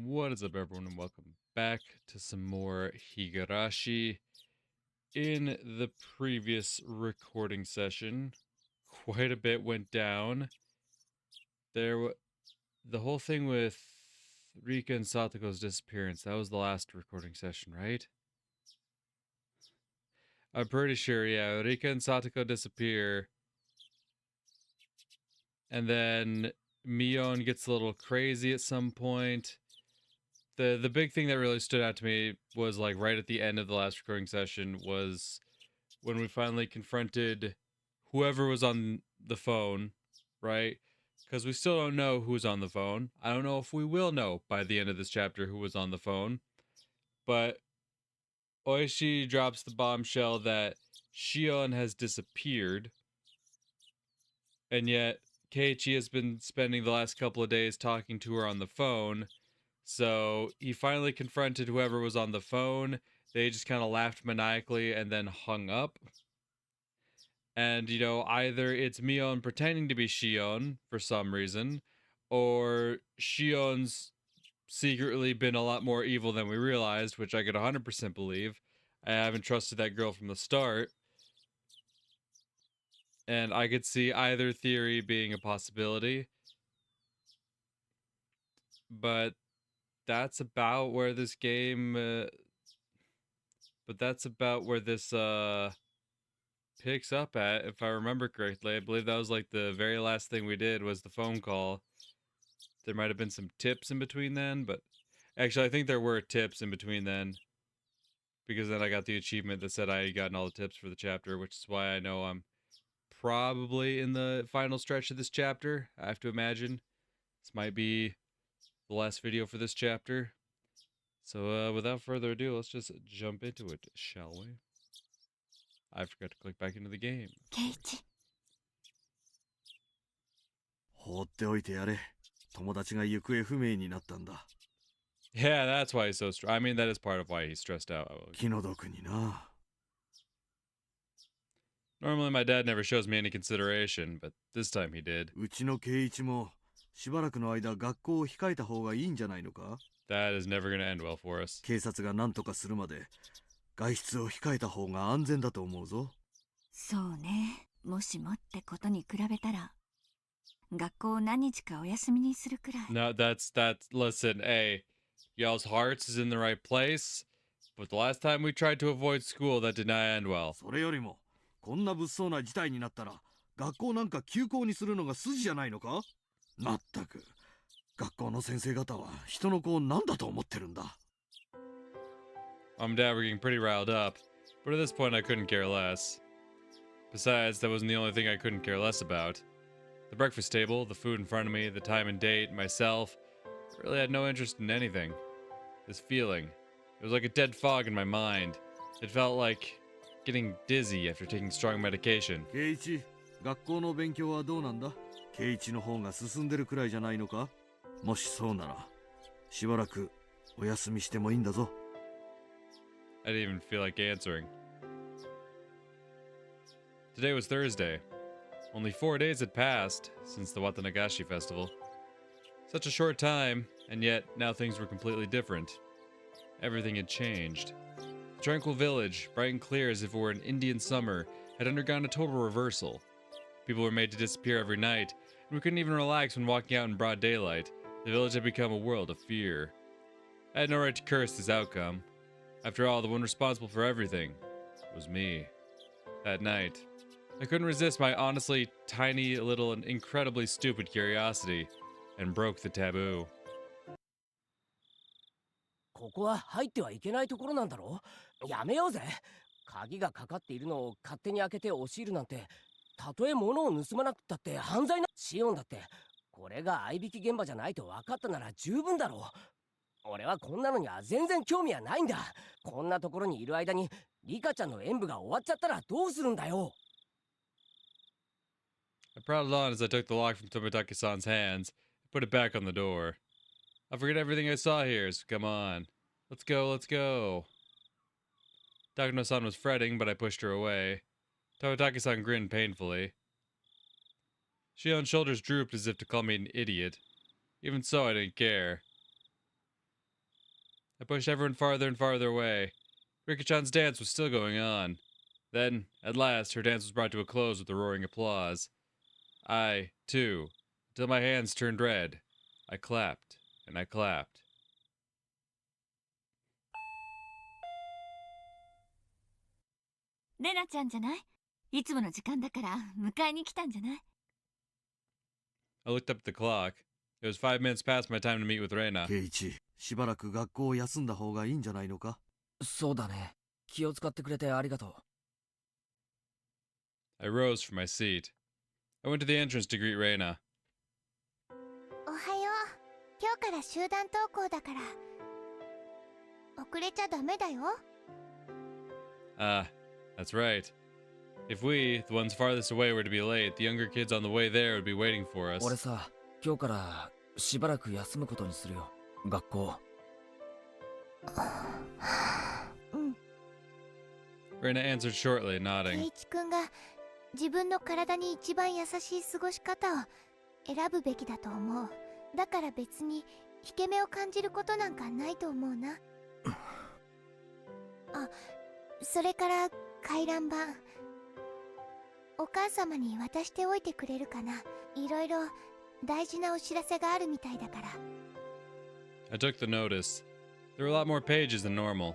What is up, everyone, and welcome back to some more Higurashi. In the previous recording session, quite a bit went down. The whole thing with Rika and Satoko's disappearance, that was the last recording session, right? I'm pretty sure, yeah. Rika and Satoko disappear. And then Mion gets a little crazy at some point. The big thing that really stood out to me was like right at the end of the last recording session was when we finally confronted whoever was on the phone, right? Because we still don't know who's on the phone. I don't know if we will know by the end of this chapter who was on the phone. But Oishi drops the bombshell that Shion has disappeared. And yet Keiichi has been spending the last couple of days talking to her on the phone. So he finally confronted whoever was on the phone. They just kind of laughed maniacally and then hung up. And, you know, either it's Mion pretending to be Shion for some reason, or Shion's secretly been a lot more evil than we realized, which I could 100% believe. I haven't trusted that girl from the start. And I could see either theory being a possibility. But that's about where this game... but that's about where this picks up at, if I remember correctly. I believe that was like the very last thing we did was the phone call. There might have been some tips in between then, but actually I think there were tips in between then, because then I got the achievement that said I had gotten all the tips for the chapter, which is why I know I'm probably in the final stretch of this chapter. I have to imagine this might be the last video for this chapter. So without further ado, let's just jump into it, shall we? I forgot to click back into the game. ケイチ、放っておいてやれ。友達が行方不明になったんだ。Yeah, that's why he's so I mean, that is part of why he's stressed out. 気の毒にな。Normally my dad never shows me any consideration, but this time he did. うちの圭一もしばらくの間学校を控えた方がいいんじゃないのか？ That is never going to end well for us. 警察が何とかするまで外出を控えた方が安全だと思うぞ。そうね。もしもってことに比べたら、学校を何日かお休みにするくらい。No, listen, hey, y'all's hearts is in the right place, but the last time we tried to avoid school, that did not end well. それよりもこんな物騒な事態になったら学校なんか休校にするのが筋じゃないのか？まったく学校の先生方は人の子を何だと思ってるんだ。Mom and Dad were getting pretty riled up, but at this point I couldn't care less. Besides, that wasn't the only thing I couldn't care less about. The breakfast table, the food in front of me, the time and date, myself, I really had no interest in anything. This feeling, it was like a dead fog in my mind. It felt like getting dizzy after taking strong medication. 圭一、学校の勉強はどうなんだ？圭一の方が進んでるくらいじゃないのか？もしそうならしばらくお休みしてもいいんだぞ。I didn't even feel like answering. Today was Thursday. Only 4 days had passed since the Watanagashi festival. Such a short time, and yet now things were completely different. Everything had changed. The tranquil village, bright and clear as if it were an Indian summer, had undergone a total reversal. People were made to disappear every night, and we couldn't even relax when walking out in broad daylight. The village had become a world of fear. I had no right to curse this outcome. After all, the one responsible for everything was me. That night, I couldn't resist my honestly tiny, little, and incredibly stupid curiosity, and broke the taboo. ここは入ってはいけないところなんだろう。やめようぜ。鍵がかかっているのを勝手に開けて押し入るなんて、たとえ物を盗まなくったって犯罪な。シオンだってこれが合いびき現場じゃないと分かったなら十分だろう。俺はこんなのには全然興味はないんだ。こんなところにいる間にリカちゃんの演舞が終わっちゃったらどうするんだよ。I prattled on as I took the lock from Tomitake-san's hands and put it back on the door. I forget everything I saw here, so come on. Let's go, let's go. Takano-san was fretting, but I pushed her away. Tomitake-san grinned painfully. Shion's shoulders drooped as if to call me an idiot. Even so, I didn't care. I pushed everyone farther and farther away. Rika-chan's dance was still going on. Then, at last, her dance was brought to a close with a roaring applause. I, too, until my hands turned red. I clapped, and I clapped. レナちゃんじゃない？いつもの時間だから迎えに来たんじゃない？ I looked up at the clock. It was 5 minutes past my time to meet with Reina. ケイチ、しばらく学校を休んだ方がいいんじゃないのか？そうだね。気を使ってくれてありがとう。I rose from my seat. I went to the entrance to greet Reina. おはよう。今日から集団登校だから。遅れちゃダメだよ。Ah, that's right. If we, the ones farthest away, were to be late, the younger kids on the way there would be waiting for us. 俺さ、今日からしばらく休むことにするよ。学校。うん。Reina answered shortly, ケ nodding. イチ君が自分の体に一番優しい過ごし方を選ぶべきだと思う。だから別に引け目を感じることなんかないと思うな。あ、それから回覧板。お母様に渡しておいてくれるかな。いろいろ大事なお知らせがあるみたいだから。I took the notice. There were a lot more pages than normal.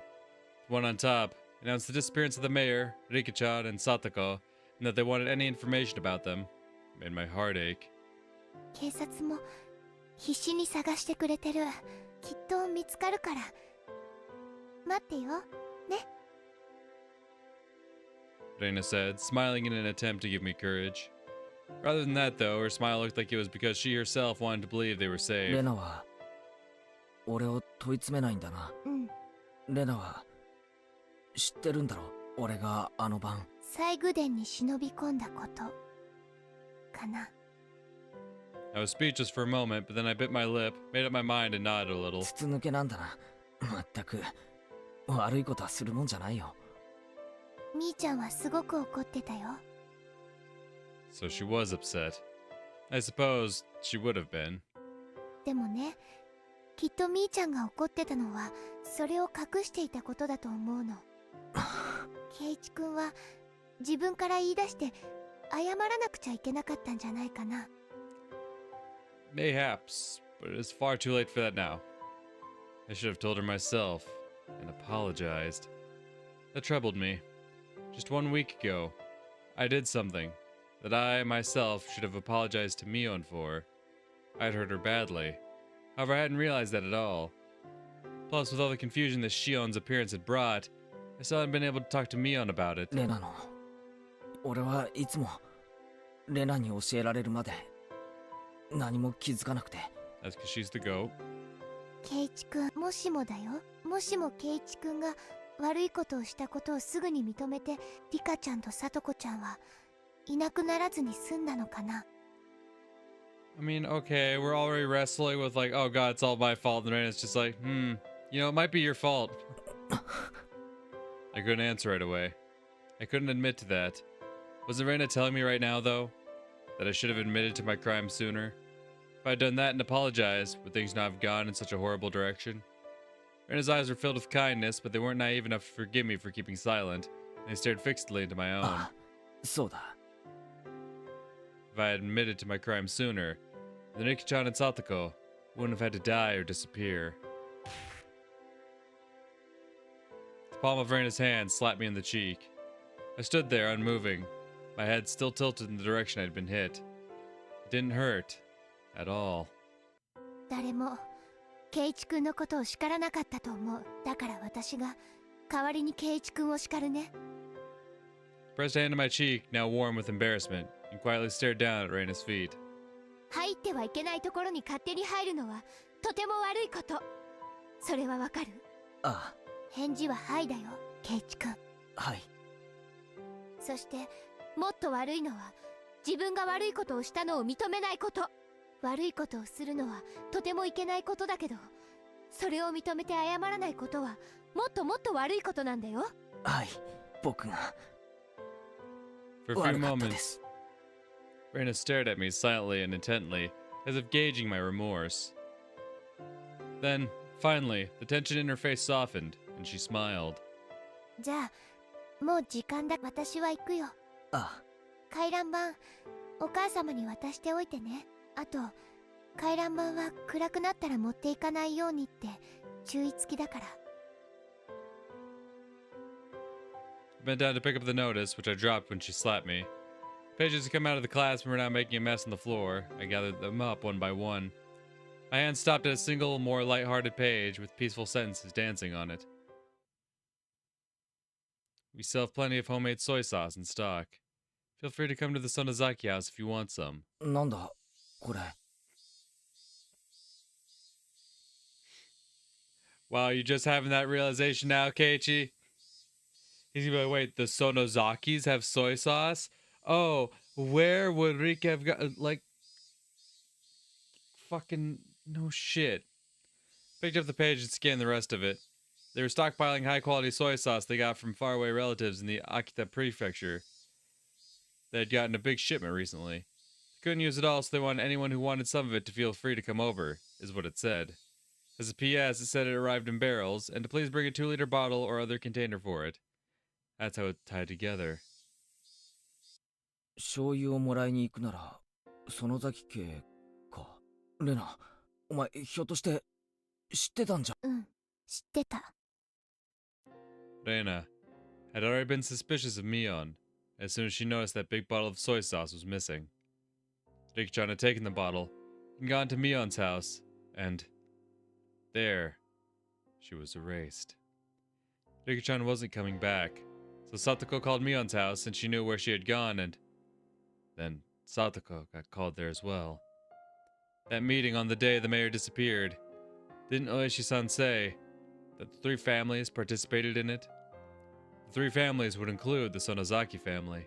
The one on top announced the disappearance of the mayor, Rika-chan, and Satoko, and that they wanted any information about them. It made my heart ache. 警察も必死に探してくれてる。きっと見つかるから。待ってよ。ね。Reina said, smiling in an attempt to give me courage. Rather than that, though, her smile looked like it was because she herself wanted to believe they were レ saved. ナは俺を問い詰めないんだな。うん。レナは知ってるんだろ。俺があの晩。西宮殿に忍び込んだことかな。I was speechless for a moment, but then I bit my lip, made up my mind, and nodded a little. 筒抜けなんだな。まったく悪いことはするもんじゃないよ。みーちゃんはすごく怒ってたよ。So she was upset. I suppose she would have been. でもね、きっとみーちゃんが怒ってたのはそれを隠していたことだと思うの。ケイチ君は自分から言い出して謝らなくちゃいけなかったんじゃないかな。Mayhaps, but it is far too late for that now. I should have told her myself and apologized. That troubled me. Just 1 week ago, I did something that I myself should have apologized to Mion for. I'd hurt her badly. However, I hadn't realized that at all. Plus, with all the confusion that Shion's appearance had brought, I still hadn't been able to talk to Mion about it. レナの俺はいつもレナに教えられるまで何も気づかなくて。 That's because she's the goat. ケイチ君、もしもだよ。もしもケイチ君が悪いことをしたことをすぐに認めて、リカちゃんとサトコちゃんはいなくならずに済んだのかな。I mean, okay, we're already wrestling with like, oh god, it's all my fault, and then it's just like, it might be your fault. I couldn't answer right away. I couldn't admit to that. Wasn't Reina telling me right now, though, that I should have admitted to my crime sooner? If I'd done that and apologized, would things not have gone in such a horrible direction? Reina's eyes were filled with kindness, but they weren't naive enough to forgive me for keeping silent, and they stared fixedly into my own. ああ、そうだ。 If I had admitted to my crime sooner, then Riki-chan and Satoko wouldn't have had to die or disappear. The palm of Reina's hand slapped me in the cheek. I stood there unmoving, my head still tilted in the direction I'd been hit. It didn't hurt at all. 誰もケイチ君のことを叱らなかったと思う。だから私が代わりにケイチ君を叱るね。Pressed a hand to my cheek, now warm with embarrassment, and quietly stared down at Reina's feet. 入ってはいけないところに勝手に入るのはとても悪いこと。それはわかる？ああ、返事ははいだよ、ケイチ君。はい。そしてもっと悪いのは自分が悪いことをしたのを認めないこと。悪いことをするのはとてもいけないことだけど、それを認めて謝らないことはもっともっと悪いことなんだよ。はい、僕が For a few moments, Reina stared at me silently and intently, as if gauging my remorse. Then, Finally, the tension in her face softened, and she smiled. じゃあもう時間だ。私は行くよ。あ回覧板お母様に渡しておいてね。あと回覧板は暗くなったら持っていかないようにって注意付きだから。 I bent down to pick up the notice, which I dropped when she slapped me. Pages had come out of the class and were now making a mess on the floor. I gathered them up one by one. My hand stopped at a single, more light-hearted page with peaceful sentences dancing on it. We still have plenty of homemade soy sauce in stock. Feel free to come to the Sonozaki house if you want some. なんだこれ Wow, you just having that realization now, Keiichi? He's gonna be like, wait, the Sonozakis have soy sauce? Oh, where would Rika have got, like, fucking, no shit. Picked up the page and scanned the rest of it. They were stockpiling high-quality soy sauce they got from faraway relatives in the Akita prefecture. They had gotten a big shipment recently. They couldn't use it all, so they wanted anyone who wanted some of it to feel free to come over, is what it said. As a PS, it said it arrived in barrels, and to please bring a 2-liter bottle or other container for it. That's how it tied together. 醤油をもらいに行くなら園崎家か。レナお前ひょっとして知ってたんじゃ。うん知ってた。 Reina had already been suspicious of Mion as soon as she noticed that big bottle of soy sauce was missing. Riki-chan had taken the bottle and gone to Mion's house, and there she was erased. Riki-chan wasn't coming back, so Satoko called Mion's house and she knew where she had gone, and then Satoko got called there as well. That meeting on the day the mayor disappeared, didn't Oishi-san say that the 3 families participated in it? The 3 families would include the Sonozaki family.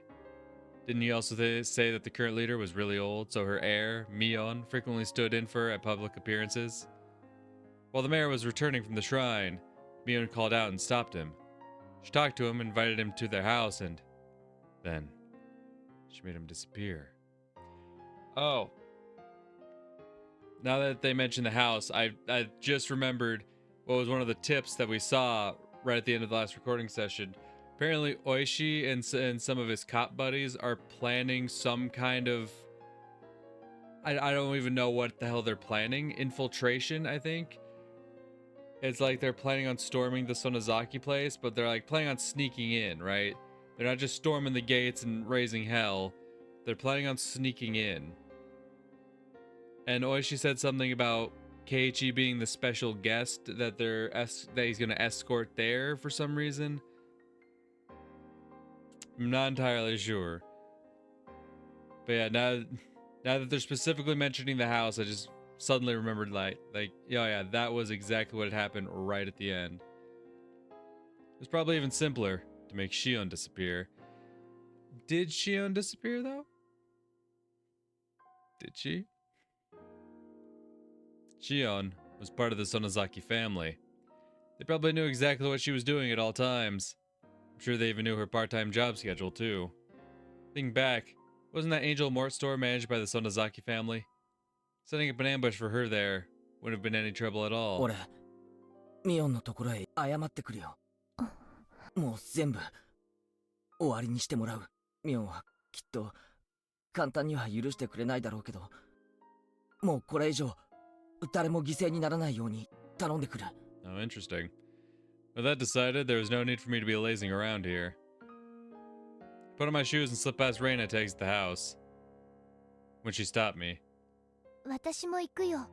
Didn't he also say that the current leader was really old, so her heir, Mion, frequently stood in for her at public appearances? While the mayor was returning from the shrine, Mion called out and stopped him. She talked to him, invited him to their house, and then she made him disappear. Oh. Now that they mentioned the house, I just remembered what was one of the tips that we saw right at the end of the last recording session. Apparently, Oishi and some of his cop buddies are planning some kind of... I don't even know what the hell they're planning. Infiltration, I think. It's like they're planning on storming the Sonozaki place, but they're like planning on sneaking in, right? They're not just storming the gates and raising hell. They're planning on sneaking in. And Oishi said something about Keiichi being the special guest that he's going to escort there for some reason. I'm not entirely sure. But yeah, now that they're specifically mentioning the house, I just suddenly remembered yeah, that was exactly what had happened right at the end. It was probably even simpler to make Shion disappear. Did Shion disappear though? Did she? Shion was part of the Sonozaki family. They probably knew exactly what she was doing at all times. I'm sure they even knew her part-time job schedule too. Thinking back, wasn't that Angel Mort store managed by the Sonozaki family? Setting up an ambush for her there wouldn't have been any trouble at all. 俺ミオンのところへ謝ってくるよ。もう全部終わりにしてもらう。ミオンはきっと簡単には許してくれないだろうけど、もうこれ以上誰も犠牲にならないように頼んでくる。Oh, interesting. With that decided, there was no need for me to be lazing around here. Put on my shoes and slipped past Reina to exit the house. When she stopped me. 私も行くよ。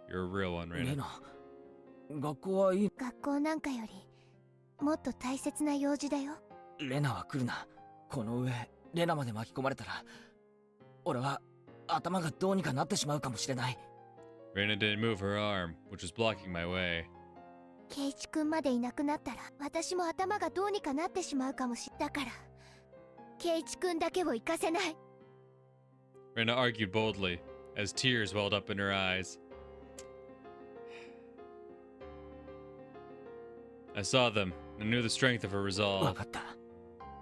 You're a real one, レ Reina. ナ、学校はいい。学校なんかよりもっと大切な用事だよ。レナは来るな。この上レナまで巻き込まれたら俺は頭がどうにかなってしまうかもしれない。 Reina didn't move her arm, which was blocking my way. ケイチ君までいなくなったら私も頭がどうにかなってしまうかもしれない。だからケイチ君だけを行かせない。 Reina argued boldly, as tears welled up in her eyes. I saw them, and knew the strength of her わ resolve. かった。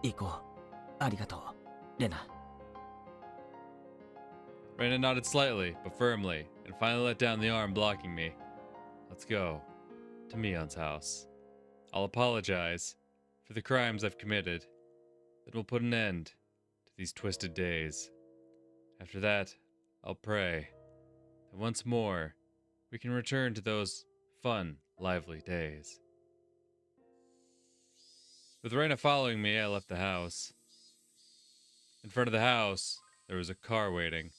行こう。ありがとう、レナ。 Reina nodded slightly, but firmly, and finally let down the arm blocking me. let's go to Mion's house. I'll apologize for the crimes I've committed. Then we'll put an end to these twisted days. After that, I'll pray that once more we can return to those fun, lively days. With Reina following me, I left the house. In front of the house, there was a car waiting.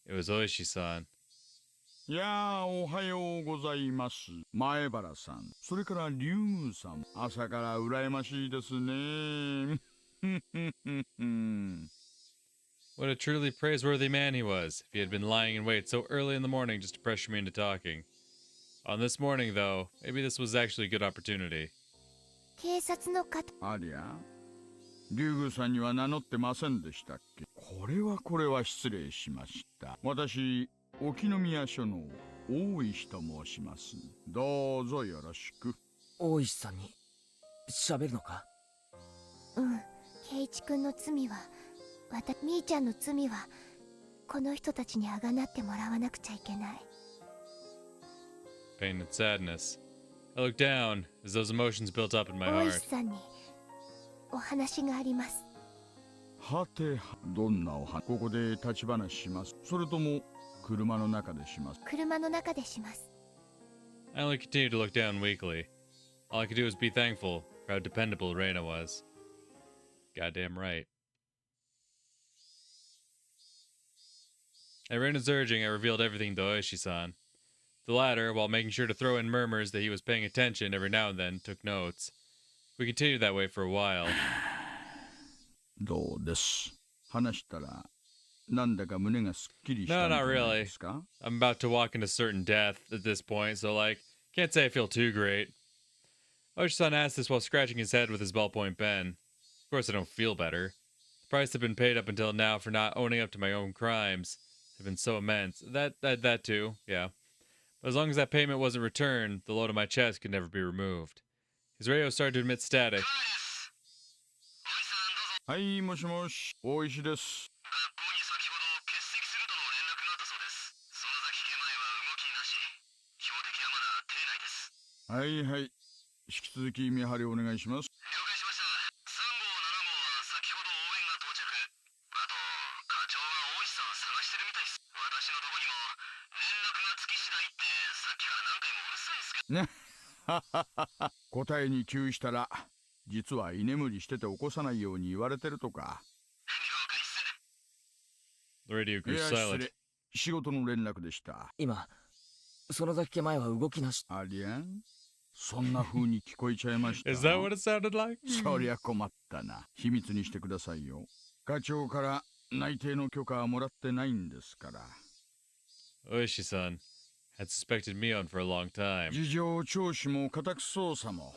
It was Oishi-san. いやー、おはようございます。前原さん、それから竜宮さん、朝から羨ましいですね。What a truly praiseworthy man he was, if he had been lying in wait so early in the morning just to pressure me into talking. On this morning, though, maybe this was actually a good opportunity. 警察の方。ありゃ、竜宮さんには名乗ってませんでしたっけ。これは失礼しました。私、沖宮署の大石と申します。どうぞよろしく。大石さんに喋るのか。うん、圭一君の罪は、みーちゃんの罪は、この人たちにあがなってもらわなくちゃいけない。Pain and sadness. I looked down as those emotions built up in my 大 heart. 石さんにお話があります。はて、どんなお話。ここで立ち話します。それとも車の中でします。車の中でします。I only continued to look down weakly. All I could do was be thankful for how dependable Reina was. Goddamn right. At Reina's urging, I revealed everything to Oishi-san. The latter, while making sure to throw in murmurs that he was paying attention every now and then, took notes. We continued that way for a while. どうです。話したらなんだか胸がすっきりした No, んじゃ not ない really. ですか。I'm about to walk into certain death at this point, so can't say I feel too great. Oishi-san asked this while scratching his head with his ballpoint pen. Of course I don't feel better. The price I've been paid up until now for not owning up to my own crimes have been so immense. That too, yeah. But as long as that payment wasn't returned, the load on my chest could never be removed. His radio started to emit static. はい、もしもし、大石です。はいはい、引き続き見張りお願いします。ね、答えに窮したら実は居眠りしてて起こさないように言われてるとか。 The radio い grew や失 silent. 礼、仕事の連絡でした。今園崎家前は動きなし。ありゃ、そんな風に聞こえちゃいました。 Is that what it sounded like? そりゃ困ったな。秘密にしてくださいよ。課長から内定の許可はもらってないんですから。 Oishi-san had suspected Mion for a long time. 事情聴取も家宅捜査も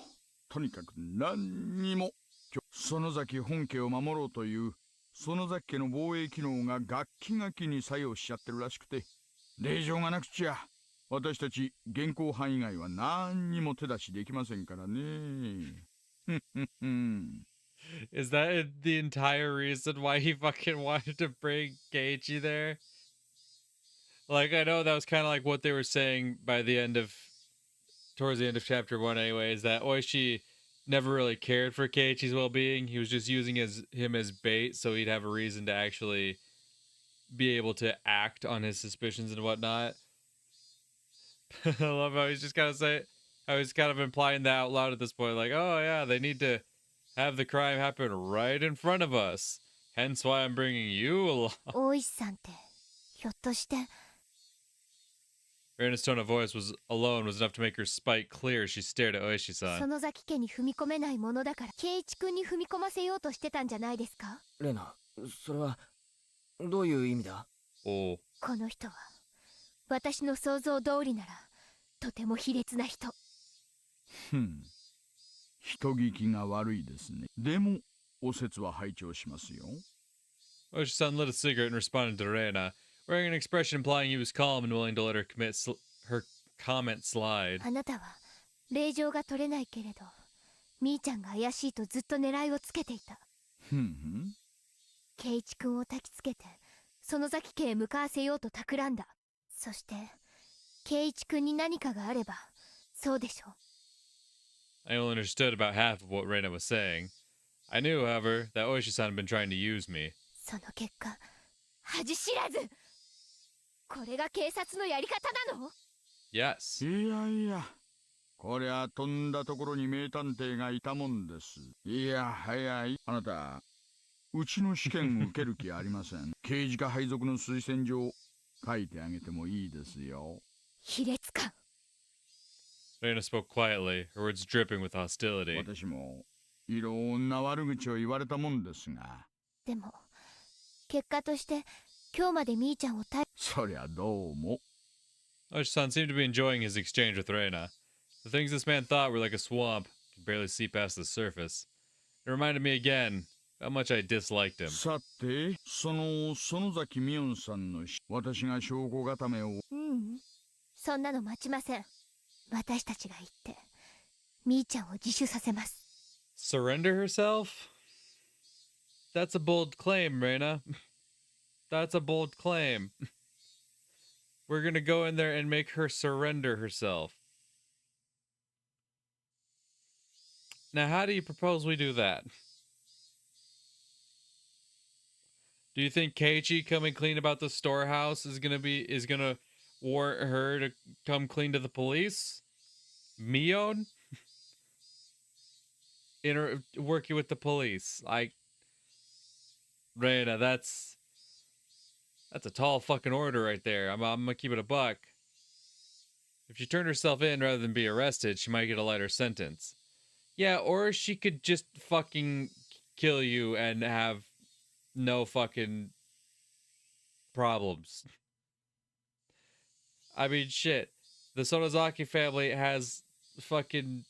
とにかく何にも園崎本家を守ろうという園崎家の防衛機能がガッキガキに作用しちゃってるらしくて、令状がなくちゃ私たち現行犯以外は何にも手出しできませんからね。Is that the entire reason why he fucking wanted to bring Keiichi there? Like, I know that was kind of like what they were saying towards the end of chapter 1 anyway, is that Oishi never really cared for Keiichi's well-being. He was just using him as bait so he'd have a reason to actually be able to act on his suspicions and whatnot. I love how he's just kind of implying that out loud at this point, like, oh yeah, they need to have the crime happen right in front of us. Hence why I'm bringing you along. 大石さんってひょっとして。 Reina's tone of voice was enough to make her spite clear as she stared at Oishi-san. 園崎家に踏み込めないものだから圭一君に踏み込ませようとしてたんじゃないですか。レナ、それはどういう意味だ。 Oh. この人は私の想像通りならとても卑劣な人。人聞きが悪いですね。でもお説は拝聴しますよ。 Oishi-san lit a cigarette and responded to Reina, wearing an expression implying he was calm and willing to let her her comment slide. あなたは令状が取れないけれどみーちゃんが怪しいとずっと狙いをつけていた。圭一君を焚きつけて園崎家へ向かわせようと企んだ。そして圭一君に何かがあればそうでしょう。 I only understood about half of what Reina was saying. I knew, however, that Oishi-san had been trying to use me. その結果恥知らず。これが警察のやり方なの？ Yes. いやいや、こりゃとんだところに名探偵がいたもんです。いや、早い。あなた、うちの試験受ける気ありません。刑事課配属の推薦状、書いてあげてもいいですよ。卑劣感。 Reina spoke quietly, her words dripping with hostility. 私もいろんな悪口を言われたもんですが。でも結果として今日までみーちゃんをそりゃどうも。Oishi-san seemed to be enjoying his exchange with Reina. The things this man thought were like a swamp, could barely see past the surface. It reminded me again how much I disliked him. さて、園崎美音さんの私が証拠固めを。そんなの待ちません。私たちが行ってみーちゃんを自首させます。 Surrender herself? That's a bold claim, Reina. That's a bold claim. We're gonna go in there and make her surrender herself. Now, how do you propose we do that? Do you think Keiichi coming clean about the storehouse is gonna warrant her to come clean to the police? Mion? Working with the police. Reina, that's a tall fucking order right there. I'm gonna keep it a buck. If she turned herself in rather than be arrested, she might get a lighter sentence. Yeah, or she could just fucking kill you and have no fucking problems. I mean, shit. The Sonozaki family has fucking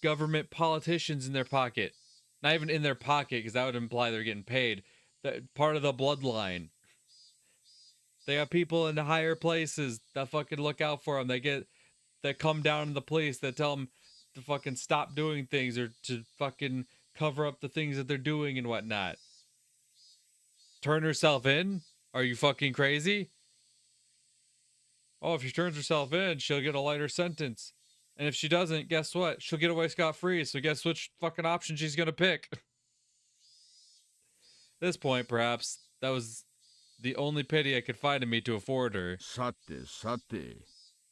government politicians in their pocket. Not even in their pocket, because that would imply they're getting paid. That part of the bloodline. They got people in the higher places that fucking look out for them. That come down to the police that tell them to fucking stop doing things or to fucking cover up the things that they're doing and whatnot. Turn herself in? Are you fucking crazy? Oh, if she turns herself in, she'll get a lighter sentence. And if she doesn't, guess what? She'll get away scot-free, so guess which fucking option she's gonna pick? At this point, perhaps, that was the only pity I could find in me to afford her. さてさて、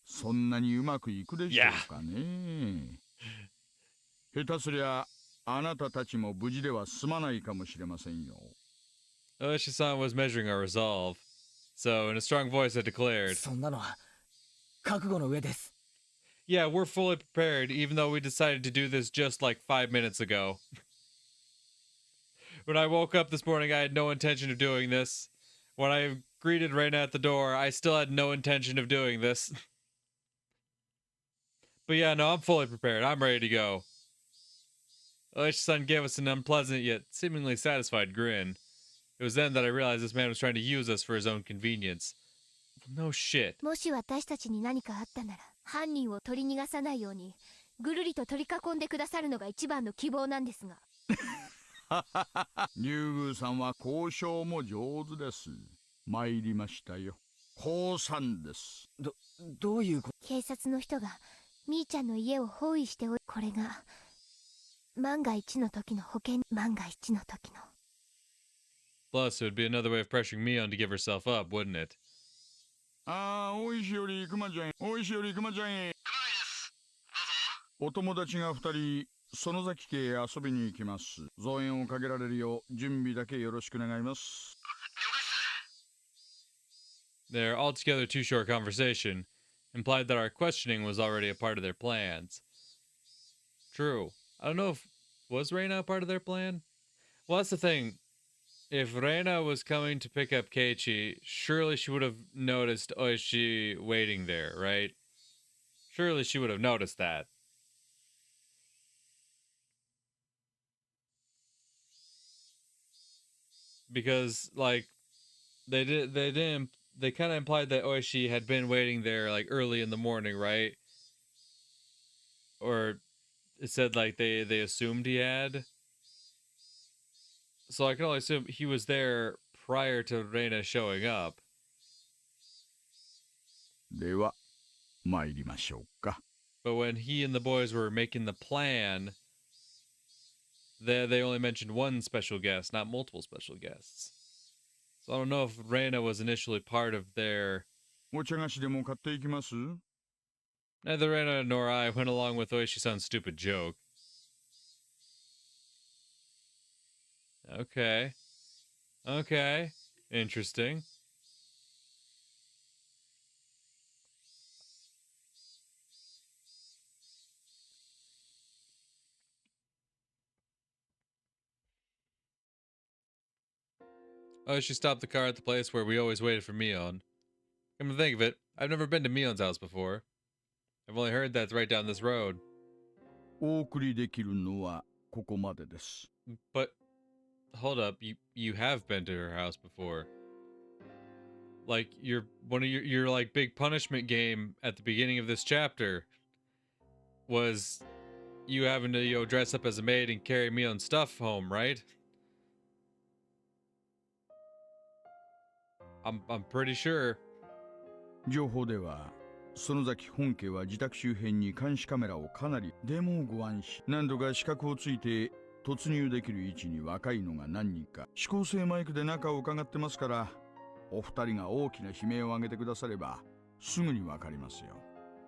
そんなにうまくいくでしょうかね。下手すりゃ、あなたたちも無事では済まないかもしれませんよ。Oishi-san was measuring our resolve. So, in a strong voice, I declared, そんなのは覚悟の上です。 Yeah, we're fully prepared, even though we decided to do this just like 5 minutes ago. When I woke up this morning, I had no intention of doing this. When I greeted Reina at the door, I still had no intention of doing this. But yeah, no, I'm fully prepared. I'm ready to go. Oishi-san gave us an unpleasant yet seemingly satisfied grin. It was then that I realized this man was trying to use us for his own convenience. No shit. もし私たちに何かあったなら犯人を取り逃がさないようにぐるりと取り囲んでくださるのが一番の希望なんですが。竜宮さんは交渉も上手です。参りましたよ。降参です。どういうこと？警察の人がみーちゃんの家を包囲してこれが万が一の時の保険。万が一の時の。 Plus, it would be another way of pressuring Mion to give herself up, wouldn't it? ああ、大石より熊ちゃんへ。大石より熊ちゃんへ。お友達が2人、園崎家へ遊びに行きます。増援をかけられるよう準備だけよろしく願います。Their altogether too short conversation implied that our questioning was already a part of their plans. True. I don't know if... Was Reina a part of their plan? Well, that's the thing. If Reina was coming to pick up Keiichi, surely she would have noticed Oishi waiting there, right? Surely she would have noticed that. Because, like, they kind of implied that Oishi had been waiting there, like, early in the morning, right? Or it said, like, they assumed he had. So I can only assume he was there prior to Reina showing up. では、参りましょうか。 But when he and the boys were making the plan, they only mentioned one special guest, not multiple special guests. So I don't know if Reina was initially part of their... お茶菓子でも買っていきます？ Neither Reina nor I went along with Oishi-san's stupid joke. Okay. Okay. Interesting. Oishi stopped the car at the place where we always waited for Mion. Come to think of it, I've never been to Mion's house before. I've only heard that's right down this road. お送りできるのはここまでです。 But hold up, you have been to her house before. Like your like big punishment game at the beginning of this chapter was you having to dress up as a maid and carry Mion's stuff home, right? I'm pretty sure. 情報では園崎本家は自宅周辺に監視カメラをかなり。でもご安心、何度か死角をついて突入できる位置に若いのが何人か指向性マイクで中を伺ってますから、お二人が大きな悲鳴を上げてくださればすぐにわかりますよ。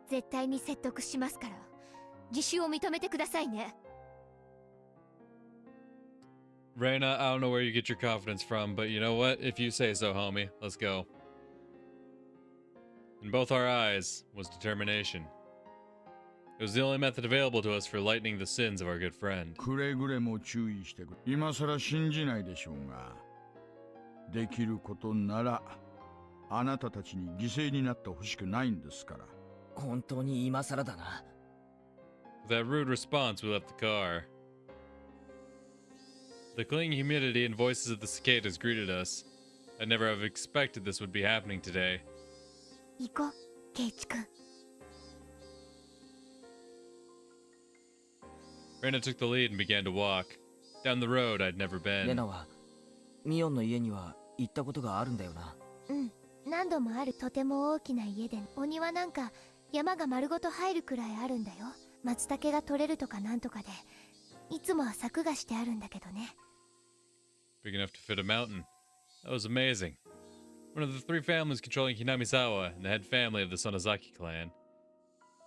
絶対に説得しますから、自首を認めてくださいね。Reina, I don't know where you get your confidence from, but you know what? If you say so, homie, let's go. In both our eyes was determination. It was the only method available to us for lightening the sins of our good friend. くれぐれも注意してくれ。今さら信じないでしょうが、できることならあなたたちに犠牲になってほしくないんですから。本当に今更だな。With that rude response, we left the car. The clinging humidity and voices of the cicadas greeted us. I'd never have expected this would be happening today. 行こう、ケイチ君。Reina took the lead and began to walk. Down the road I'd never レ been. ナはミオンの家には行ったことがあるんだよな。うん、何度もあるとても大きな家で、お庭なんか山が丸ごと入るくらいあるんだよ。松茸が取れるとかなんとかで、いつもは柵がしてあるんだけどね。Big enough to fit a mountain. That was amazing. One of the three families controlling Hinamizawa and the head family of the Sonozaki clan.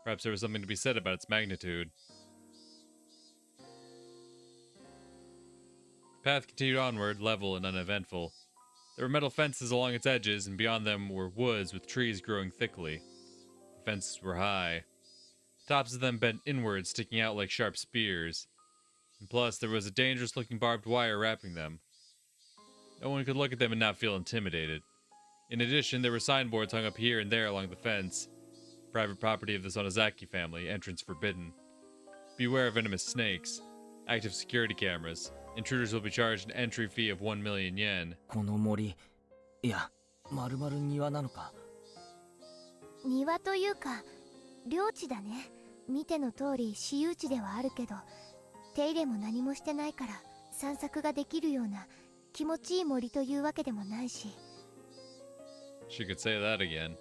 Perhaps there was something to be said about its magnitude. The path continued onward, level and uneventful. There were metal fences along its edges, and beyond them were woods with trees growing thickly. The fences were high. The tops of them bent inward, sticking out like sharp spears. And plus, there was a dangerous-looking barbed wire wrapping them. No one could look at them and not feel intimidated. In addition, there were signboards hung up here and there along the fence. Private property of the Sonozaki family, entrance forbidden. Beware of venomous snakes. Active security cameras. Intruders will be charged an entry fee of 1 million yen. この森、いや、まるまる庭なのか。庭というか、領地だね。見ての通り私有地ではあるけど、手入れも何もしてないから散策ができるような気持ちいい森というわけでもないし。She could say that again.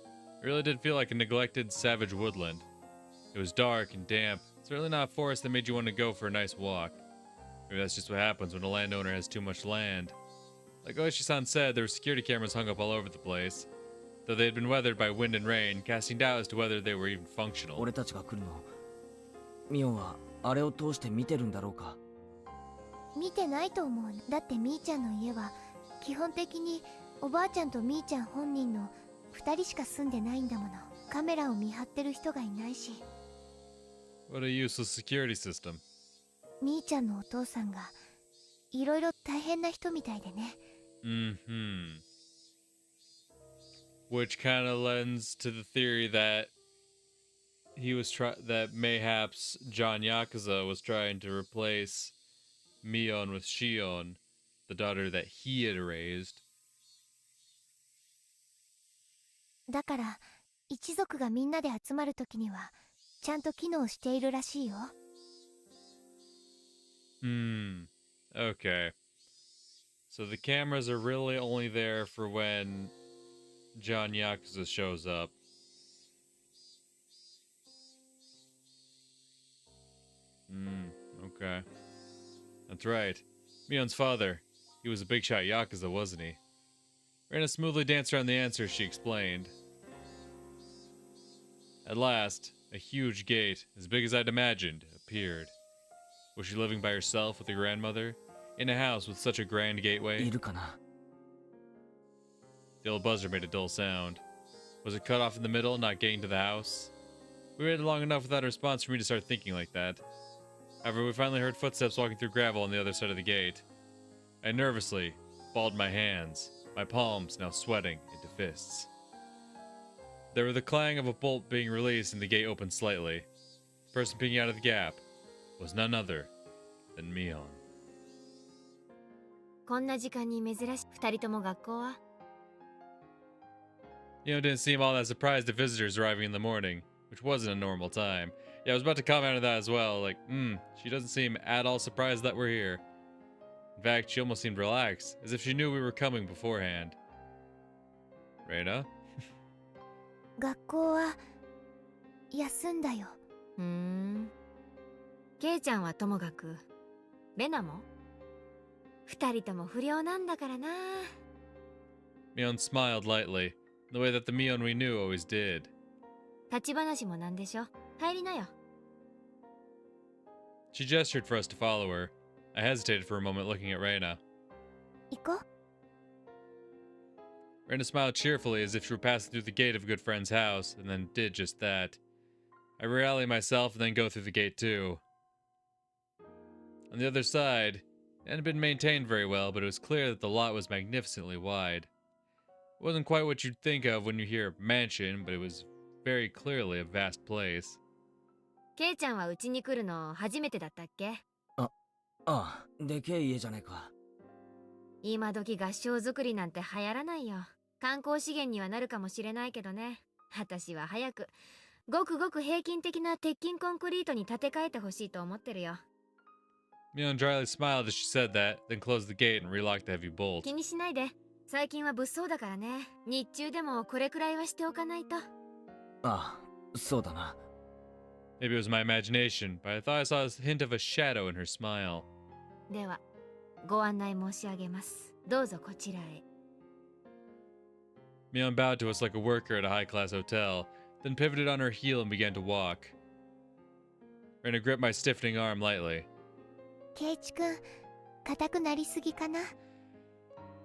It really did feel like a neglected, savage woodland. It was dark and damp. Certainly not a forest that made you want to go for a nice walk. Maybe that's just what happens when a landowner has too much land. Like Oishi-san said, there were security cameras hung up all over the place, though they had been weathered by wind and rain, casting doubt as to whether they were even functional. 俺たちが来るの、ミオンはあれを通して見てるんだろうか。見てないと思う。だってみーちゃんの家は基本的におばあちゃんとみーちゃん本人の2人しか住んでないんだもの。カメラを見張ってる人がいないし。 What a useless security system. みーちゃんのお父さんがいろいろ大変な人みたいでね。Mm-hmm. Which kind of lends to the theory that that mayhaps John Yakuza was trying to replace Mion with Shion, the daughter that he had raised. だから一族がみんなで集まるときにはちゃんと機能しているらしいよ。Okay. So the cameras are really only there for when John Yakuza shows up. That's right. Mion's father. He was a big shot Yakuza, wasn't he? Reina smoothly danced around the answer she explained. At last, a huge gate, as big as I'd imagined, appeared. Was she living by herself with her grandmother? In a house with such a grand gateway? いるかな The old buzzer made a dull sound. Was it cut off in the middle, not getting to the house? We waited long enough without a response for me to start thinking like that. However, we finally heard footsteps walking through gravel on the other side of the gate. I nervously balled my hands, my palms now sweating into fists. There was the clang of a bolt being released and the gate opened slightly. The person peeking out of the gap was none other than Mion. こんな時間に珍しい。二人とも学校は Mion didn't seem all that surprised at visitors arriving in the morning, which wasn't a normal time. Yeah, I was about to comment on that as well, like, she doesn't seem at all surprised that we're here. In fact, she almost seemed relaxed, as if she knew we were coming beforehand. Reina? 学校は休んだよ。ケイちゃんはともかくレナも二人とも不良なんだからな。 Mion smiled lightly, the way that the Mion we knew always did. 立ち話もなんでしょ。入りなよ。 She gestured for us to follow her. I hesitated for a moment looking at Reina. 行こう。 Reina smiled cheerfully as if she were passing through the gate of a good friend's house, and then did just that. I rally myself and then go through the gate too. On the other side, it hadn't been maintained very well, but it was clear that the lot was magnificently wide. It wasn't quite what you'd think of when you hear mansion, but it was very clearly a vast place. ケイちゃんはうちに来るの初めてだったっけ？ああ、でけえ家じゃねえか。今時合掌造りなんて流行らないよ。観光資源にはなるかもしれないけどね。私は早くごくごく平均的な鉄筋コンクリートに建て替えてほしいと思ってるよ。 Mion dryly smiled as she said that, then closed the gate and relocked the heavy bolt. 気にしないで。最近は物騒だからね。日中でもこれくらいはしておかないと。ああ、そうだな。Maybe it was my imagination, but I thought I saw a hint of a shadow in her smile. では、ご案内申し上げます。どうぞこちらへ。 Mion bowed to us like a worker at a high-class hotel, then pivoted on her heel and began to walk. Reina gripped my stiffening arm lightly. ケイチ君、硬くなりすぎかな。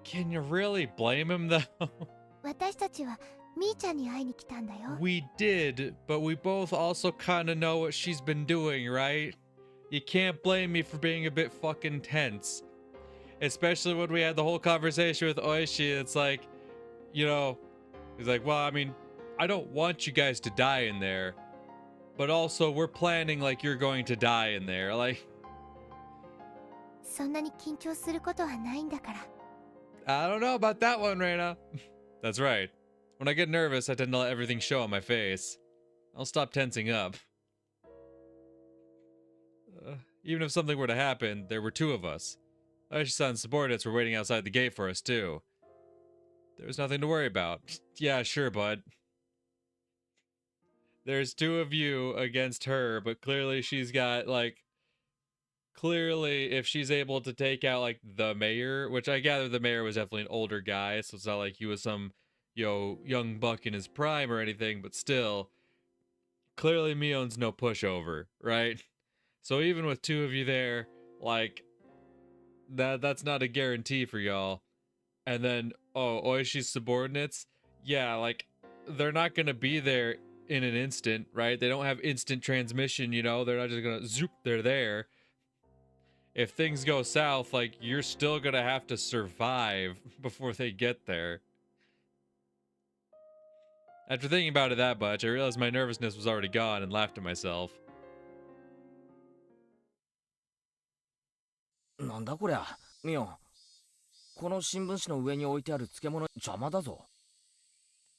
Can you really blame him, though? 私たちはみーちゃんに会いに来たんだよ。 We did, but we both also kind of know what she's been doing, right? You can't blame me for being a bit fucking tense. Especially when we had the whole conversation with Oishi. It's like, you know, he's like, well, I mean, I don't want you guys to die in there, but also we're planning like you're going to die in there. Like, そんなに緊張することはないんだから。 I don't know about that one, Reina. That's right. When I get nervous, I tend to let everything show on my face. I'll stop tensing up. Even if something were to happen, there were two of us. Aisha-san's subordinates were waiting outside the gate for us, too. There was nothing to worry about. Yeah, sure, bud. There's two of you against her, but clearly she's got, like... Clearly, if she's able to take out, like, the mayor, which I gather the mayor was definitely an older guy, so it's not like he was some, young buck in his prime or anything, but still, clearly Mion's no pushover, right? So even with two of you there, like, that's not a guarantee for y'all. And then, Oishi's subordinates, yeah, like, they're not gonna be there in an instant, right? They don't have instant transmission, they're not just gonna zoop, they're there. If things go south, like, you're still gonna have to survive before they get there. After thinking about it that much, I realized my nervousness was already gone and laughed at myself. なんだこりゃ、ミオン。この新聞紙の上に置いてある漬物邪魔だぞ。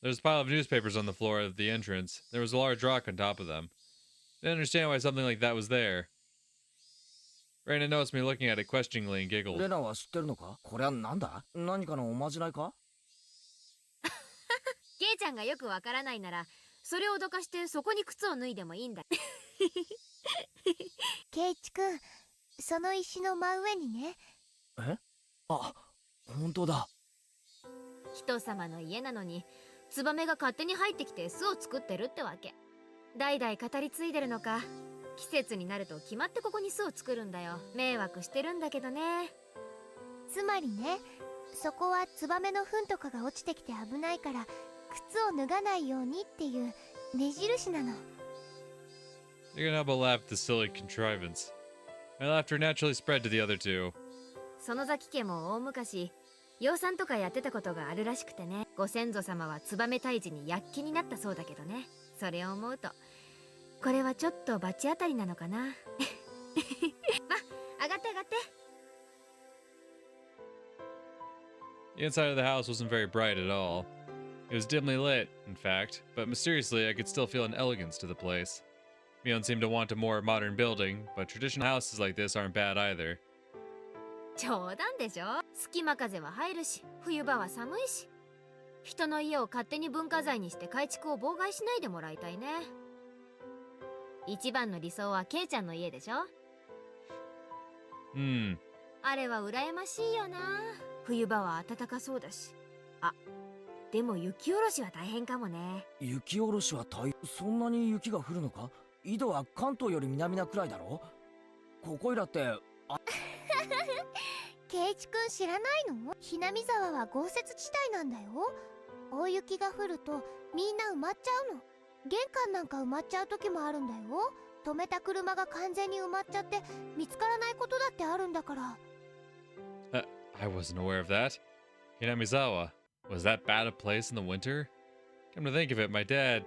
There's a pile of newspapers on the floor at the entrance. There was a large rock on top of them. I didn't understand why something like that was there. Reina noticed me looking at it questioningly and giggled. レナは知ってるのか？これはなんだ？何かのおまじないか？ケイちゃんがよくわからないなら、それをどかしてそこに靴を脱いでもいいんだ。ケイチ君、その石の真上にね。え？あ、本当だ。人様の家なのにツバメが勝手に入ってきて巣を作ってるってわけ。代々語り継いでるのか、季節になると決まってここに巣を作るんだよ。迷惑してるんだけどね。つまりね、そこはツバメの糞とかが落ちてきて危ないから靴を脱がないようにっていう目印なの。 You can help but laugh at the silly contrivance. My laughter naturally spread to the other two. 園崎家も大昔養蚕とかやってたことがあるらしくてね。ご先祖様はツバメ退治に躍起になったそうだけどね。それを思うとこれはちょっと罰当たりなのかな。ま、上がって上がって。 The inside of the house wasn't very bright at all. It was dimly lit, in fact, but mysteriously I could still feel an elegance to the place. Mion seemed to want a more modern building, but traditional houses like this aren't bad either. 冗談でしょ。隙間風は入るし冬場は寒いし、人の家を勝手に文化財にして改築を妨害しないでもらいたいね。一番の理想はケイちゃんの家でしょ。あれは羨ましいよな。冬場は暖かそうだし。あ、でも雪下ろしは大変かもね。雪下ろしはそんなに雪が降るのか？緯度は関東より南なくらいだろ。ここいらって圭一くん知らないの？ひなみ沢は豪雪地帯なんだよ。大雪が降るとみんな埋まっちゃうの。玄関なんか埋まっちゃう時もあるんだよ。止めた車が完全に埋まっちゃって見つからないことだってあるんだから。I wasn't aware of that. Hinamizawa, was that bad a place in the winter? Come to think of it, my dad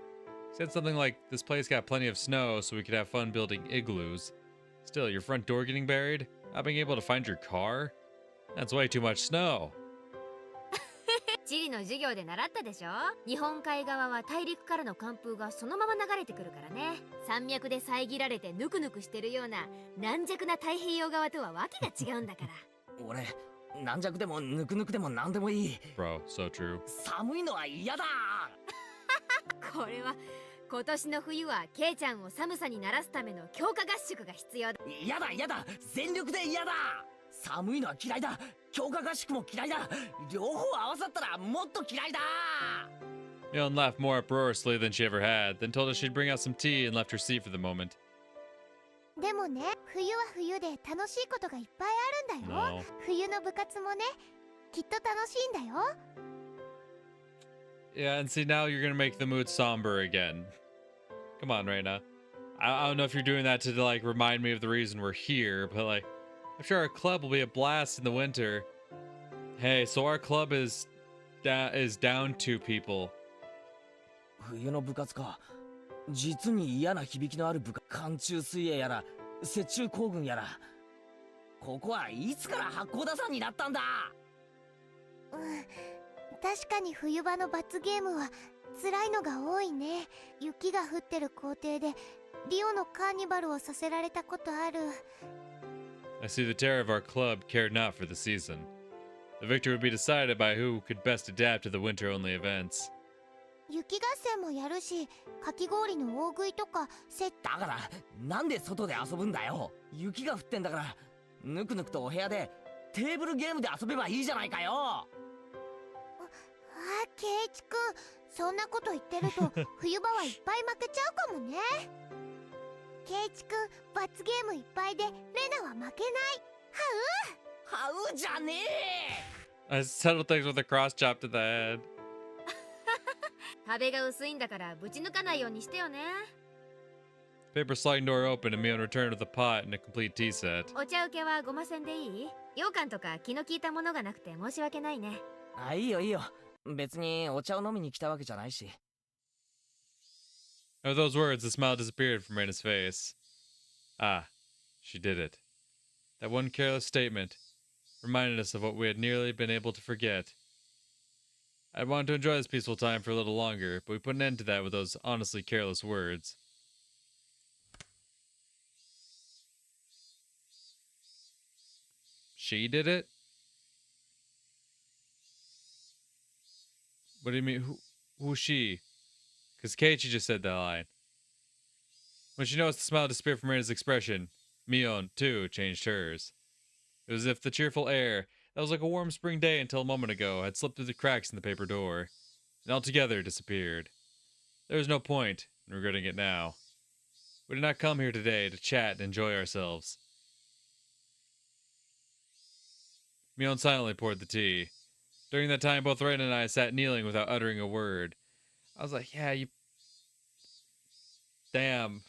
said something like this place got plenty of snow so we could have fun building igloos. Still, your front door getting buried? Not being able to find your car? That's way too much snow. 地理の授業で習ったでしょ。日本海側は大陸からの寒風がそのまま流れてくるからね。山脈で遮られてぬくぬくしてるような軟弱な太平洋側とはわけが違うんだから。俺、軟弱でもぬくぬくでも何でもいい。 Bro, so true. 寒いのは嫌だ。これは今年の冬はケイちゃんを寒さに慣らすための強化合宿が必要だ。嫌だ嫌だ、全力で嫌だ。寒いのは嫌いだ。強化合宿も嫌いだ。両方合わさったらもっと嫌いだ。 Mion laughed more uproariously than she ever had, then told us she'd bring out some tea and left her seat for the moment. でもね、冬は冬で楽しいことがいっぱいあるんだよ。 No. 冬の部活もね、きっと楽しいんだよ。 Yeah, and see, now you're gonna make the mood somber again. Come on, Reina. I don't know if you're doing that to, like, remind me of the reason we're here, but, like, I'm sure our club will be a blast in the winter. Hey, so our club is down 2 people. 冬の部活か。実に嫌な響きのある部活。寒中水泳やら雪中行軍やら。ここはいつから八甲田山になったんだ。うん、確かに冬場の罰ゲームは辛いのが多いね。雪が降ってる校庭でリオのカーニバルをさせられたことある。 I see the terror of our club cared not for the season. The victor would be decided by who could best adapt to the winter-only events. 雪合戦もやるし、かき氷の大食いとかだからなんで外で遊ぶんだよ。雪が降ってんだから、ぬくぬくとお部屋でテーブルゲームで遊べばいいじゃないかよ。圭一くん、そんなこと言ってると冬場はいっぱい負けちゃうかもね。圭一くん、罰ゲームいっぱいでレナは負けない。はうじゃねえ。 I settled things with a cross chop to the head. 壁が薄いんだからぶち抜かないようにしてよね。 Paper sliding door opened and Mion returned with a pot and a complete tea set. お茶受けはごませんでいい？羊羹とか気の利いたものがなくて申し訳ないね。あ、いいよいいよ。別にお茶を飲みに来たわけじゃないし。 With those words, the smile disappeared from Reina's face. Ah, she did it. That one careless statement reminded us of what we had nearly been able to forget. I'd wanted to enjoy this peaceful time for a little longer, but we put an end to that with those honestly careless words. She did it? What do you mean? Who's she? Because Keiichi just said that line. When she noticed the smile disappear from Reina's expression, Mion, too, changed hers. It was as if the cheerful air that was like a warm spring day until a moment ago had slipped through the cracks in the paper door and altogether disappeared. There was no point in regretting it now. We did not come here today to chat and enjoy ourselves. Mion silently poured the tea. During that time, both Ren and I sat kneeling without uttering a word. I was like, yeah, you... Damn.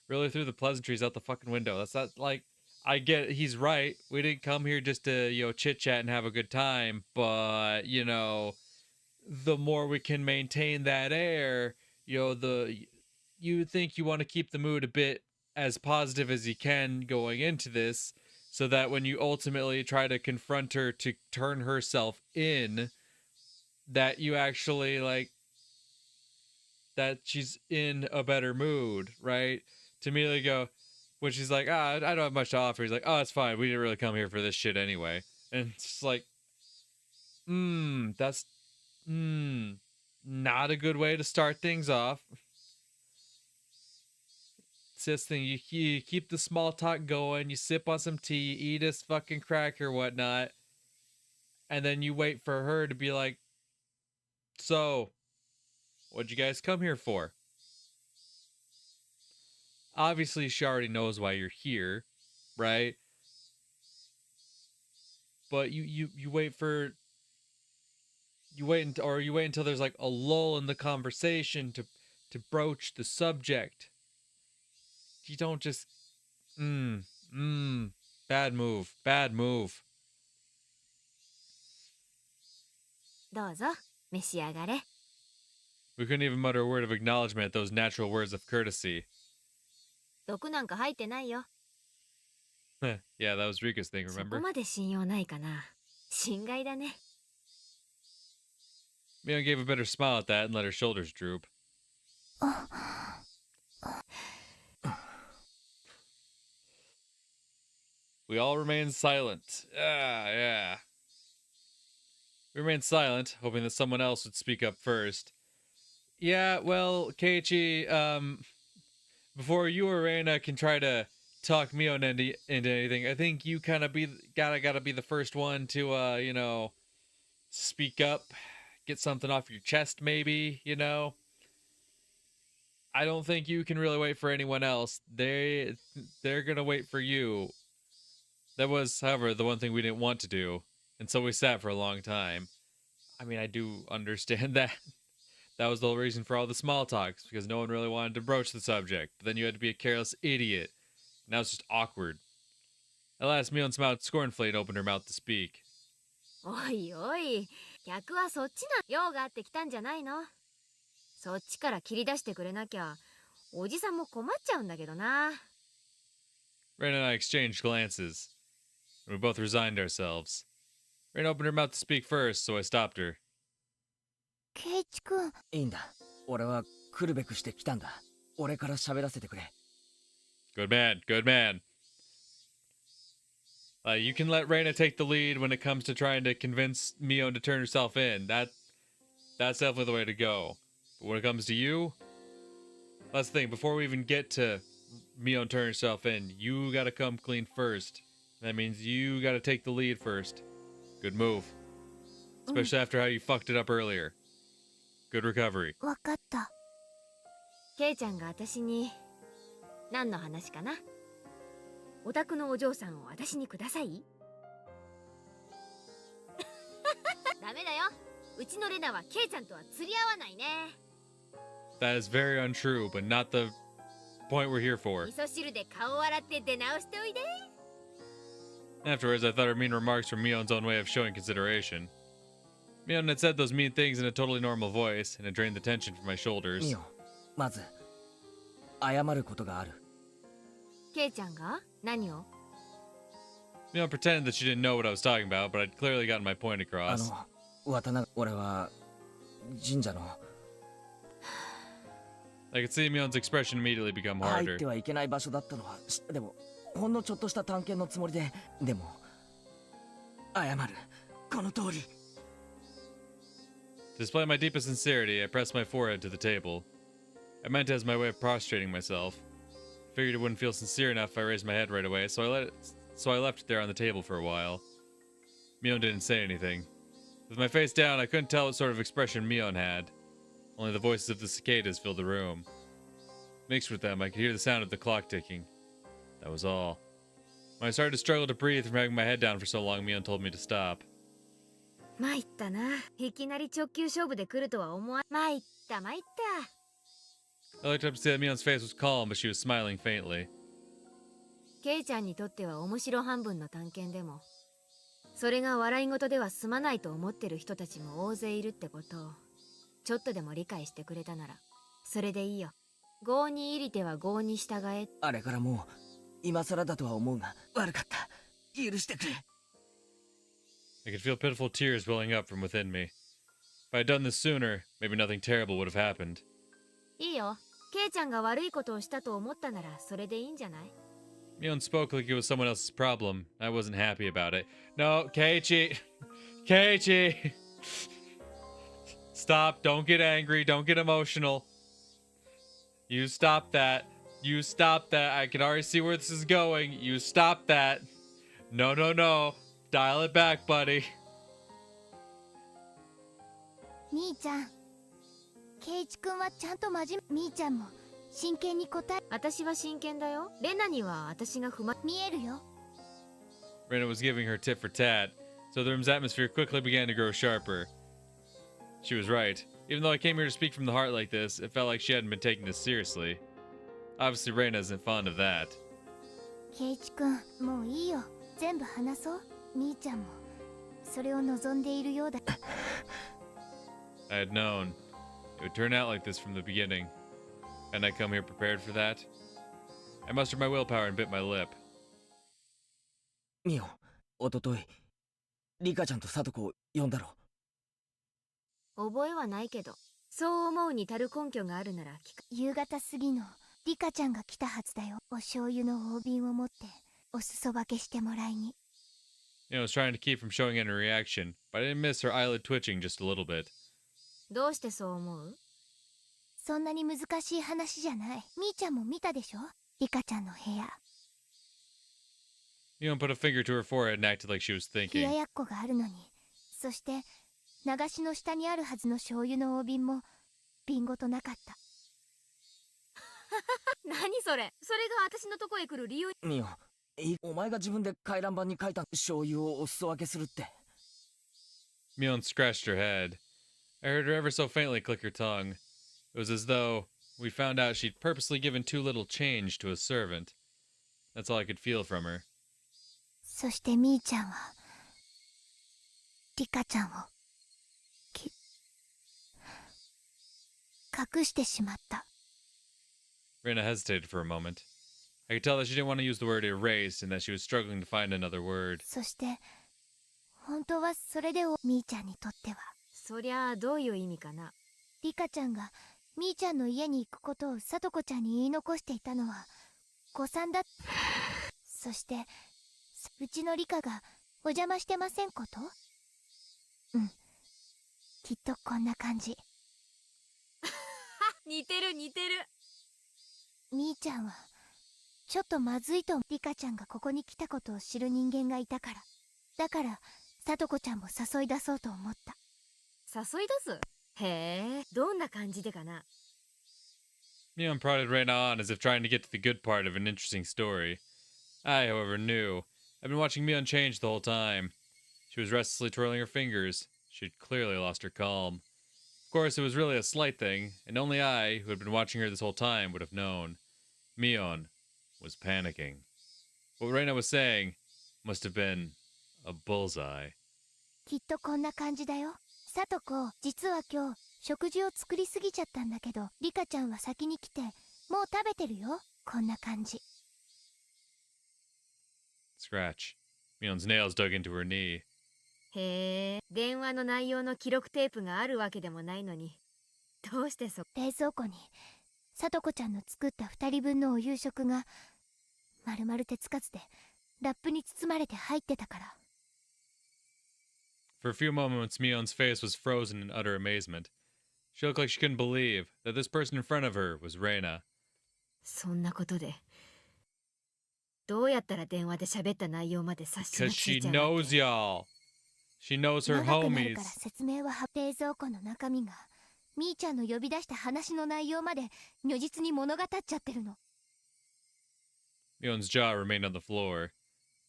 Really threw the pleasantries out the fucking window. That's not, like... I get he's right. We didn't come here just to, chit-chat and have a good time. But, the more we can maintain that air, you think you want to keep the mood a bit as positive as you can going into this, so that when you ultimately try to confront her to turn herself in, that you actually, that she's in a better mood, right? To immediately go, when she's like, I don't have much to offer, he's like, oh, it's fine. We didn't really come here for this shit anyway. And it's just like, that's, not a good way to start things off. It's this thing, you keep the small talk going, you sip on some tea, eat a fucking cracker, whatnot, and then you wait for her to be like, so, what'd you guys come here for? Obviously, she already knows why you're here, right? But you wait until there's like a lull in the conversation to broach the subject. You don't just bad move. どうぞ召し上がれ。 We couldn't even mutter a word of acknowledgement at those natural words of courtesy. 毒なんか入ってないよ。 Yeah, that was Rika's thing, そ remember? こまで信用ないかな。心外だね。 Mion gave a bitter smile at that and let her shoulders droop. We all remained silent. Yeah. We remained silent, hoping that someone else would speak up first. Yeah, well, Keiichi, before you or Reina can try to talk Mion into anything, I think you kind of gotta be the first one to, speak up, get something off your chest, maybe, I don't think you can really wait for anyone else. They're gonna wait for you. That was, however, the one thing we didn't want to do, and so we sat for a long time. I mean, I do understand that. That was the whole reason for all the small talks, because no one really wanted to broach the subject. But then you had to be a careless idiot. Now it's just awkward. At last, Mion smiled scornfully and opened her mouth to speak. おいおい、客はそっちな。用があって来たんじゃないの。そっちから切り出してくれなきゃ、おじさんも困っちゃうんだけどな。Rain and I exchanged glances, and we both resigned ourselves. Rain opened her mouth to speak first, so I stopped her. ケイチ君。いいんだ。俺は来るべくして来たんだ。俺から喋らせてくれ。Good man. You can let Reina take the lead when it comes to trying to convince Mion to turn herself in. That's definitely the way to go. But when it comes to you, that's the thing. Before we even get to Mion turning herself in, you gotta come clean first. That means you gotta take the lead first. Good move. Especially after how you fucked it up earlier. Good recovery. わかった。ケイちゃんが私に何の話かな。お宅のお嬢さんを私にください。ダメだよ。うちのレナはケイちゃんとは釣り合わないね。That is very untrue, but not the point we're here for. 味噌汁で顔を洗って出直しておいで。Afterwards, I thought her mean remarks were Mion's own way of showing consideration. Mion had said those mean things in a totally normal voice, and it drained the tension from my shoulders. ミオ、まず謝ることがある。ケイちゃんが何を？ Mion pretended that she didn't know what I was talking about, but I'd clearly gotten my point across. 俺は神社の。I could see Mion's expression immediately become 入 harder. ってはいけない場所だったのはでもほんのちょっとした探検のつもりで。でも謝る。この通り。To display my deepest sincerity, I pressed my forehead to the table. I meant it as my way of prostrating myself. Figured it wouldn't feel sincere enough if I raised my head right away, so I left it there on the table for a while. Mion didn't say anything. With my face down, I couldn't tell what sort of expression Mion had. Only the voices of the cicadas filled the room. Mixed with them, I could hear the sound of the clock ticking. That was all. When I started to struggle to breathe from having my head down for so long, Mion told me to stop. 参ったな。いきなり直球勝負で来るとは思わ。参った。I looked up to see that Mion's face was calm, but she was smiling faintly. ケイちゃんにとっては面白半分の探検でも、それが笑い事では済まないと思ってる人たちも大勢いるってことを、ちょっとでも理解してくれたなら、それでいいよ。郷に入りては郷に従え。あれからもう今更だとは思うが悪かった。許してくれ。I could feel pitiful tears welling up from within me. If I had done this sooner, maybe nothing terrible would have happened. いいよ。ケイちゃんが悪いことをしたと思ったならそれでいいんじゃない？ Mion spoke like it was someone else's problem. I wasn't happy about it. No, Keiichi! Keiichi! Stop, don't get angry, don't get emotional. You stop that. You stop that. I can already see where this is going. You stop that. No, no, no. Dial it back, buddy. 兄ちゃん、ケイチ君はちゃんと真面目。兄ちゃんも真剣に答え。私は真剣だよ。レナには私が見えるよ。Rena was giving her tit for tat, so the room's atmosphere quickly began to grow sharper. She was right. Even though I came here to speak from the heart like this, it felt like she hadn't been taking this seriously. Obviously, Rena isn't fond of that. ケイチ君、もういいよ。全部話そう。兄ちゃんもそれを望んでいるようだ。I had known. It would turn out like this from the beginning. Hadn't I come here prepared for that? I mustered my willpower and bit my lip. ミオ、おとといリカちゃんとサトコを呼んだろ。覚えはないけど、そう思うに足る根拠があるなら聞く。夕方過ぎのリカちゃんが来たはずだよ。お醤油の大瓶を持ってお裾分けしてもらいに。I was trying to keep from showing any reaction, but I didn't miss her eyelid twitching just a little bit. どうしてそう思う？そんなに難しい話じゃない。みーちゃんも見たでしょ、リカちゃんの部屋。Mion put a finger to her forehead and acted like she was 冷 thinking. ややっこがあるのに、そして流しの下にあるはずの醤油の大瓶も瓶ごとなかった。何それ？それが私のとこへ来る理由？ミオ、お前が自分で回覧板に書いた醤油をお裾分けするって。Mion scratched her head. I heard her ever so faintly click her tongue. It was as though we found out she'd purposely given too little change to a servant. That's all I could feel from her. そしてみーちゃんはリカちゃんを隠してしまった。Rena hesitated for a moment. I could tell that she didn't want to use the word erase and that she was struggling to find another word. そして本当はそれでみーちゃんにとっては。そりゃあどういう意味かな。リカちゃんがみーちゃんの家に行くことをさとこちゃんに言い残していたのは誤算だ。そしてうちのリカがお邪魔してませんこと？うん、きっとこんな感じ。似てる似てる。みーちゃんはちょっとまずいとリカちゃんがここに来たことを知る人間がいたから。だからさとこちゃんも誘い出そうと思った。誘い出す？へえ、どんな感じでかな。Mion prodded Rena on as if trying to get to the good part of an interesting story. I, however, knew. I'd been watching Mion change the whole time. She was restlessly twirling her fingers. She'd clearly lost her calm. Of course, it was really a slight thing, and only I, who had been watching her this whole time, would have known. Mion was panicking. What Rena was saying must have been a bullseye. きっとこんな感じだよ。さとこ、実は今日食事を作りすぎちゃったんだけど、リカちゃんは先に来てもう食べてるよ。こんな感じ。Scratch. Mion's nails dug into her knee. へえ、電話の内容の記録テープがあるわけでもないのに、どうして冷蔵庫にさとこちゃんの作った2人分のお夕食がまるまる手つかずでラップに包まれて入ってたから。For a few moments, Mion's face was frozen in utter amazement. She looked like she couldn't believe that this person in front of her was Rena. そんなことでどうやったら電話で喋った内容まで察しが Because つい she ちゃうわ knows け y'all. She knows her 長くなる homies. から説明は冷蔵庫の中身がみーちゃんの呼び出した話の内容まで如実に物語っちゃってるの。 Mion's jaw remained on the floor.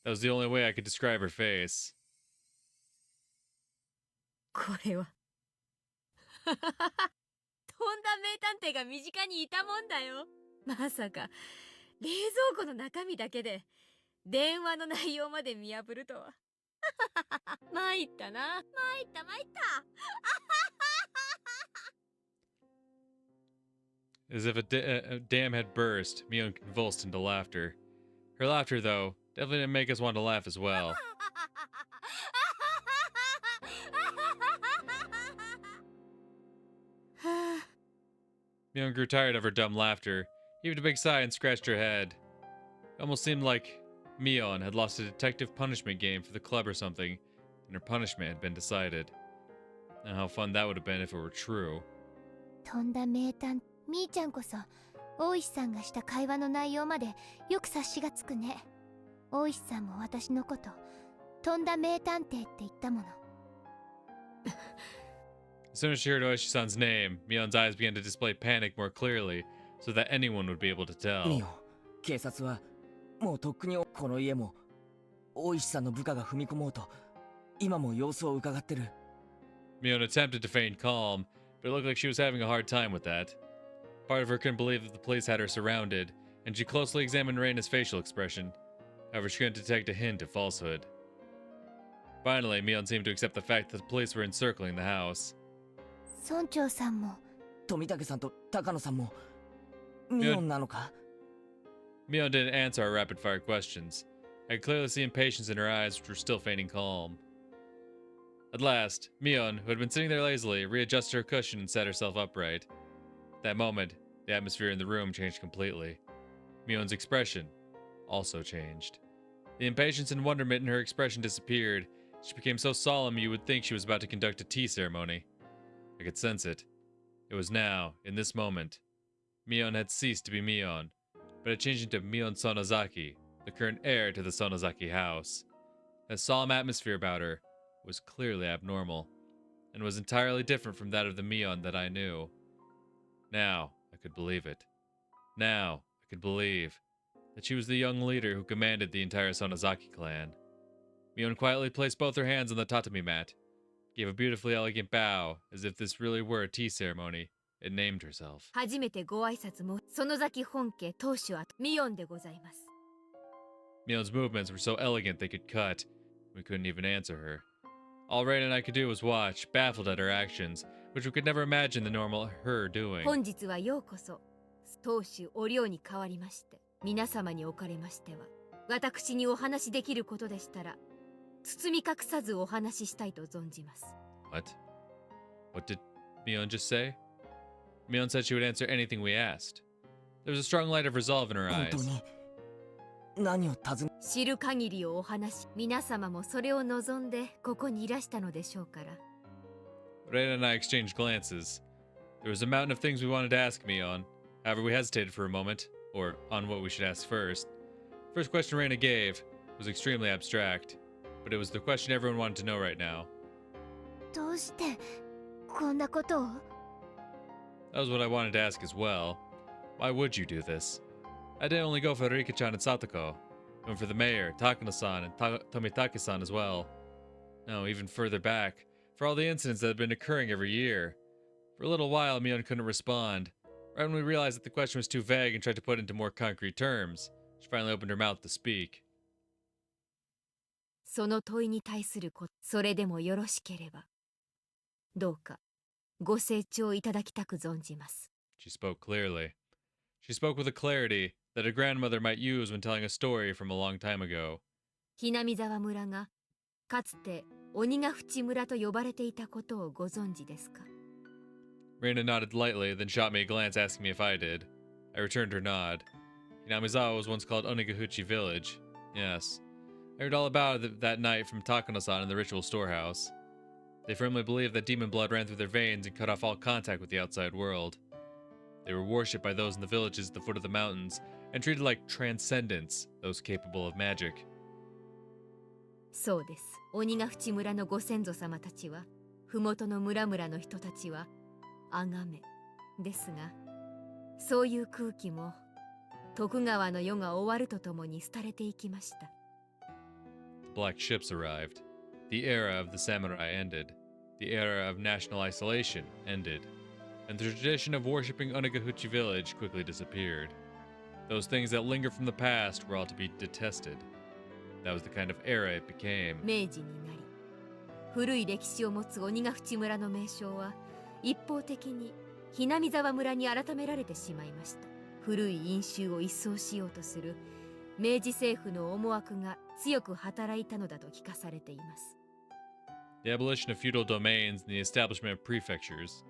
That was the only way I could describe her face. これはとんだ名探偵が身近にいたもんだよ。まさか冷蔵庫の中身だけで電話の内容まで見破るとは。参ったな。参った。 As if a dam had burst, Mion convulsed into laughter. Her laughter, though, definitely didn't make us want to laugh as well. Mion grew tired of her dumb laughter, heaved a big sigh, and scratched her head. It almost seemed like Mion had lost a detective punishment game for the club or something, and her punishment had been decided. Now, how fun that would have been if it were true. とんだ名探みーちゃんこそ大石さんがした会話の内容までよく察しがつくね。大石さんも私のこととんだ名探偵って言ったもの。 As soon as she heard Oishi-san's name, Mion's eyes began to display panic more clearly, so that anyone would be able to ミ tell. オ、警察はもうとっくにこの家も大石さんの部下が踏み込もうと今も様子を伺ってる。 Mion attempted to feign calm, but it looked like she was having a hard time with that. Part of her couldn't believe that the police had her surrounded, and she closely examined Reina's facial expression. However, she couldn't detect a hint of falsehood. Finally, Mion seemed to accept the fact that the police were encircling the house. 村長さんも富武さんと高野さんもミオンなのか？ Mion didn't answer our rapid-fire questions. I could clearly see impatience in her eyes, which were still feigning calm. At last, Mion, who had been sitting there lazily, readjusted her cushion and sat herself upright. At that moment, the atmosphere in the room changed completely. Mion's expression also changed. The impatience and wonderment in her expression disappeared. She became so solemn you would think she was about to conduct a tea ceremony. I could sense it. It was now, in this moment. Mion had ceased to be Mion, but had changed into Mion Sonozaki, the current heir to the Sonozaki house. That solemn atmosphere about her was clearly abnormal, and was entirely different from that of the Mion that I knew. Now I could believe it. Now I could believe that she was the young leader who commanded the entire Sonozaki clan. Mion quietly placed both her hands on the tatami mat, gave a beautifully elegant bow as if this really were a tea ceremony, and named herself. 初めてご挨拶も園崎本家当主はミヨンでございます。 Mion's movements were so elegant they could cut. We couldn't even answer her. All Rain and I could do was watch, baffled at her actions, which we could never imagine the normal her doing. 本日はようこそ当主お領に代わりまして皆様におかれましては私にお話しできることでしたら包み隠さずお話ししたいと存じます。 What? What did Mion just say? Mion said she would answer anything we asked. There was a strong light of resolve in her 本 eyes. 当に何を尋ね？知る限りをお話し皆様もそれを望んでここにいらしたのでしょうから。 Reina and I exchanged glances. There was a mountain of things we wanted to ask Mion. However, we hesitated for a moment, or on what we should ask first. First question Reina gave was extremely abstract, but it was the question everyone wanted to know right now. どうしてこんなことを？ That was what I wanted to ask as well. Why would you do this? I didn't only go for Rika-chan and Satoko. I went for the mayor, Takano-san, and Tomitake-san as well. No, even further back, for all the incidents that had been occurring every year. For a little while, Mion couldn't respond. Right when we realized that the question was too vague and tried to put it into more concrete terms, she finally opened her mouth to speak. その問いに対することそれでもよろしければどうかご清聴いただきたく存じます。 She spoke clearly. She spoke with a clarity that a grandmother might use when telling a story from a long time ago. ひなみ沢村がかつて鬼ヶ淵村と呼ばれていたことをご存知ですか？ Reina nodded lightly, then shot me a glance asking me if I did. I returned her nod. Hinamizawa was once called Onigahuchi Village. Yes. I heard all about it that night from Takano-san in the ritual storehouse. They firmly believed that demon blood ran through their veins and cut off all contact with the outside world. They were worshipped by those in the villages at the foot of the mountains, and treated like transcendents, those capable of magic. そうです。鬼ヶ淵村のご先祖様たちは、麓の村々の人たちは崇めですが、そういう空気も徳川の世が終わるとともに廃れていきました。The black ships arrived. The era of the samurai ended. The era of national isolation ended. And the tradition of worshipping Onagahuchi village quickly disappeared. Those things that linger from the past were all to be detested. That was the kind of era it became. 明治になり、古い歴史を持つ鬼ヶ淵村の名称は一方的に日南沢村に改められてしまいました。古い因習を一掃しようとする明治政府の思惑が強く働いたのだと聞かされています。The abolition of feudal domains and the establishment of prefectures.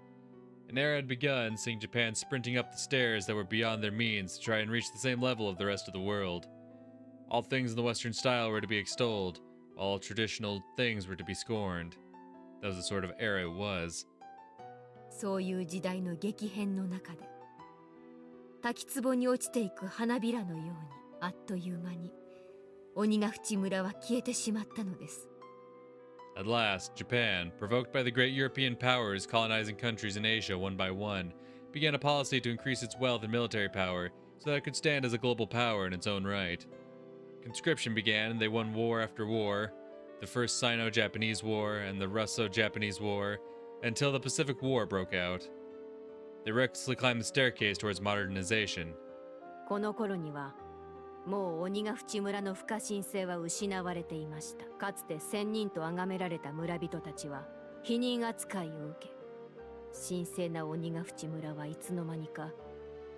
An era had begun, seeing Japan sprinting up the stairs that were beyond their means to try and reach the same level of the rest of the world. All things in the Western style were to be extolled, while all traditional things were to be scorned. That was the sort of era it was. そういう時代の激変の中で、滝壺に落ちていく花びらのように、あっという間に鬼ヶ淵村は消えてしまったのです。At last, Japan, provoked by the great European powers colonizing countries in Asia one by one, began a policy to increase its wealth and military power so that it could stand as a global power in its own right. Conscription began and they won war after war, the First Sino-Japanese War and the Russo-Japanese War, until the Pacific War broke out. They recklessly climbed the staircase towards modernization. この頃にはもう鬼ヶ淵村の不可侵性は失われていました。かつて仙人と崇められた村人たちは否認扱いを受け、神聖な鬼ヶ淵村はいつの間にか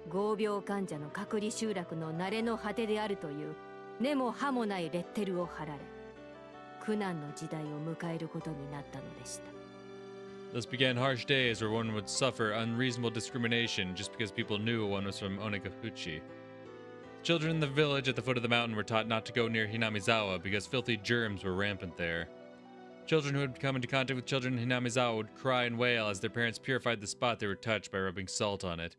合病患者の隔離集落の慣れの果てであるという根も葉もないレッテルを貼られ、苦難の時代を迎えることになったのでした。Thus began harsh days where one would suffer unreasonable discrimination just because people knew one was from Onagahuchi. Children in the village at the foot of the mountain were taught not to go near Hinamizawa because filthy germs were rampant there. Children who had come into contact with children in Hinamizawa would cry and wail as their parents purified the spot they were touched by rubbing salt on it.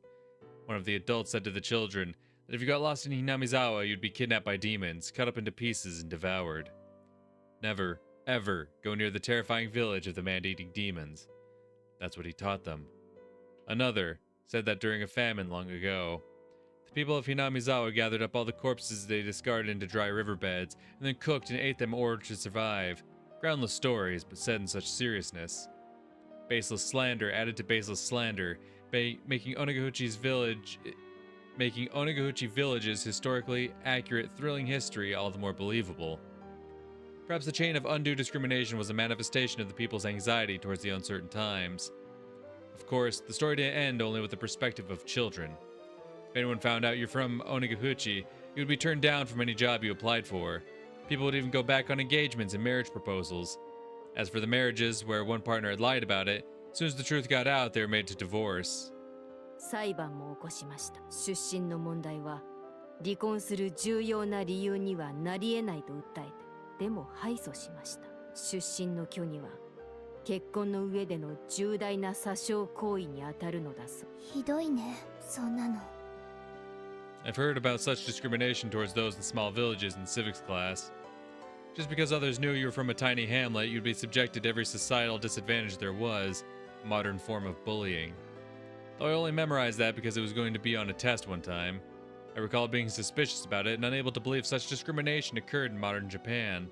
One of the adults said to the children that if you got lost in Hinamizawa, you'd be kidnapped by demons, cut up into pieces, and devoured. Never, ever go near the terrifying village of the man-eating demons. That's what he taught them. Another said that during a famine long ago, the people of Hinamizawa gathered up all the corpses they discarded into dry riverbeds and then cooked and ate them in order to survive. Groundless stories, but said in such seriousness. Baseless slander added to baseless slander, making Onagahuchi village's historically accurate, thrilling history all the more believable. Perhaps the chain of undue discrimination was a manifestation of the people's anxiety towards the uncertain times. Of course, the story didn't end only with the perspective of children. If anyone found out you're from Onagahuchi, you would be turned down from any job you applied for. People would even go back on engagements and marriage proposals. As for the marriages where one partner had lied about it, as soon as the truth got out, they were made to divorce. 裁判も起こしました。出身の問題は離婚する重要な理由にはなり得ないと訴えて、でも敗訴しました。出身の虚偽は結婚の上での重大な詐称行為に当たるのだそう。ひどいね、そんなの。I've heard about such discrimination towards those in small villages in civics class. Just because others knew you were from a tiny hamlet, you'd be subjected to every societal disadvantage there was, a modern form of bullying. Though I only memorized that because it was going to be on a test one time. I recall being suspicious about it and unable to believe such discrimination occurred in modern Japan.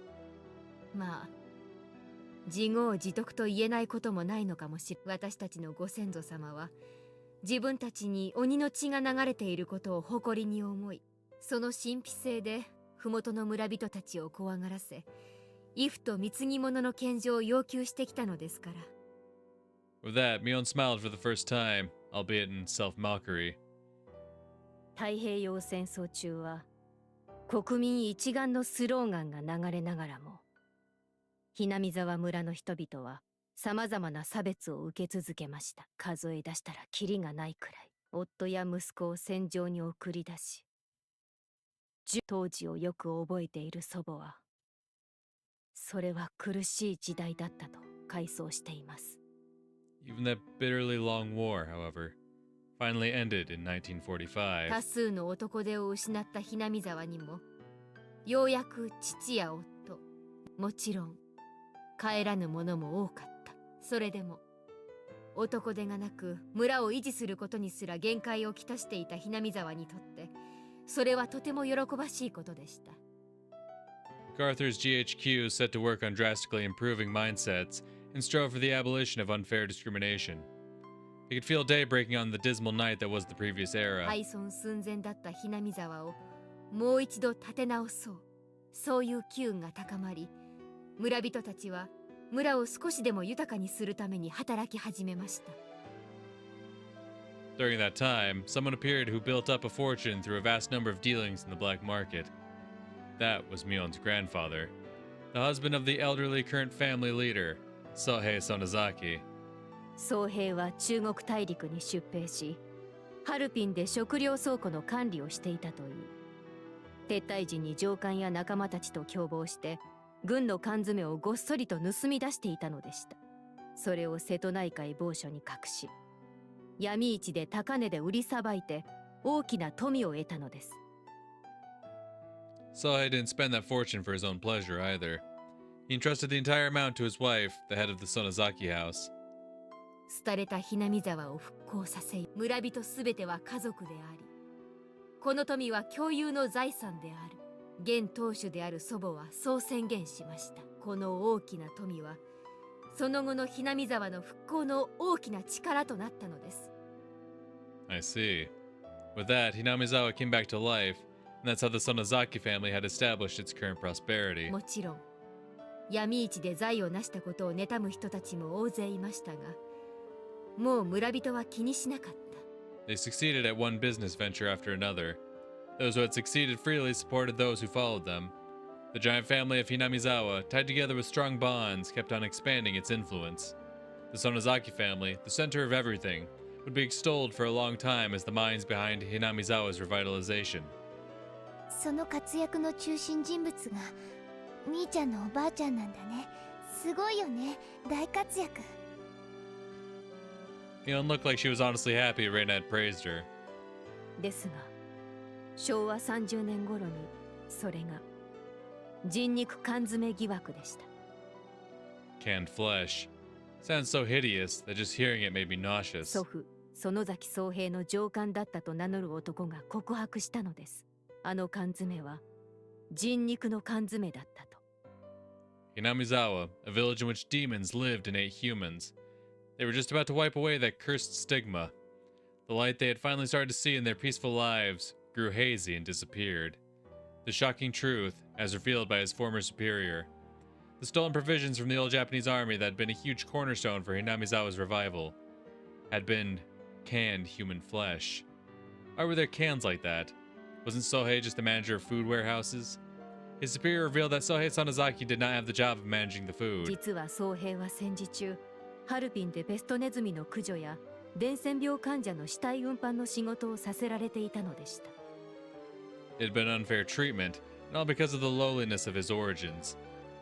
まあ、自業自得と言えないこともないのかもしれない。私たちのご先祖様は自分たちに鬼の血が流れていることを誇りに思い、その神秘性で麓の村人たちを怖がらせ、畏怖と貢ぎ物の献上を要求してきたのですから。With that, Mion smiled for the first time, albeit in self-mockery. 太平洋戦争中は国民一丸のスローガンが流れながらも、日南沢村の人々は様々な差別を受け続けました。数え出したらキリがないくらい、夫や息子を戦場に送り出し、当時をよく覚えている祖母は、それは苦しい時代だったと回想しています。Even that bitterly long war, however, finally ended in 1945. 多数の男手を失ったひなみ沢にもようやく父や夫、もちろん帰らぬ者も多かった。それでも男手がなく村を維持することにすら限界をきたしていたひなみ沢にとってそれはとても喜ばしいことでした。 MacArthur's GHQ set to work on drastically improving mindsets and strove for the abolition of unfair discrimination. They could feel day breaking on the dismal night that was the previous era. 廃村寸前だったひなみ沢をもう一度立て直そう、そういう機運が高まり、村人たちは村を少しでも豊かにするために働き始めました。 During that time, someone appeared who built up a fortune through a vast number of dealings in the black market. That was Mion's grandfather, the husband of the elderly current family leader, Sohei Sonozaki. 宗平は中国大陸に出兵し、ハルピンで食料倉庫の管理をしていたといい、撤退時に上官や仲間たちと共謀して軍の缶詰をごっそりと盗み出していたのでした。それを瀬戸内海某所に隠し、闇市で高値で売りさばいて大きな富を得たのです。 Sohei didn't spend that fortune for his own pleasure either. He entrusted the entire amount to his wife, the head of the Sonozaki house. 廃れたひなみ沢を復興させ、村人すべては家族であり、この富は共有の財産である。現当主である祖母はそう宣言しました。この大きな富はその後のひなみ沢の復興の大きな力となったのです。 I see. With that, Hinamizawa came back to life, and that's how the Sonozaki family had established its current prosperity. もちろん闇市で財を成したことを妬む人たちも大勢いましたが、もう村人は気にしなかった。 They succeeded at one business venture after another. Those who had succeeded freely supported those who followed them. The giant family of Hinamizawa, tied together with strong bonds, kept on expanding its influence. The Sonozaki family, the center of everything, would be extolled for a long time as the minds behind Hinamizawa's revitalization. その活躍の中心人物がみーちゃんのおばあちゃんなんだね。すごいよね、大活躍。Mion looked like she was honestly happy Reina had praised her. ですが昭和30年頃にそれが人肉缶詰疑惑でした。 Canned flesh. Sounds so hideous that just hearing it made me nauseous. 祖父園崎宗平の上官だったと名乗る男が告白したのです。あの缶詰は人肉の缶詰だったと。 Hinamizawa, a village in which demons lived and ate humans. They were just about to wipe away that cursed stigma. The light they had finally started to see in their peaceful lives grew hazy and disappeared. The shocking truth, as revealed by his former superior. The stolen provisions from the old Japanese army that had been a huge cornerstone for Hinamizawa's revival had been canned human flesh. Why were there cans like that? Wasn't Sohei just the manager of food warehouses? His superior revealed that Sohei Sonozaki did not have the job of managing the food. 実は宗平は戦時中、ハルピンでペストネズミの駆除や伝染病患者の死体運搬の仕事をさせられていたのでした。 It had been unfair treatment, and all because of the lowliness of his origins.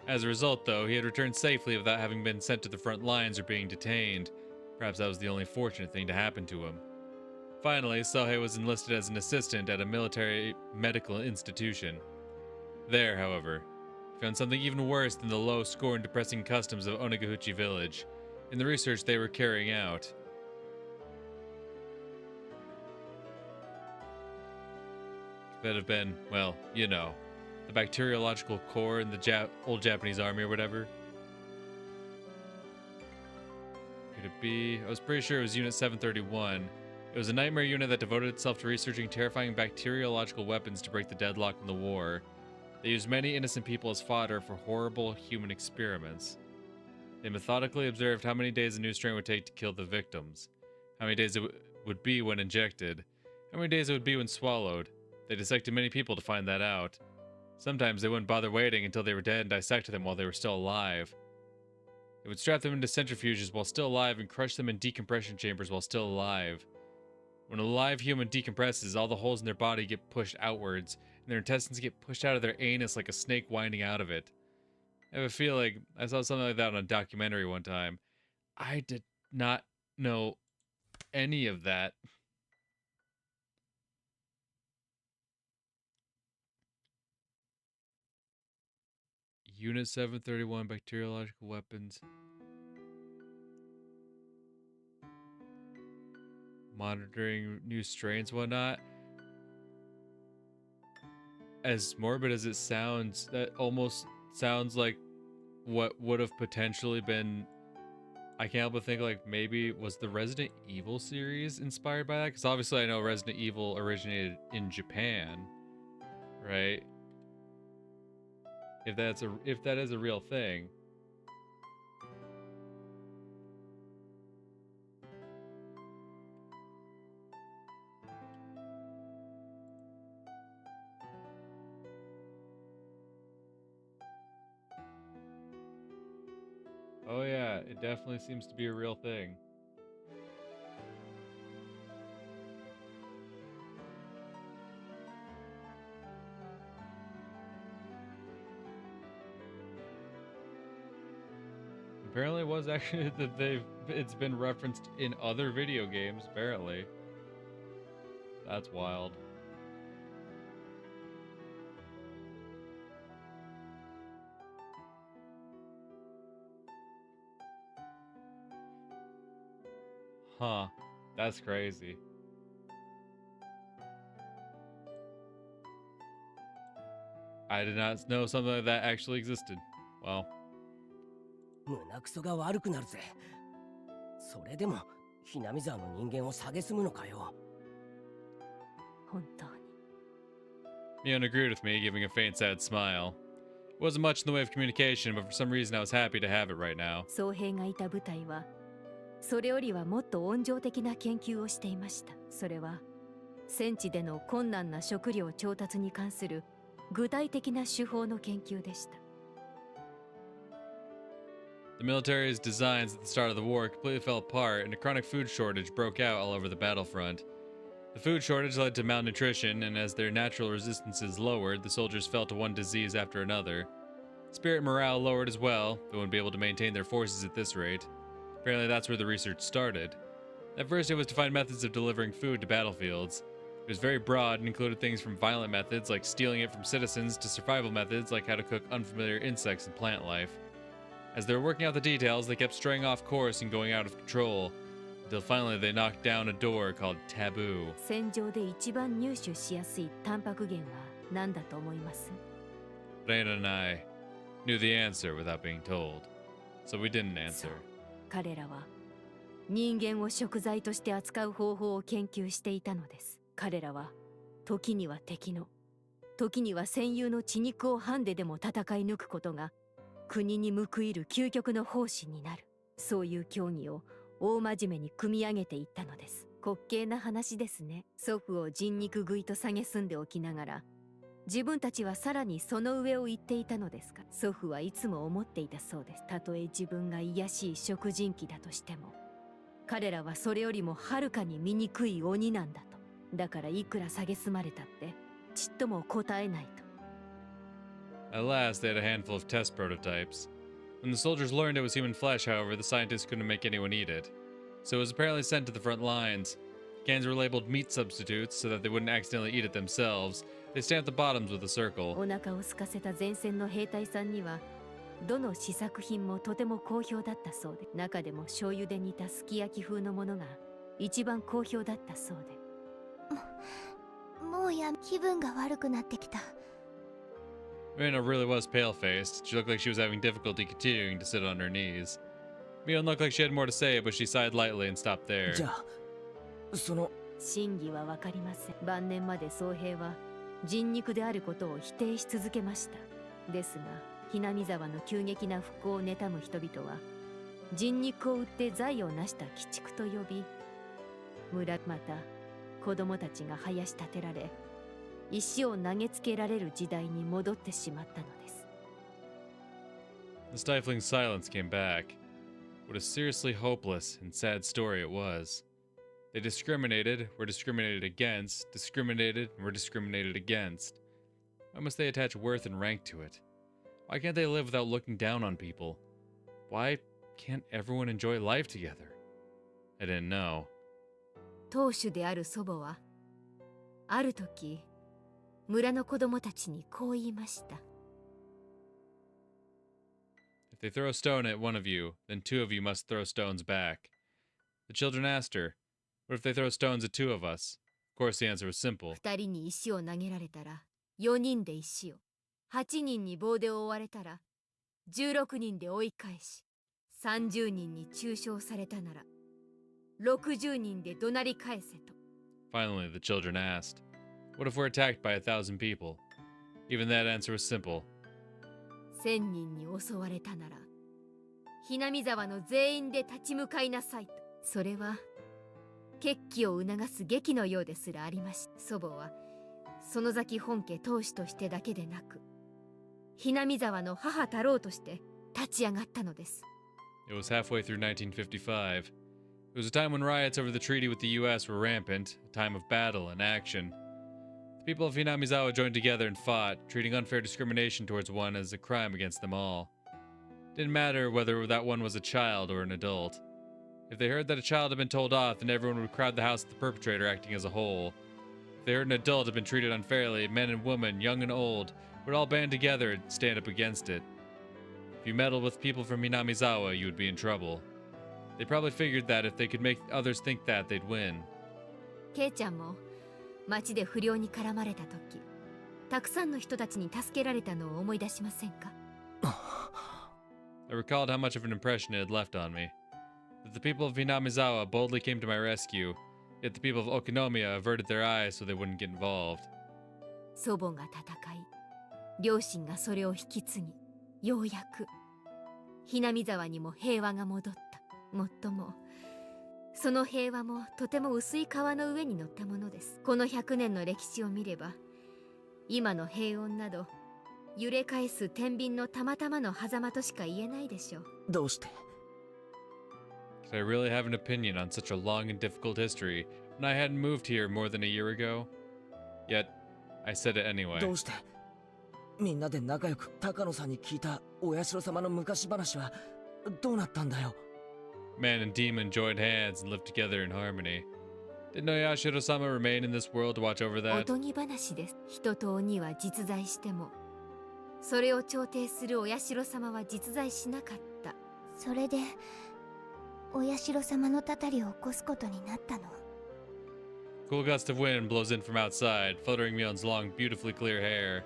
As a result, though, he had returned safely without having been sent to the front lines or being detained. Perhaps that was the only fortunate thing to happen to him. Finally, Sohei was enlisted as an assistant at a military medical institution. There, however, he found something even worse than the low score and depressing customs of Onagahuchi village in the research they were carrying out. That have been, well, you know, the bacteriological core in the old Japanese army or whatever. Could it be? I was pretty sure it was Unit 731. It was a nightmare unit that devoted itself to researching terrifying bacteriological weapons to break the deadlock in the war. They used many innocent people as fodder for horrible human experiments. They methodically observed how many days a new strain would take to kill the victims, how many days it would be when injected, how many days it would be when swallowed. They dissected many people to find that out. Sometimes they wouldn't bother waiting until they were dead and dissected them while they were still alive. They would strap them into centrifuges while still alive and crush them in decompression chambers while still alive. When a live human decompresses, all the holes in their body get pushed outwards, and their intestines get pushed out of their anus like a snake winding out of it. I have a feeling I saw something like that on a documentary one time. I did not know any of that. Unit 731 bacteriological weapons. Monitoring new strains, whatnot. As morbid as it sounds, that almost sounds like what would have potentially been. I can't help but think, like, maybe was the Resident Evil series inspired by that? Because obviously I know Resident Evil originated in Japan, right? If that is a real thing. Oh yeah, it definitely seems to be a real thing. Apparently it was actually that it's been referenced in other video games, apparently. That's wild. Huh. That's crazy. I did not know something like that actually existed. Well. 胸くそが悪くなるぜ。それでもひなみ沢の人間を蔑むのかよ。本当に。Mion agreed with me, giving a faint, sad smile. It wasn't much in the way of communication, but for some reason I was happy to have it right now. 僧兵がいた部隊はそれよりはもっと温情的な研究をしていました。それは戦地での困難な食料調達に関する具体的な手法の研究でした。The military's designs at the start of the war completely fell apart, and a chronic food shortage broke out all over the battlefront. The food shortage led to malnutrition, and as their natural resistances lowered, the soldiers fell to one disease after another. Spirit morale lowered as well. They wouldn't be able to maintain their forces at this rate. Apparently that's where the research started. At first it was to find methods of delivering food to battlefields. It was very broad and included things from violent methods like stealing it from citizens to survival methods like how to cook unfamiliar insects and plant life. As they were working out the details, they kept straying off course and going out of control, until finally they knocked down a door called Taboo. 戦場で一番入手しやすいタンパク源は何だと思います？ Reina and I knew the answer without being told, so we didn't answer. 彼らは人間を食材として扱う方法を研究していたのです。彼らは時には敵の、時には戦友の血肉をハンデでも戦い抜くことが国に報いる究極の奉仕になる。そういう競技を大真面目に組み上げていったのです。滑稽な話ですね。祖父を人肉食いと蔑んでおきながら、自分たちはさらにその上を言っていたのですか。祖父はいつも思っていたそうです。たとえ自分が卑しい食人鬼だとしても、彼らはそれよりもはるかに醜い鬼なんだと。だからいくら蔑まれたってちっとも答えないと。At last, they had a handful of test prototypes. When the soldiers learned it was human flesh, however, the scientists couldn't make anyone eat it. So it was apparently sent to the front lines. Cans were labeled meat substitutes so that they wouldn't accidentally eat it themselves. They stamped the bottoms with a circle. お腹を空かせた前線の兵隊さんにはどの試作品もとても好評だったそうで、中でも醤油で煮たすき焼き風のものが一番好評だったそうで。もう気分が悪くなってきた。Reina really was pale-faced. She looked like she was having difficulty continuing to sit on her knees. Mion looked like she had more to say, but she sighed lightly and stopped there. じゃあその真偽はわかりません。晩年まで僧兵は人肉であることを否定し続けました。ですが、ひなみ沢の急激な復興を妬む人々は、人肉を売って財を成した鬼畜と呼び、村また子供たちが林立てられ、石を投げつけられる時代に戻ってしまったのです。The stifling silence came back. What a seriously hopeless and sad story it was. They discriminated, were discriminated against, discriminated, and were discriminated against. Why must they attach worth and rank to it? Why can't they live without looking down on people? Why can't everyone enjoy life together? I didn't know. 当主である祖母は、ある時、村の子供たちにこう言いました。If they throw a stone at one of you, then 2 of you must throw stones back. The children asked her, what if they throw stones at 2 of us? Of course, the answer was simple. 2人に石を投げられたら4人で石を、8人に棒で覆われたら16人で追い返し、30人に中傷されたなら60人で怒鳴り返せと。 Finally, the children asked, what if we're attacked by 1,000 people? Even that answer was simple. 1000人に襲われたならひなみ沢の全員で立ち向かいなさいと。それは決起を促す劇のようですらありました。祖母は園崎本家当主としてだけでなく、ひなみ沢の母太郎として立ち上がったのです。 It was halfway through 1955. It was a time when riots over the treaty with the U.S. were rampant, a time of battle and action. The people of Hinamizawa joined together and fought, treating unfair discrimination towards one as a crime against them all. It didn't matter whether that one was a child or an adult. If they heard that a child had been told off, then everyone would crowd the house of the perpetrator, acting as a whole. If they heard an adult had been treated unfairly, men and women, young and old, would all band together and stand up against it. If you meddled with people from Hinamizawa, you would be in trouble. They probably figured that if they could make others think that, they'd win. ケイちゃんも町で不良に絡まれた時、たくさんの人たちに助けられたのを思い出しませんか？ I recalled how much of an impression it had left on me. That the people of Hinamizawa boldly came to my rescue, yet the people of Okinomiya averted their eyes so they wouldn't get involved. 祖母が戦い、両親がそれを引き継ぎ、ようやくひなみ沢にも平和が戻った。もっともその平和もとても薄い川の上に乗ったものです。この100年の歴史を見れば、今の平穏など揺れ返す天秤のたまたまの狭間としか言えないでしょう。どうして？ Did I really have an opinion on such a long and difficult history when I hadn't moved here more than a year ago? Yet, I said it anyway. どうして？みんなで仲良く高野さんに聞いたお社様の昔話はどうなったんだよ。 Man and demon joined hands and lived together in harmony. Didn't Oyashiro-sama remain in this world to watch over お that? とぎ話です。人と鬼は実在しても、それを調停するお社様は実在しなかった。それでお社様のたたりを起こすことになったの。 Cool gust of wind blows in from outside, fluttering Mion's long, beautifully clear hair.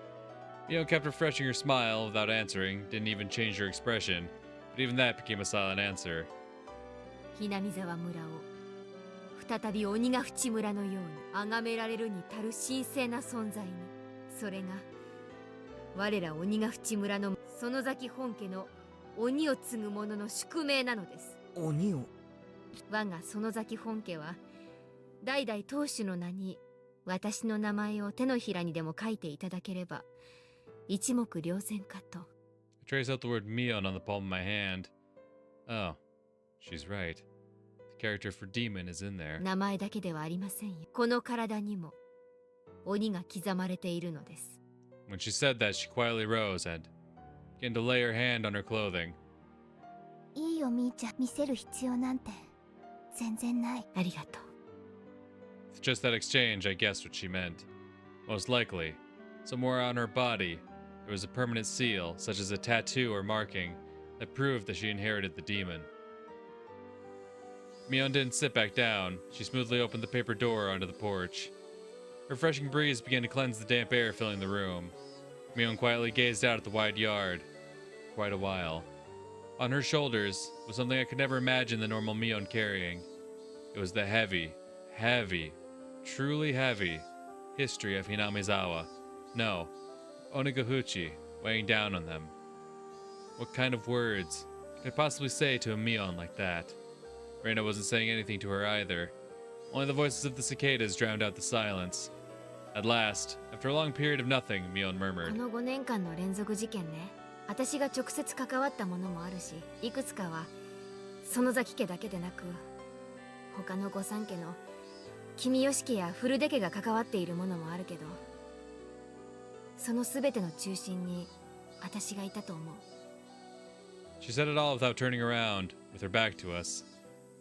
Mion kept refreshing her smile without answering, didn't even change her expression, but even that became a silent answer. ひなみ沢村を再び鬼ヶ淵村のように崇められるに足る神聖な存在に、それが我ら鬼ヶ淵村の園崎本家の鬼を継ぐ者の宿命なのです。鬼を？我が園崎本家は代々当主の名に私の名前を手のひらにでも書いていただければ一目瞭然かと。 I trace out the word Mion on the palm of my hand. Oh, she's right. The character for demon is in there. 名前だけではありませんよ。この体にも鬼が刻まれているのです。 When she said that, she quietly rose and began to lay her hand on her clothing. いいよみーちゃん、見せる必要なんて全然ない。ありがとう。 With just that exchange, I guessed what she meant. Most likely, somewhere on her body, there was a permanent seal, such as a tattoo or marking, that proved that she inherited the demon. Mion didn't sit back down. She smoothly opened the paper door onto the porch. A refreshing breeze began to cleanse the damp air filling the room. Mion quietly gazed out at the wide yard. For quite a while. On her shoulders was something I could never imagine the normal Mion carrying. It was the heavy, truly heavy history of Hinamizawa. No, Onagahuchi weighing down on them. What kind of words could I possibly say to a Mion like that? Reina wasn't saying anything to her either. Only the voices of the cicadas drowned out the silence. At last, after a long period of nothing, Mion こ murmured. の5年間の連続事件ね。私が直接関わったものもあるし、いくつかは園崎家だけでなく他の御三家の君吉家や古出家が関わっているものもあるけど、その全ての中心に私がいたと思う。 She said it all without turning around, with her back to us.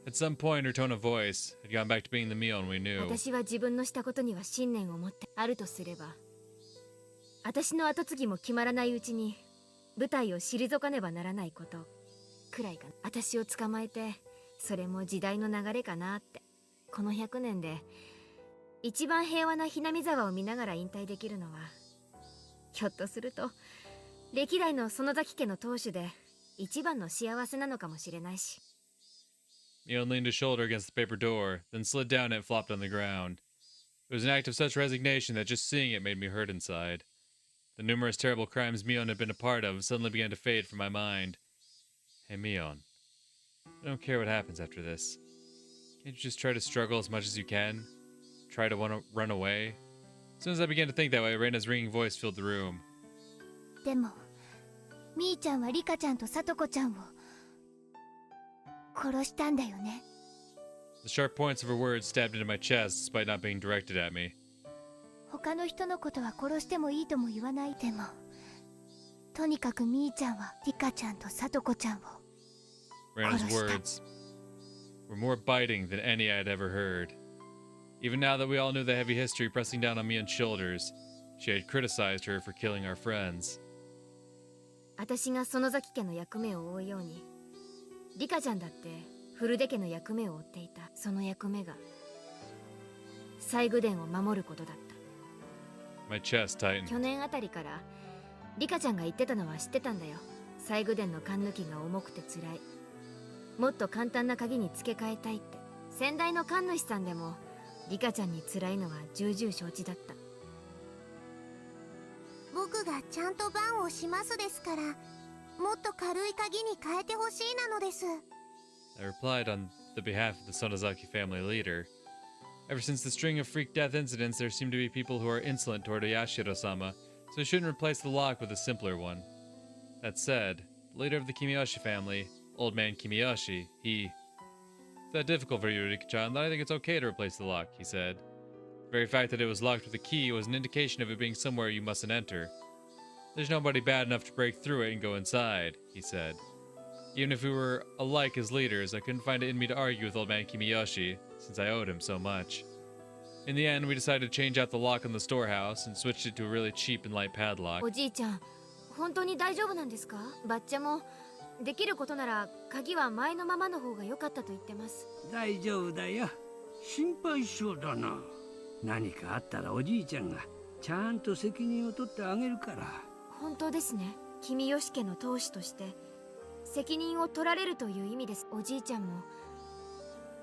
At some point, her tone of voice had gone back to being the Mion we knew. 私は自分のしたことには信念を持ってあるとすれば、私の跡継ぎも決まらないうちに舞台を退かねばならないことくらいかな。私を捕まえて、それも時代の流れかなって。この100年で一番平和なひなみ沢を見ながら引退できるのは、ひょっとすると歴代の園崎家の当主で一番の幸せなのかもしれないし。 Mion leaned his shoulder against the paper door, then slid down and flopped on the ground. It was an act of such resignation that just seeing it made me hurt inside. The numerous terrible crimes Mion had been a part of suddenly began to fade from my mind. Hey, Mion. I don't care what happens after this. Can't you just try to struggle as much as you can? Try to run away? As soon as I began to think that way, Reina's ringing voice filled the room. でもみーちゃんはリカちゃんとサトコちゃんを殺したんだよね。 The sharp points of her words stabbed into my chest despite not being directed at me. 他の人のことは殺してもいいとも言わない。でもとにかくみーちゃんはリカちゃんとサトコちゃんを Reina's words were more biting than any I had ever heard. Even now that we all knew the heavy history pressing down on Mion's shoulders, she had criticized her for killing our friends. 私が園崎家の役目を負うように、リカちゃんだって古出家の役目を負っていた。その役目が西宮殿を守ることだった。 My chest tightened. 去年あたりからリカちゃんが言ってたのは知ってたんだよ。西宮殿の勘抜きが重くて辛い。もっと簡単な鍵に付け替えたいって。先代の神主さんでもリカちゃんに辛いのは重々承知だった。僕がちゃんと番をしますですから、もっと軽い鍵に変えてほしいなのです。 I replied on the behalf of the Sonozaki family leader. Ever since the string of freak death incidents, there seem to be people who are insolent toward Yashiro-sama, so I shouldn't replace the lock with a simpler one. That said, the leader of the Kimiyoshi family, Old Man Kimiyoshi, It's that difficult for you, Rika-chan, that I think it's okay to replace the lock, he said. The very fact that it was locked with a key was an indication of it being somewhere you mustn't enter. There's nobody bad enough to break through it and go inside, he said. Even if we were alike as leaders, I couldn't find it in me to argue with Old Man Kimiyoshi, since I owed him so much. In the end, we decided to change out the lock on the storehouse and switched it to a really cheap and light padlock. おじいちゃん、本当に大丈夫なんですか？バッチャもできることなら鍵は前のままの方が良かったと言ってます。大丈夫だよ。心配性だな。何かあったらおじいちゃんがちゃんと責任を取ってあげるから。本当ですね。君吉家の当主として責任を取られるという意味です。おじいちゃんも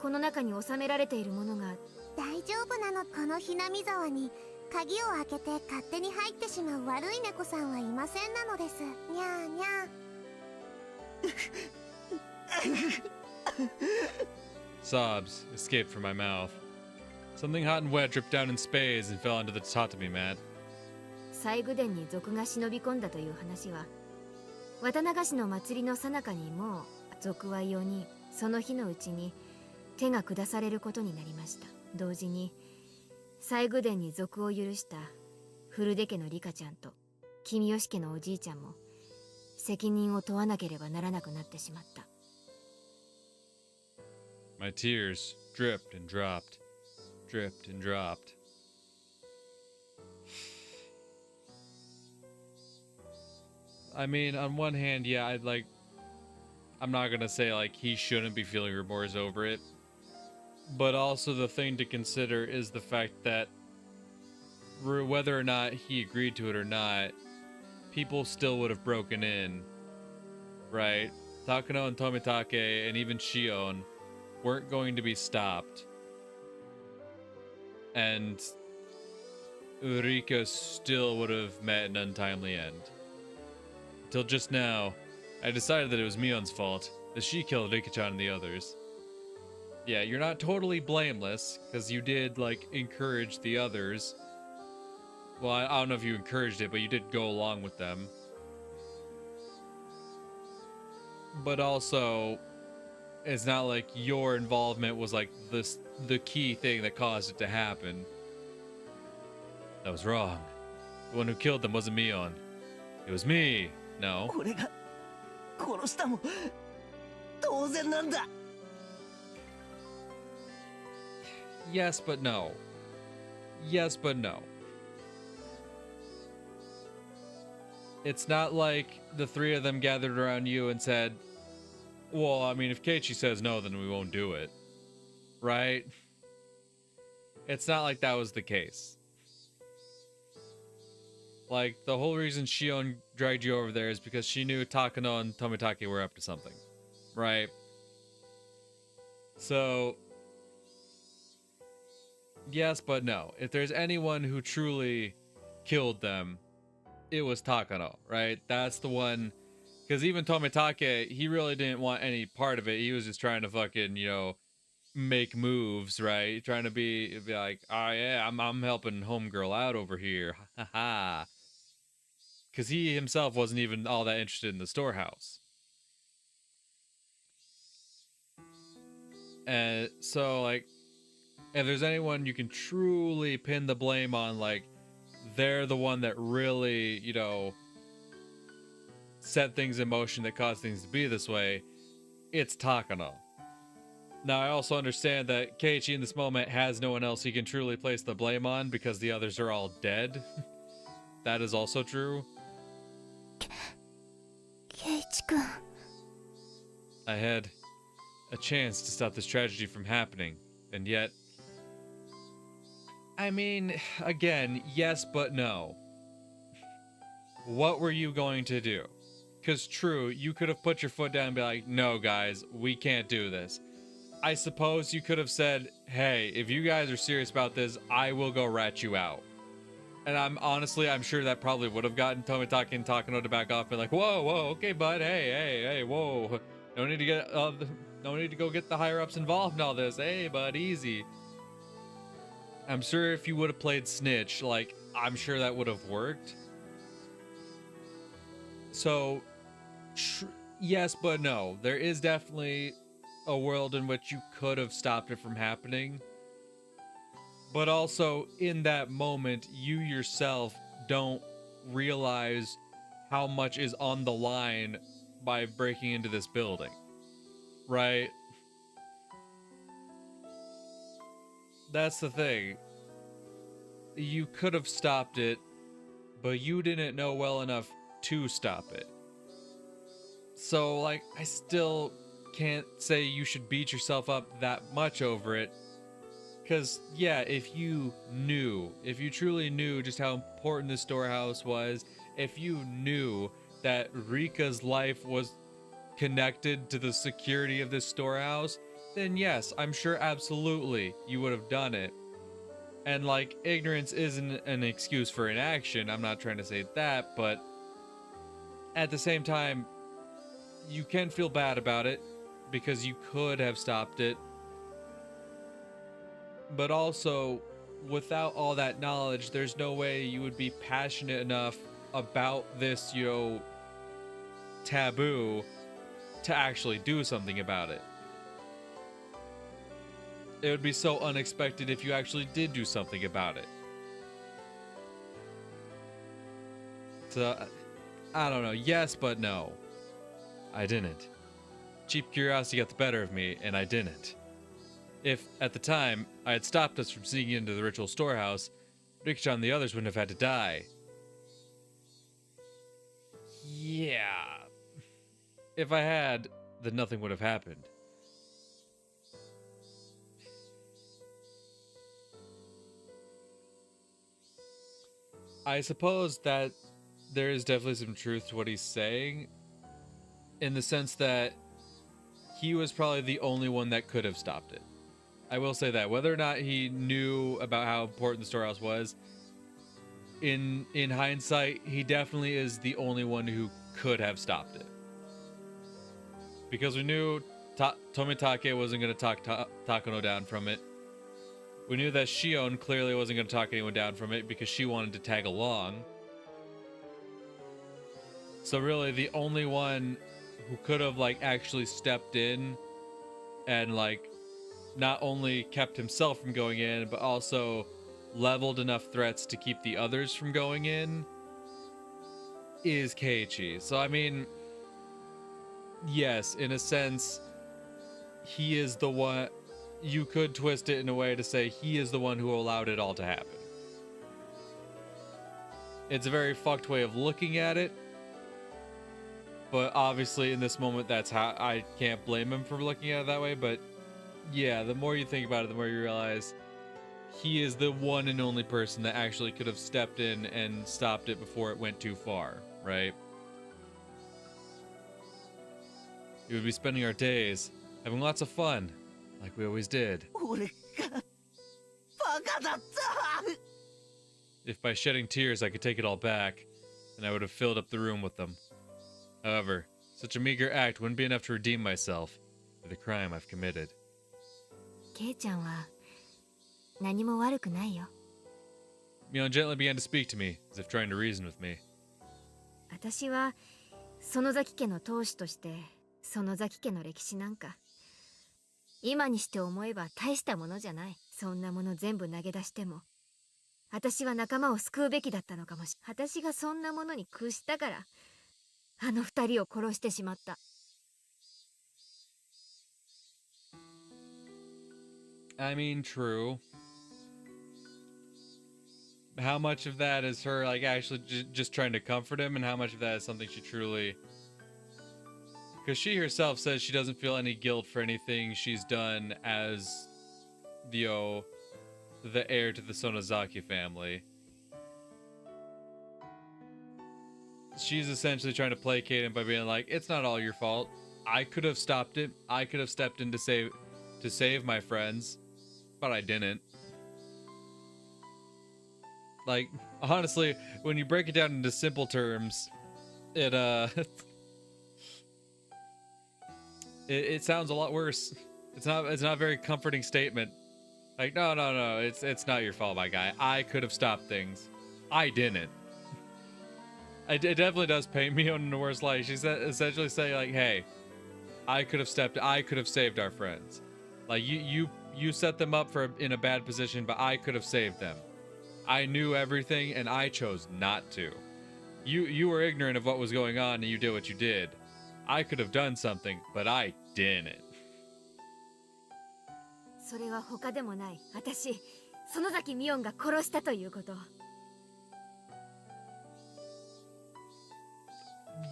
この中に収められているものが。大丈夫なの。このひなみ沢に鍵を開けて勝手に入ってしまう悪い猫さんはいませんなのです。にゃーにゃー。Sobs escaped from my mouth. Something hot and wet dripped down in spades and fell onto the tatami mat. 西宮殿に賊が忍び込んだという話は、渡長市の祭りの最中にもう賊は4人その日のうちに手が下されることになりました。同時に西宮殿に賊を許した古出家のリカちゃんと君吉家のおじいちゃんも責任を問わなければならなくなってしまった。 My tears dripped and dropped, dripped and dropped. I mean, on one hand, yeah, I'm not gonna say like he shouldn't be feeling remorse over it, but also the thing to consider is the fact that whether or not he agreed to it or not, people still would have broken in, right? Takano and Tomitake and even Shion weren't going to be stopped, and Urika still would have met an untimely end. Until just now, I decided that it was Mion's fault, that she killed Rika-chan and the others. Yeah, you're not totally blameless, because you did, like, encourage the others. Well, I don't know if you encouraged it, but you did go along with them. But also, it's not like your involvement was, like, the key thing that caused it to happen. That was wrong. The one who killed them wasn't Mion. It was me. No. これが殺したも当然なんだ。Yes, but no. Yes, but no. It's not like the three of them gathered around you and said, well, I mean, if Keiichi says no, then we won't do it. Right? It's not like that was the case. Like, the whole reason Shion dragged you over there is because she knew Takano and Tomitake were up to something. Right? So, yes, but no. If there's anyone who truly killed them, it was Takano, right? That's the one. Because even Tomitake, he really didn't want any part of it. He was just trying to fucking, make moves, right? Trying to be like, oh yeah, I'm helping homegirl out over here. Ha ha. Because he himself wasn't even all that interested in the storehouse. And so, like, if there's anyone you can truly pin the blame on, like, they're the one that really, set things in motion that caused things to be this way, it's Takano. Now, I also understand that Keiichi in this moment has no one else he can truly place the blame on because the others are all dead. That is also true. Keiichi-kun. I had a chance to stop this tragedy from happening, and yet... I mean, again, yes, but no. What were you going to do? Because true, you could have put your foot down and be like, no, guys, we can't do this. I suppose you could have said, hey, if you guys are serious about this, I will go rat you out. And I'm sure that probably would have gotten Tomitake and Takano to back off and be like, whoa, okay, bud, hey, whoa. No need to go get the higher ups involved in all this. Hey, bud, easy. I'm sure if you would have played snitch, like, I'm sure that would have worked. So, yes, but no. There is definitely a world in which you could have stopped it from happening. But also, in that moment, you yourself don't realize how much is on the line by breaking into this building. Right? That's the thing. You could have stopped it, but you didn't know well enough to stop it. So, like, I still can't say you should beat yourself up that much over it. Because, yeah, if you truly knew just how important this storehouse was, if you knew that Rika's life was connected to the security of this storehouse, then yes, I'm sure absolutely you would have done it. And, like, ignorance isn't an excuse for inaction. I'm not trying to say that, but at the same time, you can feel bad about it because you could have stopped it. But also, without all that knowledge, there's no way you would be passionate enough about this, taboo to actually do something about it. It would be so unexpected if you actually did do something about it. So, I don't know. Yes, but no. I didn't. Cheap curiosity got the better of me, and I didn't. If, at the time, I had stopped us from sneaking into the ritual storehouse, Rikichan and the others wouldn't have had to die. Yeah. If I had, then nothing would have happened. I suppose that there is definitely some truth to what he's saying, in the sense that he was probably the only one that could have stopped it. I will say that. Whether or not he knew about how important the storehouse was, in hindsight, he definitely is the only one who could have stopped it. Because we knew Tomitake wasn't going to talk Takano down from it. We knew that Shion clearly wasn't going to talk anyone down from it because she wanted to tag along. So really, the only one who could have, like, actually stepped in and, like, not only kept himself from going in, but also leveled enough threats to keep the others from going in, is Keiichi. So, I mean, yes, in a sense, he is the one. You could twist it in a way to say he is the one who allowed it all to happen. It's a very fucked way of looking at it, But obviously in this moment, that's how I can't blame him for looking at it that way. But yeah, the more you think about it, the more you realize he is the one and only person that actually could have stepped in and stopped it before it went too far, right? We would be spending our days having lots of fun, like we always did. 俺がバカだった。 If by shedding tears I could take it all back, then I would have filled up the room with them. However, such a meager act wouldn't be enough to redeem myself for the crime I've committed. ケイちゃんは何も悪くないよ。 Mion gently began to speak to me, as if trying to reason with me. 私は園崎家の当主として園崎家の歴史なんか今にして思えば大したものじゃない。そんなもの全部投げ出しても私は仲間を救うべきだったのかもし。私がそんなものに屈したからあの二人を殺してしまった。 I mean, true. How much of that is her, like, actually just trying to comfort him, and how much of that is something she truly... Because she herself says she doesn't feel any guilt for anything she's done as, the heir to the Sonozaki family. She's essentially trying to placate him by being like, it's not all your fault. I could have stopped it. I could have stepped in to save my friends, but I didn't. Like, honestly, when you break it down into simple terms, it it sounds a lot worse. It's not a very comforting statement. Like, no, it's not your fault, my guy. I could have stopped things. I didn't. It definitely does paint me in the worst light. She's essentially saying, like, hey, I could have saved our friends. Like, you set them up in a bad position, but I could have saved them. I knew everything, and I chose not to. You were ignorant of what was going on, and you did what you did. I could have done something, but I didn't. それは他でもない。私、園崎美音が殺したということ。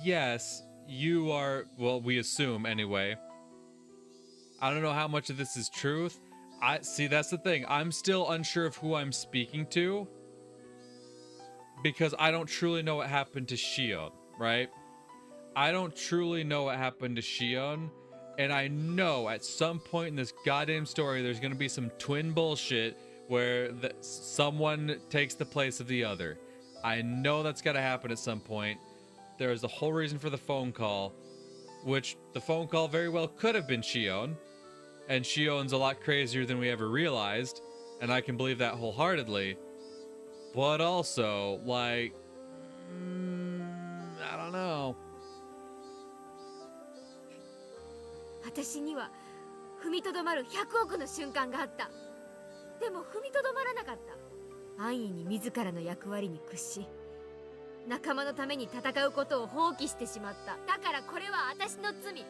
Yes, you are, well, we assume anyway. I don't know how much of this is truth. See, that's the thing. I'm still unsure of who I'm speaking to because I don't truly know what happened to Shion, right? I don't truly know what happened to Shion, and I know at some point in this goddamn story there's going to be some twin bullshit where someone takes the place of the other. I know that's got to happen at some point. There is the whole reason for the phone call, which the phone call very well could have been Shion, and Shion's a lot crazier than we ever realized, and I can believe that wholeheartedly. But also, like, I don't know. 私には踏みとどまる100億の瞬間があった。でも踏みとどまらなかった。安易に自らの役割に屈し、仲間のために戦うことを放棄してしまった。だからこれは私の罪。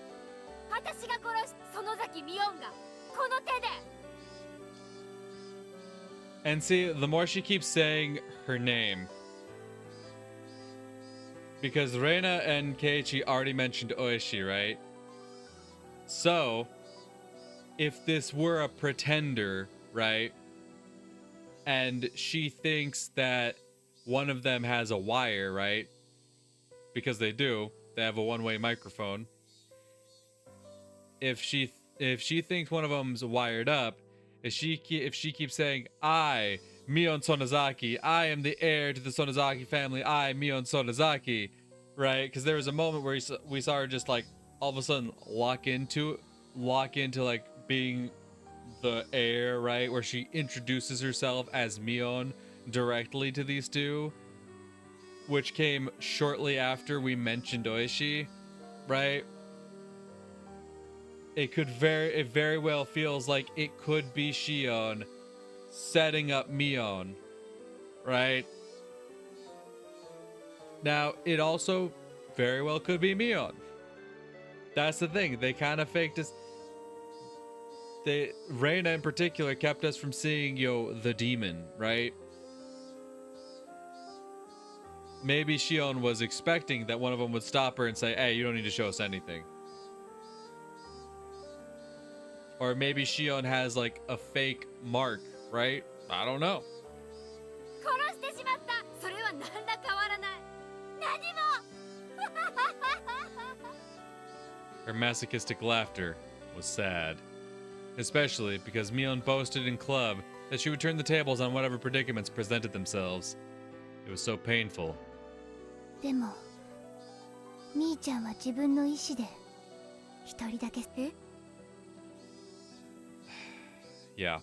私が殺し園崎美音がこの手で。 And see, the more she keeps saying her name, because Reina and Keiichi already mentioned Oishi, right? So, if this were a pretender, right, and she thinks that one of them has a wire, right? Because they do. They have a one-way microphone. If she thinks one of them's wired up, if she keeps saying, I, Mion Sonozaki, I am the heir to the Sonozaki family, I, Mion Sonozaki, right? Because there was a moment where we saw her just like all of a sudden lock into like being the heir, right? Where she introduces herself as Mion directly to these two, which came shortly after we mentioned Oishi, right? It very well feels like it could be Shion setting up Mion, right? Now, it also very well could be Mion. That's the thing. They kind of faked us. Reina in particular kept us from seeing, the demon, right? maybe Shion was expecting that one of them would stop her and say, hey, you don't need to show us anything. Or maybe Shion has like a fake mark, right? I don't know. 殺してしまった。それは何ら変わらない。何も。 Her masochistic laughter was sad. Especially because Mion boasted in club that she would turn the tables on whatever predicaments presented themselves. It was so painful. でもみーちゃんは自分の意志で一人だけ。え？ Yeah.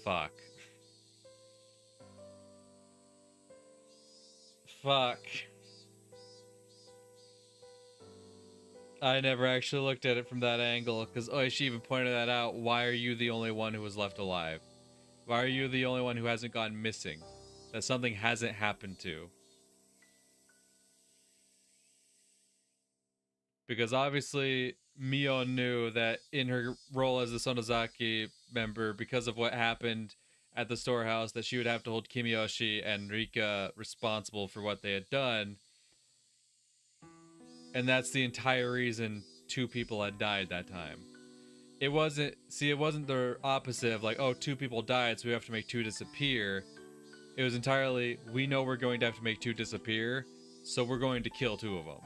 Fuck. Fuck. I never actually looked at it from that angle, because Oishi even pointed that out. Why are you the only one who was left alive? Why are you the only one who hasn't gone missing? That something hasn't happened to? Because obviously, Mio knew that in her role as a Sonozaki member, because of what happened at the storehouse, that she would have to hold Kimiyoshi and Rika responsible for what they had done. And that's the entire reason 2 people had died that time. It wasn't the opposite of like, oh, 2 people died, so we have to make 2 disappear. It was entirely, we know we're going to have to make 2 disappear, so we're going to kill 2 of them.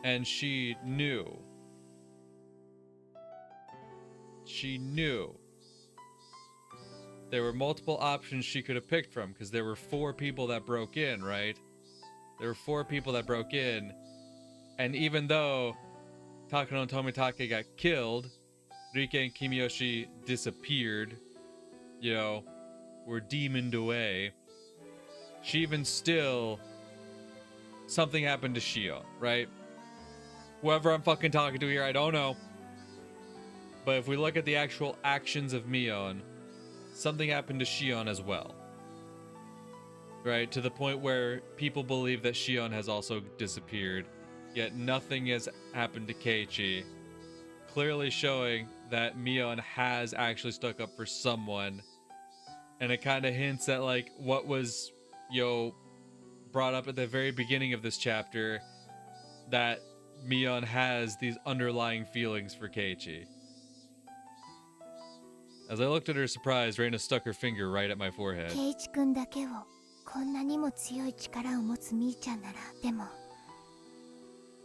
And she knew. She knew. There were multiple options she could have picked from, because there were 4 people that broke in, right? There were 4 people that broke in. And even though Takano and Tomitake got killed, Rika and Kimiyoshi disappeared, you know, were demoned away, she even still... something happened to Shio, right? Whoever I'm fucking talking to here, I don't know. But if we look at the actual actions of Mion, something happened to Shion as well. Right? To the point where people believe that Shion has also disappeared, yet nothing has happened to Keiichi. Clearly showing that Mion has actually stuck up for someone. And it kind of hints at like what was, brought up at the very beginning of this chapter, that Mion has these underlying feelings for Keiichi. As I looked at her surprised, Reina stuck her finger right at my forehead. ケイチ君だけをこんなにも強い力を持つみーちゃんなら、でも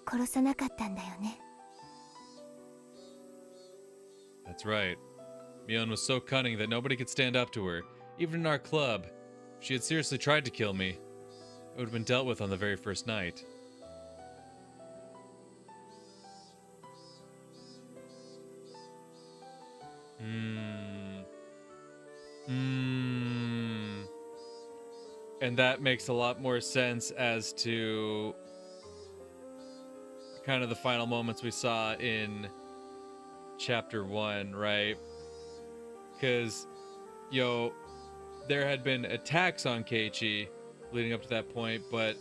殺さなかったんだよね。 That's right. Mion was so cunning that nobody could stand up to her, even in our club. If she had seriously tried to kill me, it would have been dealt with on the very first night. And that makes a lot more sense as to kind of the final moments we saw in chapter 1, right? Because, there had been attacks on Keiichi leading up to that point, but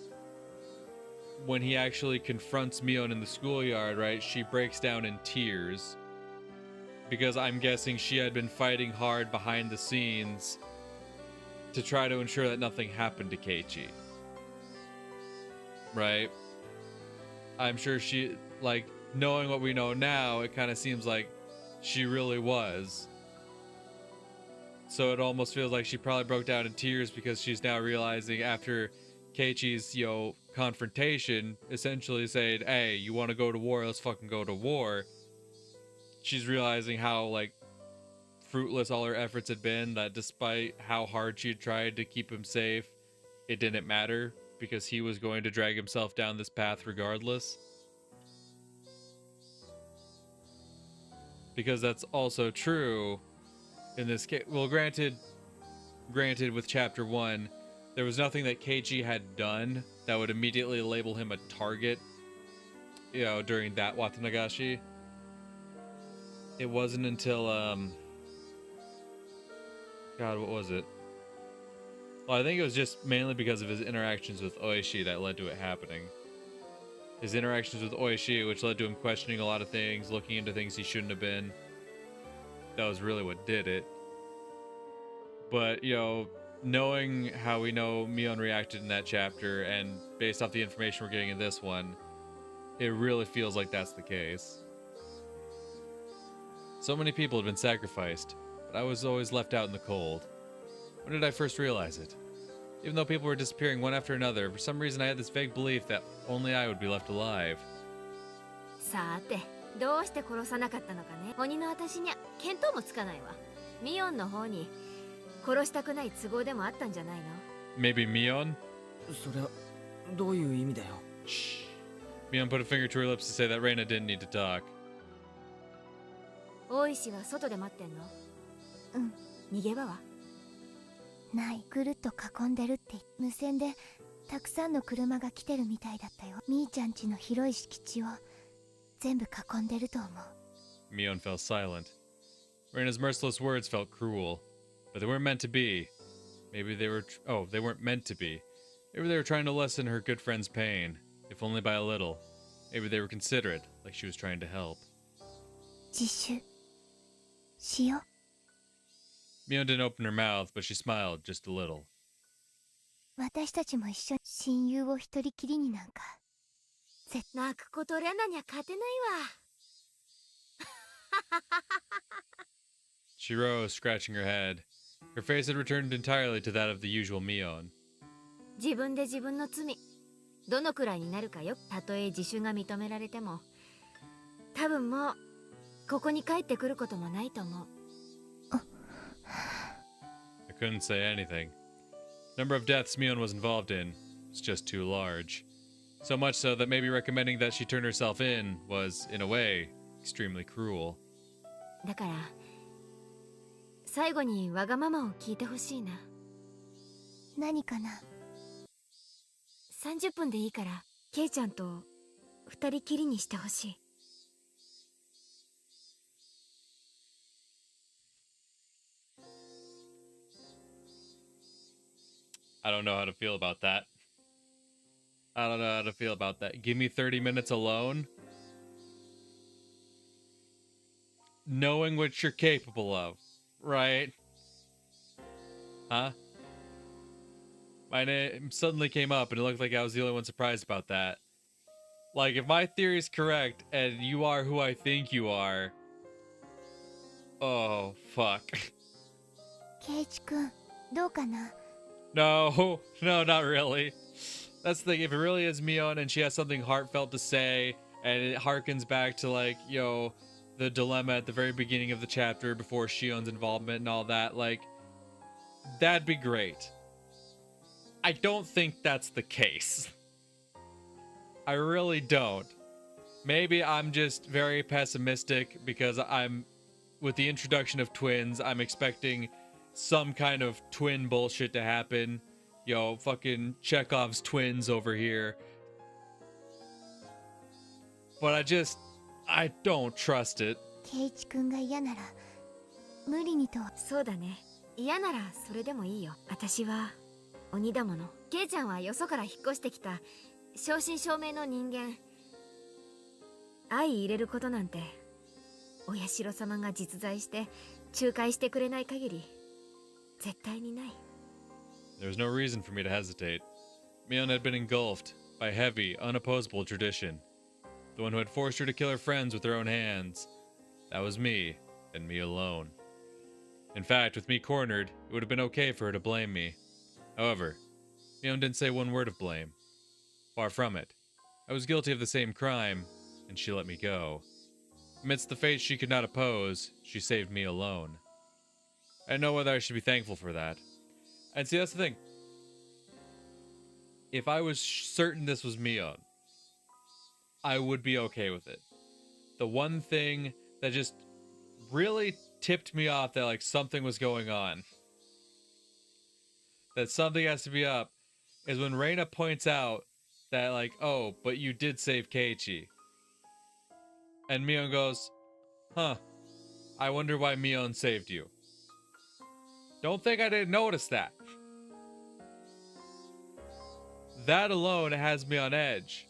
when he actually confronts Mion in the schoolyard, right, she breaks down in tears. Because I'm guessing she had been fighting hard behind the scenes to try to ensure that nothing happened to Keiichi. Right? I'm sure she, knowing what we know now, it kind of seems like she really was. So it almost feels like she probably broke down in tears because she's now realizing after Keiichi's, confrontation, essentially saying, hey, you want to go to war, let's fucking go to war. She's realizing how, fruitless all her efforts had been, that despite how hard she had tried to keep him safe, it didn't matter because he was going to drag himself down this path regardless. Because that's also true in this case. Well, granted with chapter 1, there was nothing that Keiichi had done that would immediately label him a target, during that Watanagashi. It wasn't until, God, what was it? Well, I think it was just mainly because of his interactions with Oishi that led to it happening. his interactions with Oishi, which led to him questioning a lot of things, looking into things he shouldn't have been. That was really what did it. But, you know, knowing how we know Mion reacted in that chapter, and based off the information we're getting in this one, it really feels like that's the case. So many people had been sacrificed, but I was always left out in the cold. When did I first realize it? Even though people were disappearing one after another, for some reason I had this vague belief that only I would be left alive. さて、どうして殺さなかったのかね。鬼の私には見当もつかないわ。ミオンの方に殺したくない都合でもあったんじゃないの？ Maybe Mion? それはどういう意味だよ。 Shh. Mion put a finger to her lips to say that Reina didn't need to talk. 大石は外で待ってんの？うん。逃げ場は？ない。ぐるっと囲んでるって無線でたくさんの車が来てるみたいだったよ。みーちゃん家の広い敷地を全部囲んでると思う。 Mion fell silent. Reina's merciless words felt cruel, but they weren't meant to be. Maybe they were... they weren't meant to be. Maybe they were trying to lessen her good friend's pain, if only by a little. Maybe they were considerate, like she was trying to help. 自首しよう。 Mion didn't open her mouth, but she smiled just a little. 私たちも一緒に親友を一人きりになんか。泣くことレナには勝てないわ。She rose, scratching her head. Her face had returned entirely to that of the usual Mion. 自分で自分の罪、どのくらいになるかよ。たとえ自首が認められても、多分もうここに帰ってくることもないと思う。I couldn't say anything. The number of deaths Mion was involved in was just too large. So much so that maybe recommending that she turn herself in was, in a way, extremely cruel. だから最後にわがままを聞いてほしいな。何かな。30分でいいからケイちゃんと二人きりにしてほしい。I don't know how to feel about that. I don't know how to feel about that. Give me 30 minutes alone? Knowing what you're capable of, right? Huh? My name suddenly came up and it looked like I was the only one surprised about that. Like, if my theory is correct and you are who I think you are... Oh, fuck. ケイチ君、どうかな。No, not really. That's the thing, if it really is Mion and she has something heartfelt to say, and it harkens back to, like, you know, the dilemma at the very beginning of the chapter before Shion's involvement and all that, like, that'd be great. I don't think that's the case. I really don't. Maybe I'm just very pessimistic because with the introduction of twins, I'm expecting some kind of twin bullshit to happen. Yo, fucking Chekhov's twins over here. But I don't trust it. ケイチ君が嫌なら無理にとは。そうだね。嫌ならそれでもいいよ。私は鬼だもの。ケイちゃんはよそから引っ越してきた正真正銘の人間。相入れることなんてお社様が実在して仲介してくれない限り絶対にない。There was no reason for me to hesitate. Mion had been engulfed by heavy, unopposable tradition. The one who had forced her to kill her friends with her own hands. That was me, and me alone. In fact, with me cornered, it would have been okay for her to blame me. However, Mion didn't say one word of blame. Far from it. I was guilty of the same crime, and she let me go. Amidst the fate she could not oppose, she saved me alone. I don't know whether I should be thankful for that. And see, that's the thing. If I was certain this was Mion, I would be okay with it. The one thing that just really tipped me off that, like, something was going on, that something has to be up, is when Reina points out that, like, oh, but you did save Keiichi. And Mion goes, huh, I wonder why Mion saved you. Don't think I didn't notice that. That alone has me on edge.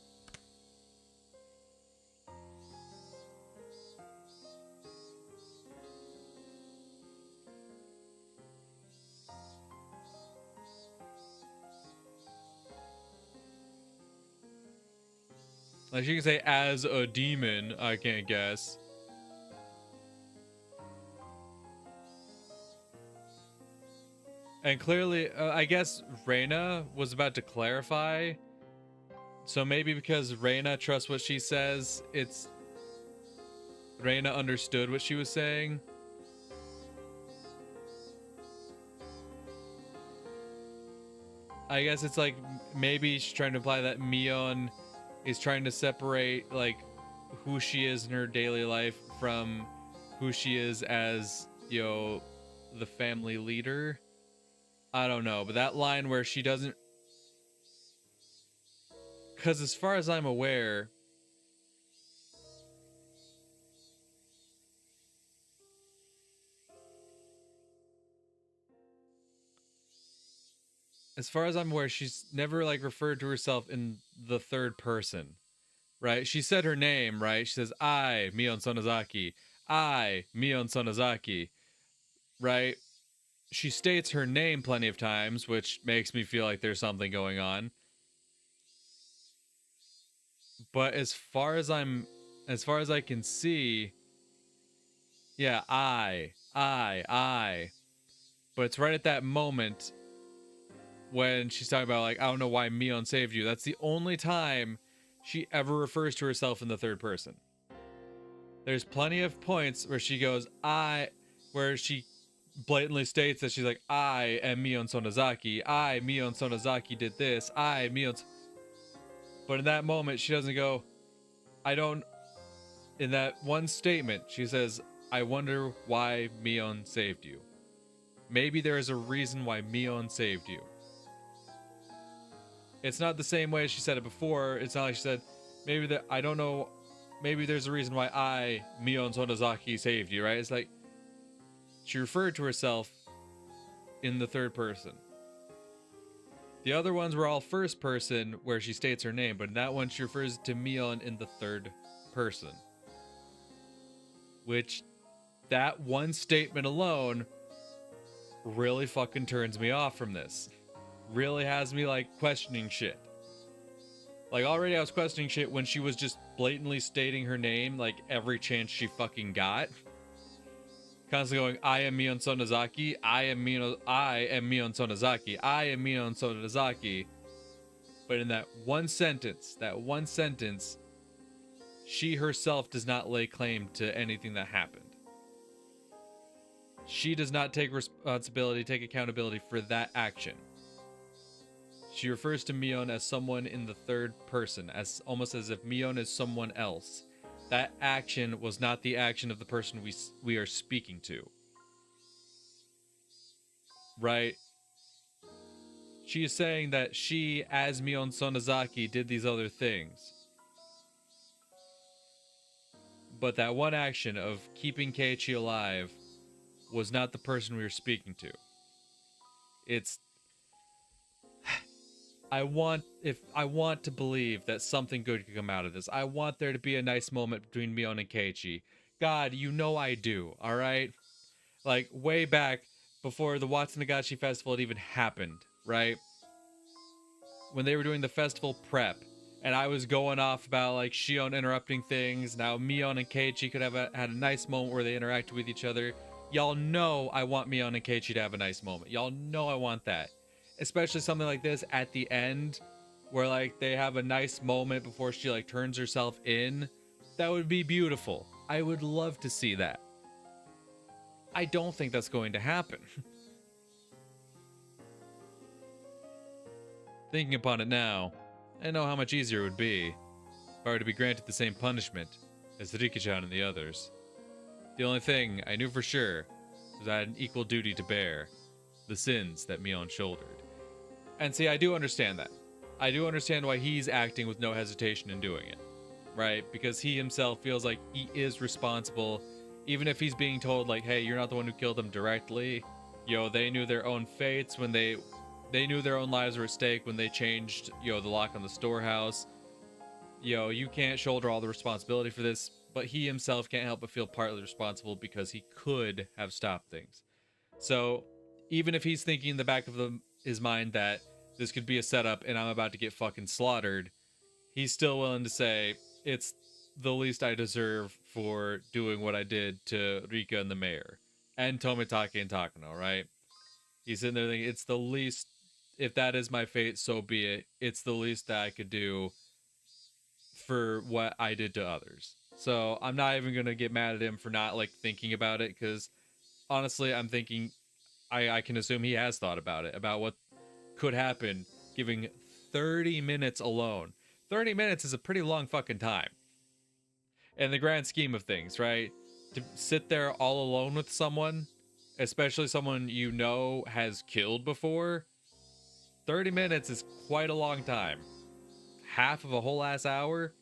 Like, she can say as a demon, I can't guess. And clearly, I guess Reina was about to clarify. So maybe because Reina trusts what she says, it's... Reina understood what she was saying. I guess it's like, maybe she's trying to imply that Mion is trying to separate, like, who she is in her daily life from who she is as, you know, the family leader. I don't know, but that line where she doesn't... Because as far as I'm aware... As far as I'm aware, she's never, like, referred to herself in the third person, right? She said her name, right? She says, I, Mion Sonozaki. I, Mion Sonozaki, right? She states her name plenty of times, which makes me feel like there's something going on. But as far as I can see, yeah, I. But it's right at that moment when she's talking about, like, I don't know why Mion saved you. That's the only time she ever refers to herself in the third person. There's plenty of points where she goes, where she blatantly states that she's like, I am Mion Sonozaki. I, Mion Sonozaki, did this. I, Mion... But in that moment, she doesn't go, in that one statement, she says, I wonder why Mion saved you. Maybe there is a reason why Mion saved you. It's not the same way she said it before. It's not like she said, I don't know, maybe there's a reason why I, Mion Sonozaki, saved you, right? It's like, she referred to herself in the third person. The other ones were all first person, where she states her name, but in that one, she refers to Mion in the third person. Which, that one statement alone really fucking turns me off from this. Really has me, like, questioning shit. Like, already I was questioning shit when she was just blatantly stating her name, like, every chance she fucking got. Constantly going, I am Mion Sonozaki, I am Mion Sonozaki, I am Mion Sonozaki. But in that one sentence, she herself does not lay claim to anything that happened. She does not take responsibility, take accountability for that action. She refers to Mion as someone in the third person, as almost as if Mion is someone else. That action was not the action of the person we are speaking to. Right? She is saying that she, as Mion Sonozaki, did these other things. But that one action of keeping Keiichi alive was not the person we were speaking to. It's... I want to believe that something good could come out of this. I want there to be a nice moment between Mion and Keiichi. God, you know I do, alright? Like, way back before the Watanagashi festival had even happened, right? When they were doing the festival prep, and I was going off about, like, Shion interrupting things, now Mion and Keiichi could have had a nice moment where they interacted with each other. Y'all know I want Mion and Keiichi to have a nice moment. Y'all know I want that. Especially something like this at the end, where, like, they have a nice moment before she, like, turns herself in. That would be beautiful. I would love to see that. I don't think that's going to happen. Thinking upon it now, I know how much easier it would be if I were to be granted the same punishment as Riki-chan and the others. The only thing I knew for sure was I had an equal duty to bear, the sins that Mion shouldered. And see, I do understand that. I do understand why he's acting with no hesitation in doing it, right? Because he himself feels like he is responsible, even if he's being told, like, hey, you're not the one who killed them directly. Yo, they knew their own fates when they knew their own lives were at stake when they changed, the lock on the storehouse. You can't shoulder all the responsibility for this, but he himself can't help but feel partly responsible because he could have stopped things. So, even if he's thinking in the back of his mind that this could be a setup and I'm about to get fucking slaughtered, he's still willing to say it's the least I deserve for doing what I did to Rika and the mayor and Tomitake and Takano, right? He's sitting there thinking it's the least, if that is my fate, so be it. It's the least that I could do for what I did to others. So I'm not even going to get mad at him for not like thinking about it, because honestly, I'm thinking I can assume he has thought about it, about what could happen giving 30 minutes alone. 30 minutes is a pretty long fucking time in the grand scheme of things, right? To sit there all alone with someone, especially someone you know has killed before, 30 minutes is quite a long time. Half of a whole ass hour.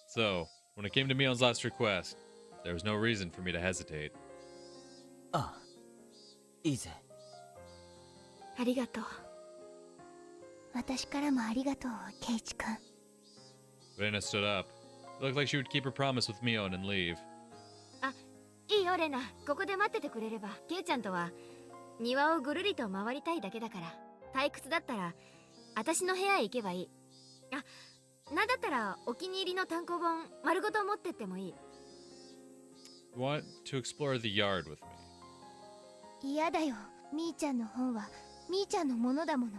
So, when it came to Mion's last request, there was no reason for me to hesitate. ああ、いいぜ。ありがとう。私からもありがとう、ケイチ君。Rena stood up. It looked like she would keep her promise with Mion and leave. いいよレナ、ここで待っててくれれば。ケイちゃんとは庭をぐるりと回りたいだけだから。退屈だったら私の部屋へ行けばいい。なんだったらお気に入りの単行本丸ごと持ってってもいい。 You want to explore the yard with me? 嫌だよ。みーちゃんの本はみーちゃんのものだもの。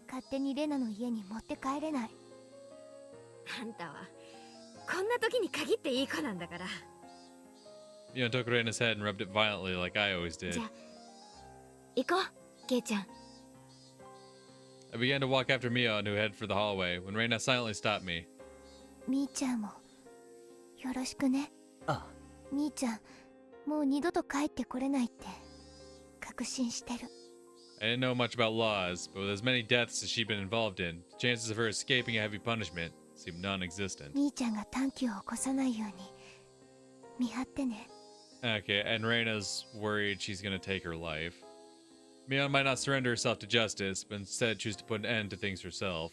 勝手にレナの家に持って帰れない。あんたはこんな時に限っていい子なんだから。Mion took Rena's head and rubbed it violently like I always did. じゃあ行こう、ケイちゃん。 I began to walk after Mion, who headed for the hallway, when Rena silently stopped me. みーちゃんもよろしくね。ああ、みーちゃんもう二度と帰ってこれないって確信してる。 I didn't know much about laws, but with as many deaths as she'd been involved in, the chances of her escaping a heavy punishment seemed non-existent. みーちゃんが短期を起こさないように見張ってね。 Okay, and Reina's worried she's gonna take her life. Mion might not surrender herself to justice, but instead choose to put an end to things herself.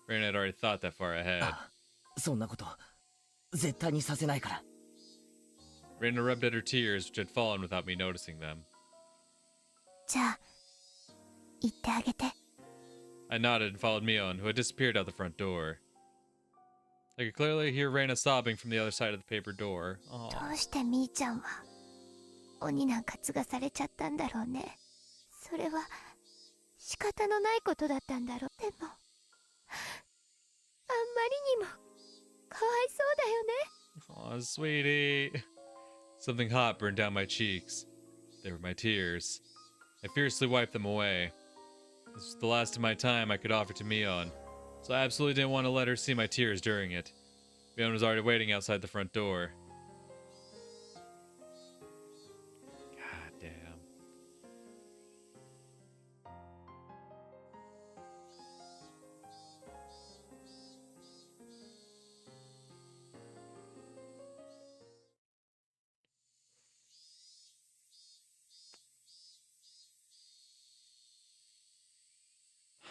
Reina had already thought that far ahead. ああ、そんなこと絶対にさせないから。Reina rubbed at her tears, which had fallen without me noticing them. じゃあ行ってあげて。 I nodded and followed Mion, who had disappeared out the front door. I could clearly hear Reina sobbing from the other side of the paper door. ど Aww. うしてみーちゃんは鬼なんか継がされちゃったんだろうね。それは仕方のないことだったんだろう。でもあんまりにもかわいそうだよね。 Aw, sweetie. Something hot burned down my cheeks. They were my tears. I fiercely wiped them away. This was the last of my time I could offer to Mion, so I absolutely didn't want to let her see my tears during it. Mion was already waiting outside the front door. God damn.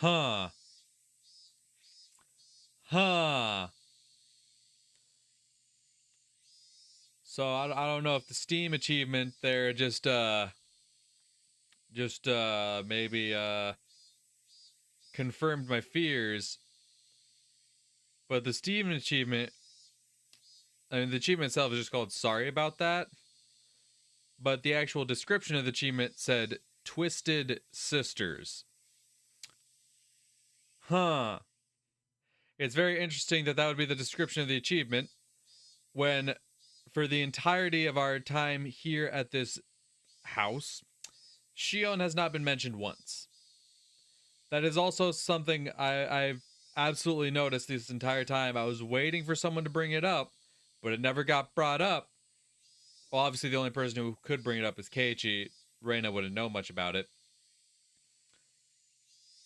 Huh. So I don't know if the Steam achievement there just maybe confirmed my fears, but the Steam achievement, I mean the achievement itself is just called "Sorry About That," but the actual description of the achievement said "Twisted Sisters." Huh. It's very interesting that that would be the description of the achievement when, for the entirety of our time here at this house, Shion has not been mentioned once. That is also something I've absolutely noticed this entire time. I was waiting for someone to bring it up, but it never got brought up. Well, obviously the only person who could bring it up is Keiichi. Reina wouldn't know much about it.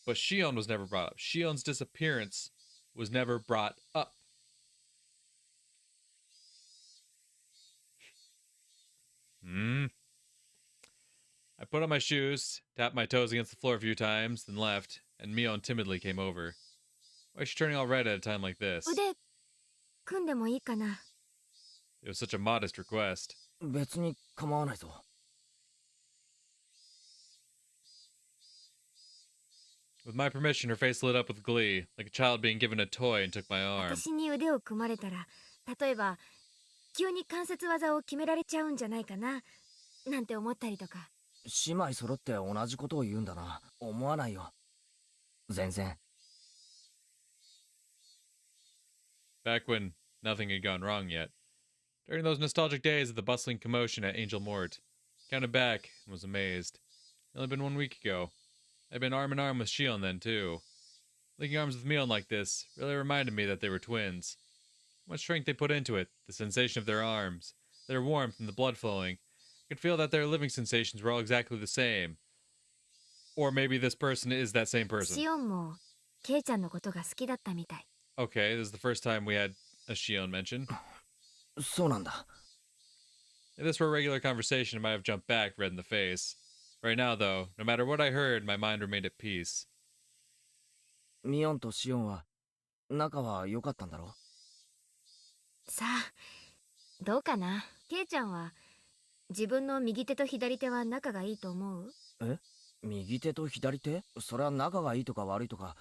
But Shion was never brought up. Shion's disappearance was never brought up. I put on my shoes, tapped my toes against the floor a few times, then left, and Mion timidly came over. Why is she turning all red at a time like this? 腕組んでもいいかな。 It was such a modest request. 別に構わないぞ。With my permission, her face lit up with glee, like a child being given a toy, and took my arm. 私に腕を組まれたら、例えば急に関節技を決められちゃうんじゃないかななんて思ったりとか。姉妹揃って同じことを言うんだな。思わないよ。全然。Back when nothing had gone wrong yet. During those nostalgic days of the bustling commotion at Angel Mort, counted back and was amazed. It only been 1 week ago. I'd been arm in arm with Shion then, too. Linking arms with Mion like this really reminded me that they were twins. How much strength they put into it, the sensation of their arms, their warmth and the blood flowing. I could feel that their living sensations were all exactly the same. Or maybe this person is that same person. シオンもケイちゃんのことが好きだったみたい。 Okay, this is the first time we had a Shion mention. そうなんだ。 If this were a regular conversation, I might have jumped back, red in the face. Right now, though, no matter what I heard, my mind remained at peace. ミオンとシオンは仲は良かったんだろ？さあ、どうかな。ケイちゃんは自分の右手と左手は仲がいいと思う？え？右手と左手？それは仲がいいとか悪いとか、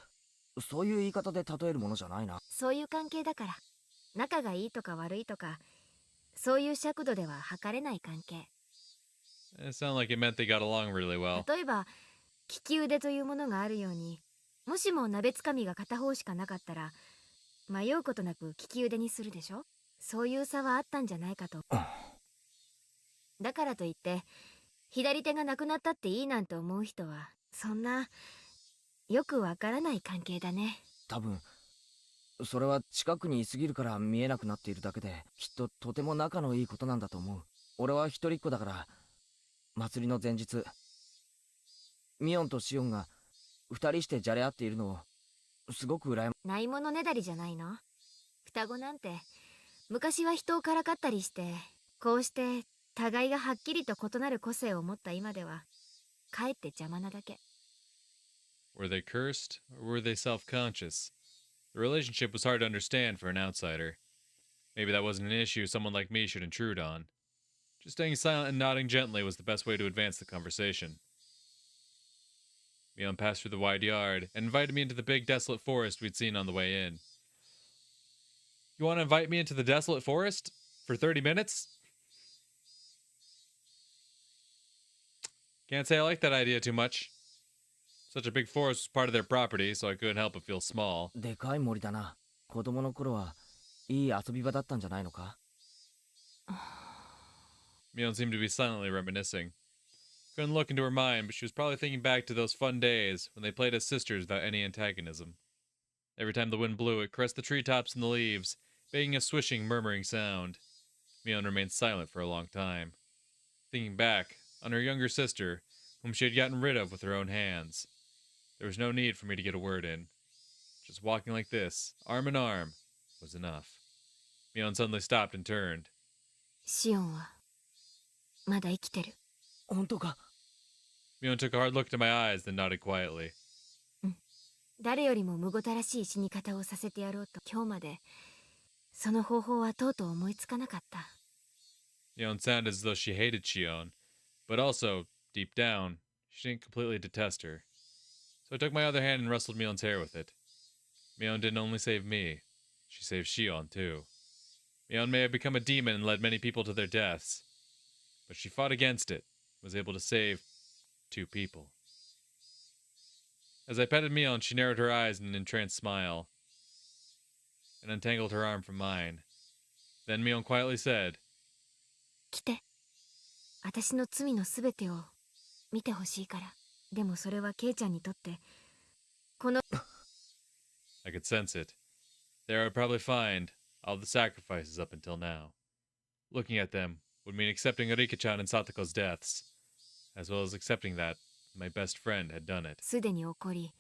そういう言い方で例えるものじゃないな。そういう関係だから。仲がいいとか悪いとか、そういう尺度では測れない関係。It sounded like it meant they got along really well. 例えば利き腕というものがあるように、もしも鍋つかみが片方しかなかったら迷うことなく利き腕にするでしょ。そういう差はあったんじゃないかと。だからといって左手がなくなったっていいなんて思う人はそんなよくわからない関係だね。多分それは近くにいすぎるから見えなくなっているだけで、きっととても仲のいいことなんだと思う。俺は一人っ子だから、祭りの前日ミオンとシオンが二人してじゃれ合っているのをすごく羨ないものねだりじゃないの。双子なんて昔は人をからかったりして、こうして互いがはっきりと異なる個性を持った今ではかえって邪魔なだけ。 Were they cursed, or were they self-conscious? The relationship was hard to understand for an outsider. Maybe that wasn't an issue someone like me should intrude on. Just staying silent and nodding gently was the best way to advance the conversation. Mion passed through the wide yard and invited me into the big desolate forest we'd seen on the way in. You want to invite me into the desolate forest? For 30 minutes? Can't say I like that idea too much. Such a big forest was part of their property, so I couldn't help but feel small. でかい森だな。子供の頃はいい遊び場だったんじゃないのか？ Mion seemed to be silently reminiscing. Couldn't look into her mind, but she was probably thinking back to those fun days when they played as sisters without any antagonism. Every time the wind blew, it caressed the treetops and the leaves, making a swishing, murmuring sound. Mion remained silent for a long time, thinking back on her younger sister, whom she had gotten rid of with her own hands. There was no need for me to get a word in. Just walking like this, arm in arm, was enough. Mion suddenly stopped and turned. シオンはまだ生きてる。本当か？ Mion took a hard look into my eyes, then nodded quietly. 誰よりもむごたらしい死に方をさせてやろうと今日までその方法はとうとう思いつかなかった。 Mion sounded as though she hated Shion, but also, deep down, she didn't completely detest her. So I took my other hand and rustled Mion's hair with it. Mion didn't only save me, she saved Shion too. Mion may have become a demon and led many people to their deaths, but she fought against it, was able to save 2 people. As I petted Mion, she narrowed her eyes in an entranced smile and untangled her arm from mine. Then Mion quietly said, 来て。私の罪のすべてを見てほしいから。でもそれはケイちゃんにとってこの I could sense it. There I'd probably find all the sacrifices up until now. Looking at them would mean accepting Rika-chan and Satoko's deaths, as well as accepting that my best friend had done it. すでに起こり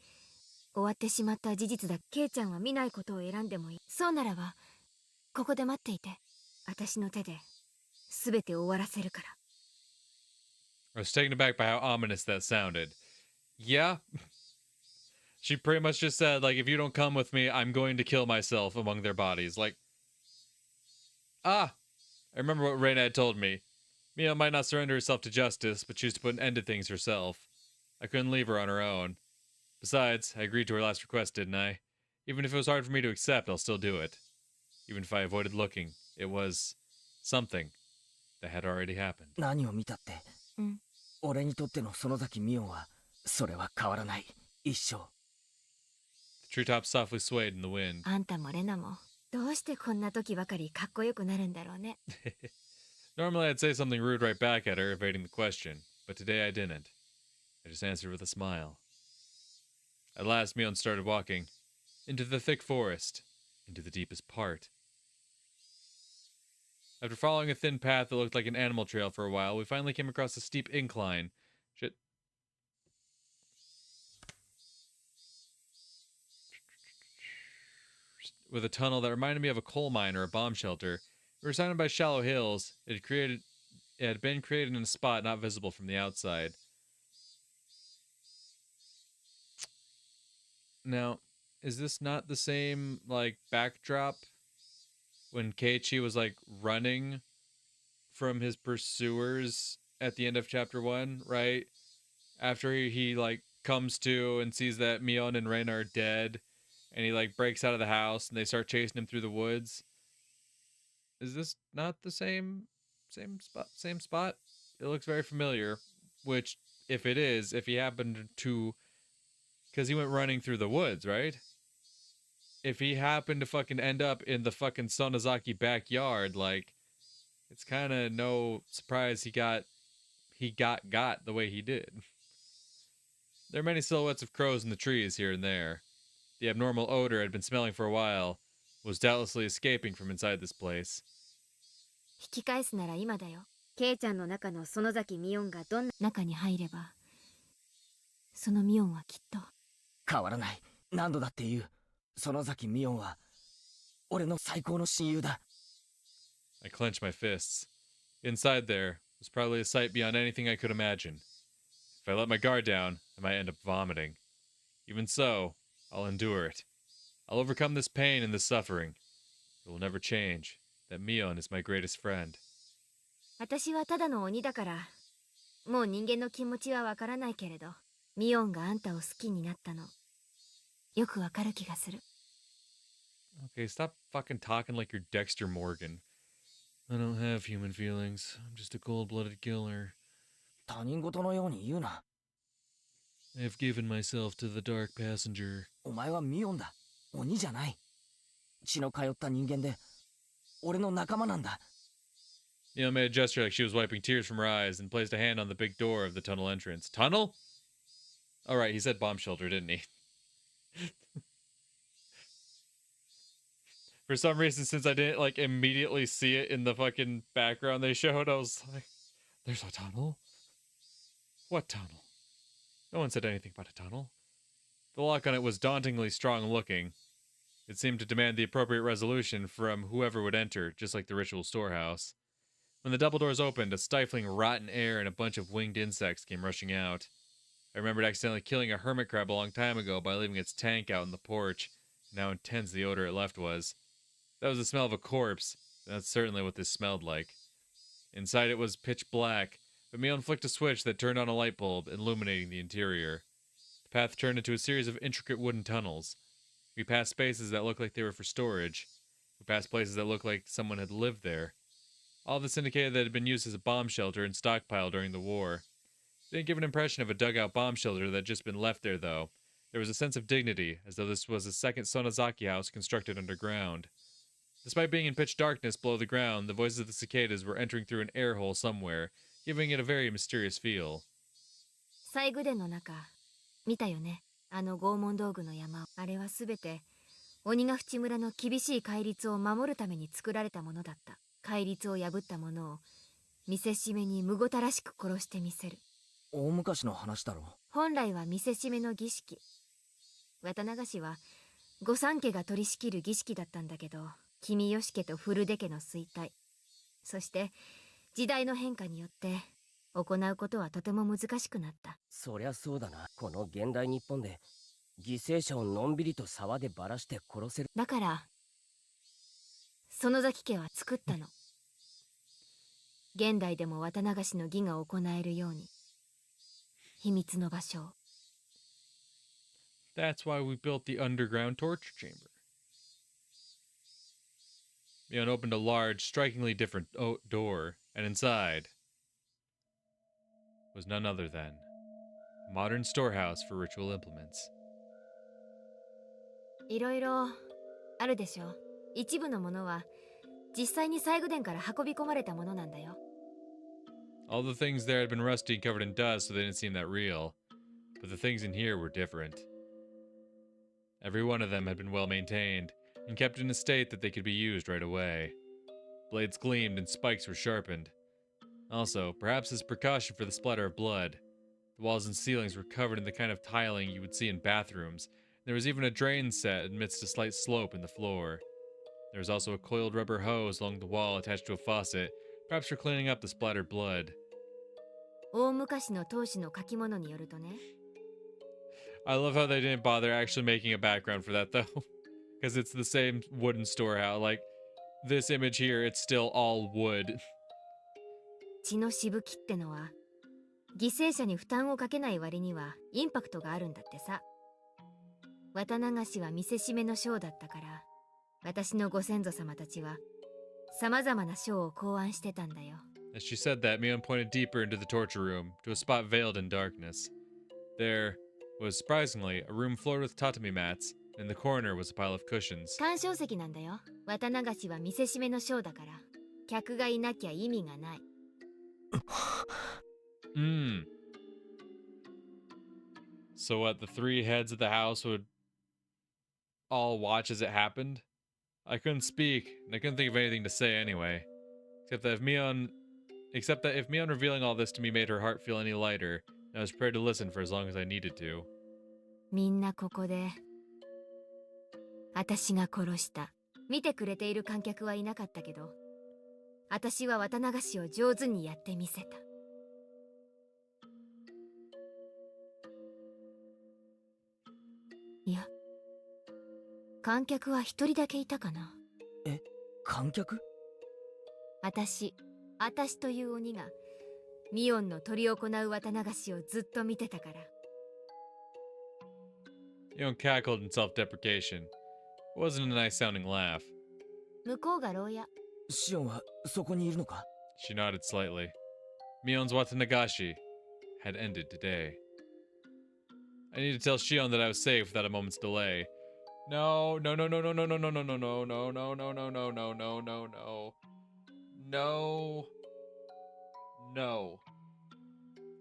終わってしまった事実だ。ケイちゃんは見ないことを選んでもいい。そうならばここで待っていて。私の手で全て終わらせるから。 I was taken aback by how ominous that sounded. Yeah? She pretty much just said, like, if you don't come with me, I'm going to kill myself among their bodies. Like, I remember what Reina had told me. Mia might not surrender herself to justice, but choose to put an end to things herself. I couldn't leave her on her own. Besides, I agreed to her last request, didn't I? Even if it was hard for me to accept, I'll still do it. Even if I avoided looking, it was something that had already happened. 何を見たって、うん、俺にとっての園崎美音はそれは変わらない。一生。The treetops softly swayed in the wind. あんたもレナもどうしてこんな時ばかりかっこよくなるんだろうね。Normally I'd say something rude right back at her, evading the question, but today I didn't. I just answered with a smile. At last, Mion started walking. Into the thick forest. Into the deepest part. After following a thin path that looked like an animal trail for a while, we finally came across a steep incline. Shit. With a tunnel that reminded me of a coal mine or a bomb shelter. We were surrounded by shallow hills. It had been created in a spot not visible from the outside. Now, is this not the same, like, backdrop when Keiichi was, like, running from his pursuers at the end of chapter 1, right? After he like, comes to and sees that Mion and Ren are dead, and he, like, breaks out of the house, and they start chasing him through the woods. Is this not the same spot? It looks very familiar, which, if it is, if he happened to... Because he went running through the woods, right? If he happened to fucking end up in the fucking Sonozaki backyard, like, it's kind of no surprise he got the way he did. There are many silhouettes of crows in the trees here and there. The abnormal odor I'd been smelling for a while was doubtlessly escaping from inside this place. 引き返すなら今だよ。ケイちゃんの中の園崎ミオンがどんな中に入れば、そのミオンはきっと変わらない。何度だって言う。園崎美音は俺の最高の親友だ。I clenched my fists. Inside there was probably a sight beyond anything I could imagine. If I let my guard down, I might end up vomiting. Even so, I'll endure it. I'll overcome this pain and this suffering. It will never change. That Mion is my greatest friend. 私はただの鬼だから、もう人間の気持ちはわからないけれど、ミオンがあんたを好きになったの、よくわかる気がする。Okay, stop fucking talking like you're Dexter Morgan. I don't have human feelings. I'm just a cold-blooded killer. 他人事のように言うな。I've given myself to the dark passenger. お前はミオンだ。鬼じゃない。血の通った人間で、俺の仲間なんだ。Neil made a gesture like she was wiping tears from her eyes and placed a hand on the big door of the tunnel entrance. Tunnel? All right, he said bomb shelter, didn't he? For some reason, since I didn't, like, immediately see it in the fucking background they showed, I was like, there's a tunnel? What tunnel? No one said anything about a tunnel. The lock on it was dauntingly strong looking. It seemed to demand the appropriate resolution from whoever would enter, just like the ritual storehouse. When the double doors opened, a stifling rotten air and a bunch of winged insects came rushing out. I remembered accidentally killing a hermit crab a long time ago by leaving its tank out on the porch, and how intense the odor it left was. That was the smell of a corpse, and that's certainly what this smelled like. Inside it was pitch black, but Mion flicked a switch that turned on a light bulb, illuminating the interior. The path turned into a series of intricate wooden tunnels. We passed spaces that looked like they were for storage. We passed places that looked like someone had lived there. All this indicated that it had been used as a bomb shelter and stockpile during the war. It didn't give an impression of a dugout bomb shelter that had just been left there, though. There was a sense of dignity, as though this was a second Sonozaki house constructed underground. Despite being in pitch darkness below the ground, the voices of the cicadas were entering through an air hole somewhere, giving it a very mysterious feel. 最後殿の中、見たよね。あの拷問道具の山。あれはすべて鬼ヶ淵村の厳しい戒律を守るために作られたものだった。戒律を破った者を見せしめにむごたらしく殺してみせる。大昔の話だろ。本来は見せしめの儀式。渡流しは御三家が取り仕切る儀式だったんだけど、君吉家と古出家の衰退、そして時代の変化によって行うことはとても難しくなった。そりゃそうだな。この現代日本で犠牲者をのんびりと沢でばらして殺せる。だから園崎家は作ったの。現代でも渡流しの儀が行えるように、秘密の場所を。That's why we built the underground torture chamber. Mion opened a large, strikingly different door, and inside was none other than a modern storehouse for ritual implements. いろいろあるでしょ。一部のものは実際に西宮殿から運び込まれたものなんだよ。All the things there had been rusty and covered in dust, so they didn't seem that real. But the things in here were different. Every one of them had been well maintained, and kept in a state that they could be used right away. Blades gleamed and spikes were sharpened. Also, perhaps as precaution for the splatter of blood, the walls and ceilings were covered in the kind of tiling you would see in bathrooms. There was even a drain set amidst a slight slope in the floor. There was also a coiled rubber hose along the wall attached to a faucet, perhaps for cleaning up the splattered blood. 大昔の当主の書き物によるとね。I love how they didn't bother actually making a background for that, though. Because it's the same wooden storehouse. Like, this image here, it's still all wood. 血のしぶきってのは犠牲者に負担をかけない割にはインパクトがあるんだってさ。渡流しは見せしめのショーだったから、私のご先祖様たちは様々なショーを考案してたんだよ。As she said that, Mion pointed deeper into the torture room, to a spot veiled in darkness. There was, surprisingly, a room floored with tatami mats. In the corner was a pile of cushions. 鑑賞席なんだよ。渡流しは見せしめのショーだから、客がいなきゃ意味がない。So what, the three heads of the house would all watch as it happened? I couldn't speak, and I couldn't think of anything to say anyway. Except that if Mion revealing all this to me made her heart feel any lighter, I was prepared to listen for as long as I needed to. みんなここで私が殺した。見てくれている観客はいなかったけど、私は綿流しを上手にやってみせた。いや、観客は一人だけいたかな。え、観客？私という鬼がミオンの執り行う綿流しをずっと見てたから。Mion cackled in self-deprecation. It wasn't a nice sounding laugh. 向こうが牢屋。シオンはそこにいるのか？ She nodded slightly. Mion's Watanagashi had ended today. I need to tell Shion that I was safe without a moment's delay. No.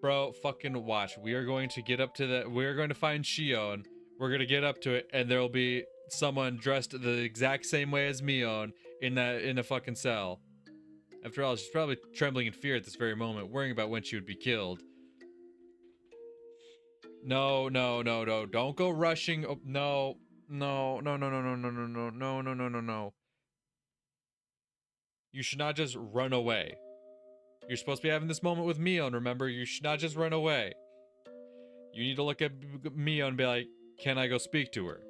Bro, fucking watch. We are going to get up to the... We're going to find Shion. We're going to get up to it, and there will be someone dressed the exact same way as Mion in a fucking cell. After all, she's probably trembling in fear at this very moment, worrying about when she would be killed. No. Don't go rushing. Oh, no. You should not just run away. You're supposed to be having this moment with Mion, remember? You should not just run away. You need to look at Mion and be like, can I go speak to her?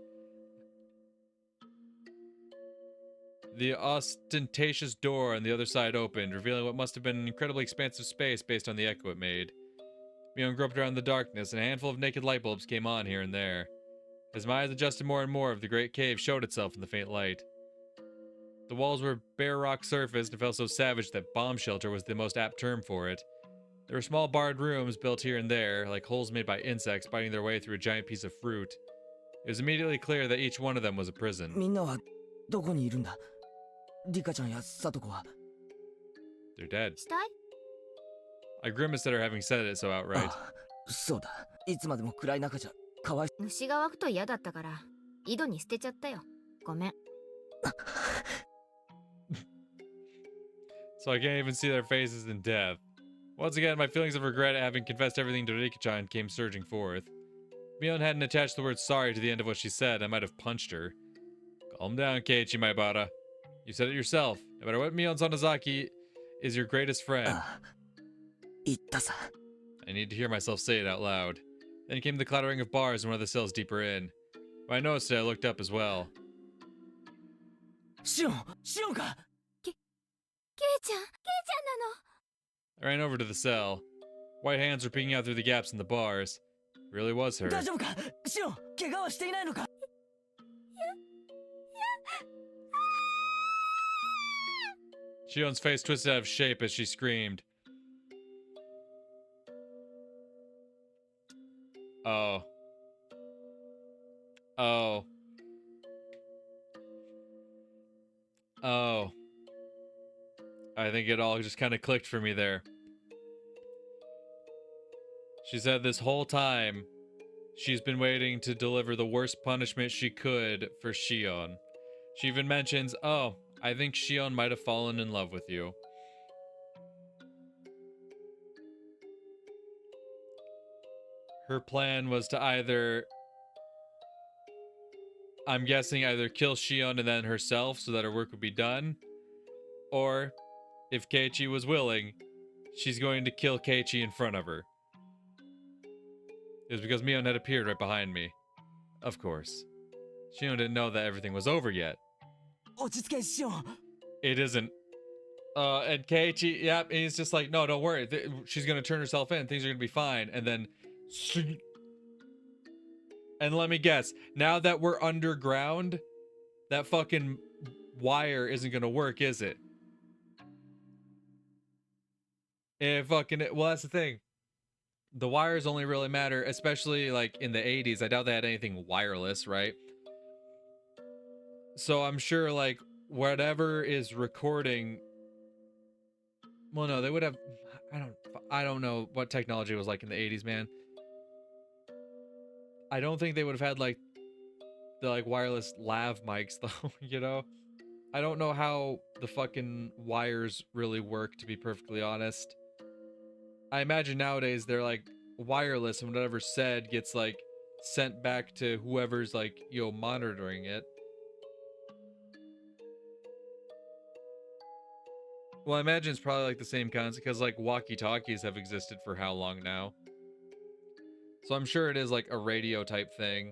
The ostentatious door on the other side opened, revealing what must have been an incredibly expansive space based on the echo it made. Mion groped around in the darkness, and a handful of naked light bulbs came on here and there. As my eyes adjusted, more and more of the great cave showed itself in the faint light. The walls were bare rock surfaced and felt so savage that bomb shelter was the most apt term for it. There were small barred rooms built here and there, like holes made by insects biting their way through a giant piece of fruit. It was immediately clear that each one of them was a prison. みんなはどこにいるんだ？リカちゃんやサトコは。They're dead. 死体？ I grimaced at her having said it so outright. そうだ。いつまでも暗い中じゃかわい。虫が湧くと嫌だったから井戸に捨てちゃったよ。ごめん。So I can't even see their faces in death. Once again, my feelings of regret at having confessed everything to Rika-chan came surging forth. If Mion hadn't attached the word sorry to the end of what she said, I might have punched her. Calm down, Keiichi Maibara. You said it yourself. No matter what, Mion Sonozaki is your greatest friend. 言ったさ。 I need to hear myself say it out loud. Then came the clattering of bars in one of the cells deeper in. When I noticed it, I looked up as well. シオンか。ケイちゃんなの。 I ran over to the cell. White hands were peeking out through the gaps in the bars. Really was her. 大丈夫かシオン、怪我はしていないのか？ Shion's face twisted out of shape as she screamed. Oh. Oh. Oh. I think it all just kind of clicked for me there. She said this whole time, she's been waiting to deliver the worst punishment she could for Shion. She even mentions, oh, I think Shion might have fallen in love with you. Her plan was to either, I'm guessing, either kill Shion and then herself so that her work would be done, or, if Keiichi was willing, she's going to kill Keiichi in front of her. It was because Mion had appeared right behind me. Of course. Shion didn't know that everything was over yet. 落ち着けシオン。 It isn't. And Keiichi, yep, and he's just like, no, don't worry. She's gonna turn herself in. Things are gonna be fine. And then... And let me guess. Now that we're underground, that fucking wire isn't gonna work, is it? Well, that's the thing. The wires only really matter, especially like in the 80s. I doubt they had anything wireless, right? So I'm sure like whatever is recording. Well, no, they would have. I don't know what technology was like in the 80s, man. I don't think they would have had like the like wireless lav mics though, you know? I don't know how the fucking wires really work, to be perfectly honest. I imagine nowadays they're like wireless and whatever's said gets like sent back to whoever's like, monitoring it. Well, I imagine it's probably like the same concept because like walkie-talkies have existed for how long now? So I'm sure it is like a radio type thing,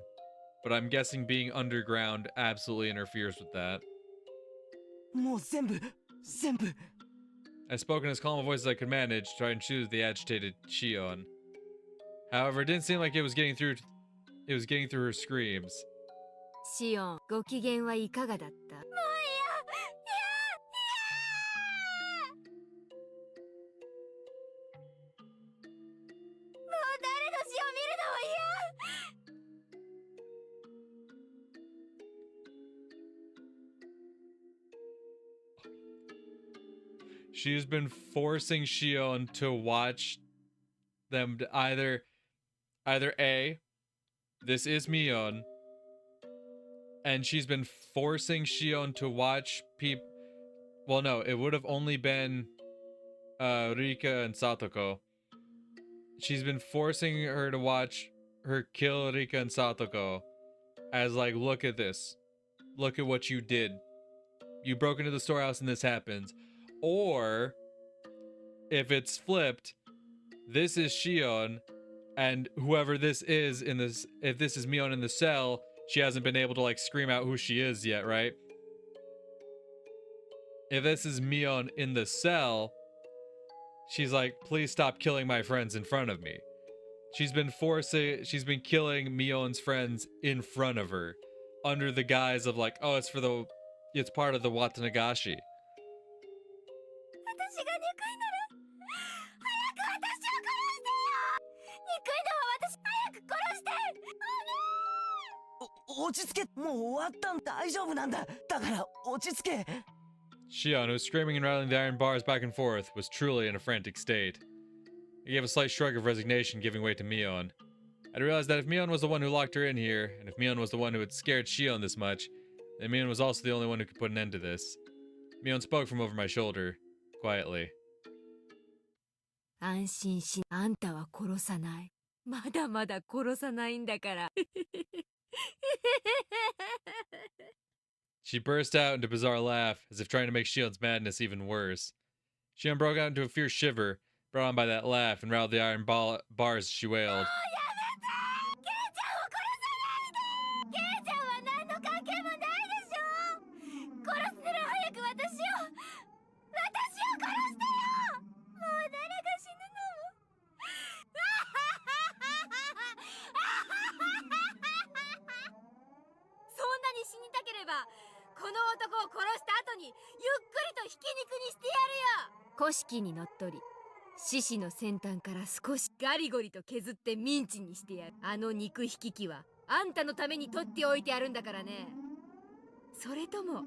but I'm guessing being underground absolutely interferes with that. もう全部。 I spoke in as calm a voice as I could manage, to try and soothe the agitated Shion. However, it didn't seem like it was getting through her screams. シオン、ご機嫌はいかがだった？ She's been forcing Shion to watch them either A, this is Mion, and she's been forcing Shion to watch well, no, it would have only been Rika and Satoko. She's been forcing her to watch her kill Rika and Satoko as like, look at this. Look at what you did. You broke into the storehouse and this happens. Or, if it's flipped, this is Shion, and whoever this is if this is Mion in the cell, she hasn't been able to like scream out who she is yet, right? If this is Mion in the cell, she's like, please stop killing my friends in front of me. She's been killing Mion's friends in front of her, under the guise of like, oh, it's part of the Watanagashi. Shion, who was screaming and rattling the iron bars back and forth, was truly in a frantic state. He gave a slight shrug of resignation, giving way to Mion. I realized that if Mion was the one who locked her in here, and if Mion was the one who had scared Shion this much, then Mion was also the only one who could put an end to this. Mion spoke from over my shoulder, quietly. 安心し、あんたは殺さない。まだまだ殺さないんだから。She burst out into a bizarre laugh, as if trying to make Shion's madness even worse. Shion broke out into a fierce shiver, brought on by that laugh, and rattled the iron bars as she wailed. この男を殺した後にゆっくりとひき肉にしてやるよ。古式にのっとり獅子の先端から少しガリゴリと削ってミンチにしてやる。あの肉引き器はあんたのために取っておいてやるんだからね。それとも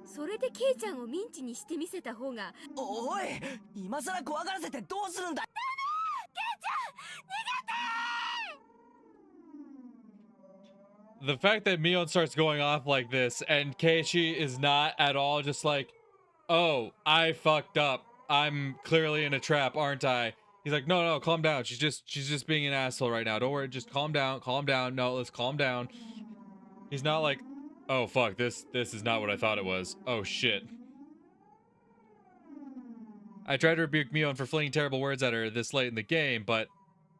それでケイちゃんをミンチにしてみせた方が。おい、今さら怖がらせてどうするんだ。The fact that Mion starts going off like this and Keiichi is not at all just like, oh, I fucked up. I'm clearly in a trap, aren't I? He's like, no, calm down. She's just being an asshole right now. Don't worry, just calm down. No, let's calm down. He's not like, oh fuck, this is not what I thought it was. Oh shit. I tried to rebuke Mion for flinging terrible words at her this late in the game, but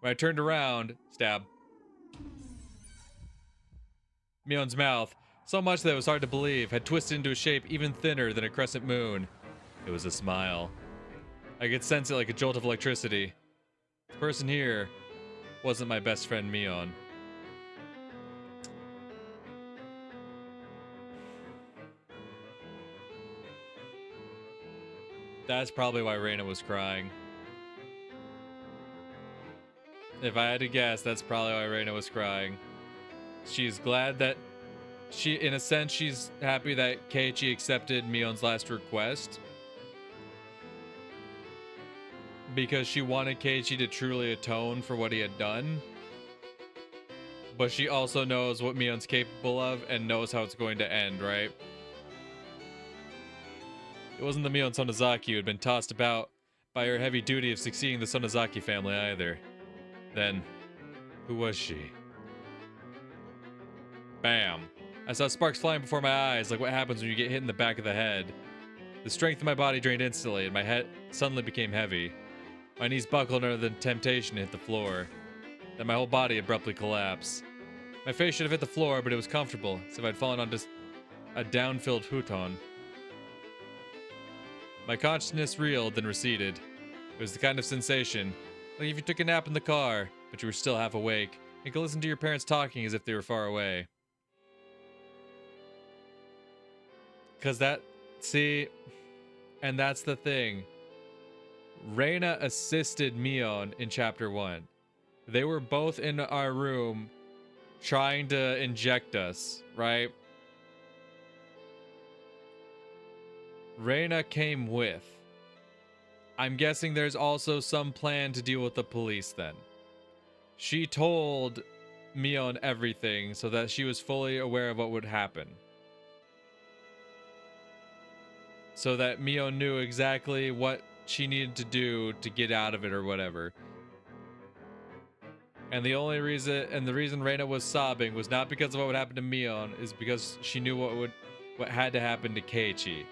when I turned around, stab. Mion's mouth, so much that it was hard to believe, had twisted into a shape even thinner than a crescent moon. It was a smile. I could sense it like a jolt of electricity. The person here wasn't my best friend Mion. That's probably why Reina was crying. If I had to guess, that's probably why Reina was crying. She's glad that in a sense, she's happy that Keiichi accepted Mion's last request. Because she wanted Keiichi to truly atone for what he had done. But she also knows what Mion's capable of and knows how it's going to end, right? It wasn't the Mion Sonozaki who had been tossed about by her heavy duty of succeeding the Sonozaki family either. Then, who was she? Bam. I saw sparks flying before my eyes, like what happens when you get hit in the back of the head. The strength of my body drained instantly, and my head suddenly became heavy. My knees buckled under the temptation to hit the floor. Then my whole body abruptly collapsed. My face should have hit the floor, but it was comfortable, as if I'd fallen onto a down-filled futon. My consciousness reeled, then receded. It was the kind of sensation, like if you took a nap in the car, but you were still half awake, and could listen to your parents talking as if they were far away. Because and that's the thing. Reina assisted Mion in Chapter 1. They were both in our room trying to inject us, right? Reina came with. I'm guessing there's also some plan to deal with the police then. She told Mion everything so that she was fully aware of what would happen. So that Mion knew exactly what she needed to do to get out of it or whatever. And the reason Reina was sobbing was not because of what would happen to Mion, is because she knew what had to happen to Keiichi.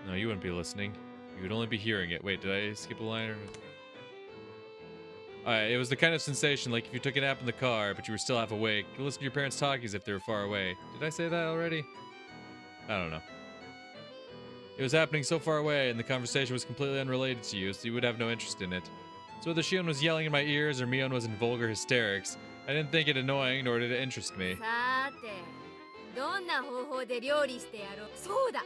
No, you wouldn't be listening. You would only be hearing it. Wait, did I skip a line? Alright, it was the kind of sensation like if you took a nap in the car, but you were still half awake, you listen to your parents talking as if they were far away. Did I say that already? I don't know. It was happening so far away, and the conversation was completely unrelated to you, so you would have no interest in it. So whether Shion was yelling in my ears or Mion was in vulgar hysterics, I didn't think it annoying, nor did it interest me. さて、どんな方法で料理してやろう。そうだ、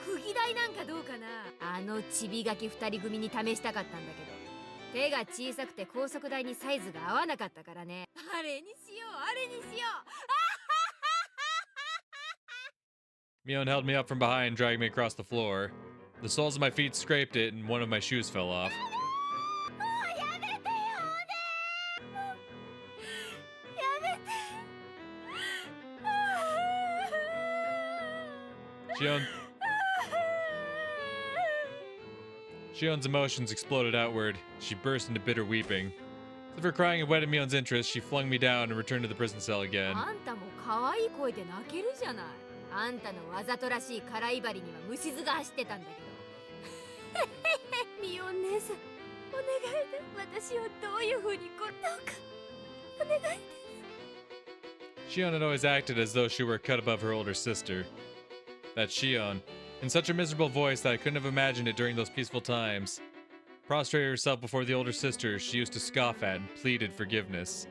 釘台なんかどうかな。あのちびがき二人組に試したかったんだけど、手が小さくて高速台にサイズが合わなかったからね。あれにしよう、あれにしよう。Mion held me up from behind, dragging me across the floor. The soles of my feet scraped it, and one of my shoes fell off. Shion's emotions exploded outward. She burst into bitter weeping. As if her crying had whetted Mion's interest, she flung me down and returned to the prison cell again. あんたも可愛い声で泣けるじゃない。あんたのわざとらしい辛い針には虫唾が走ってたんだけど。ミオン姉さん、お願いで私をどういう風にどうかお願いです。Shion had always acted as though she were a cut above her older sister. That Shion, in such a miserable voice that I couldn't have imagined it during those peaceful times, prostrated herself before the older sister she used to scoff at and pleaded forgiveness.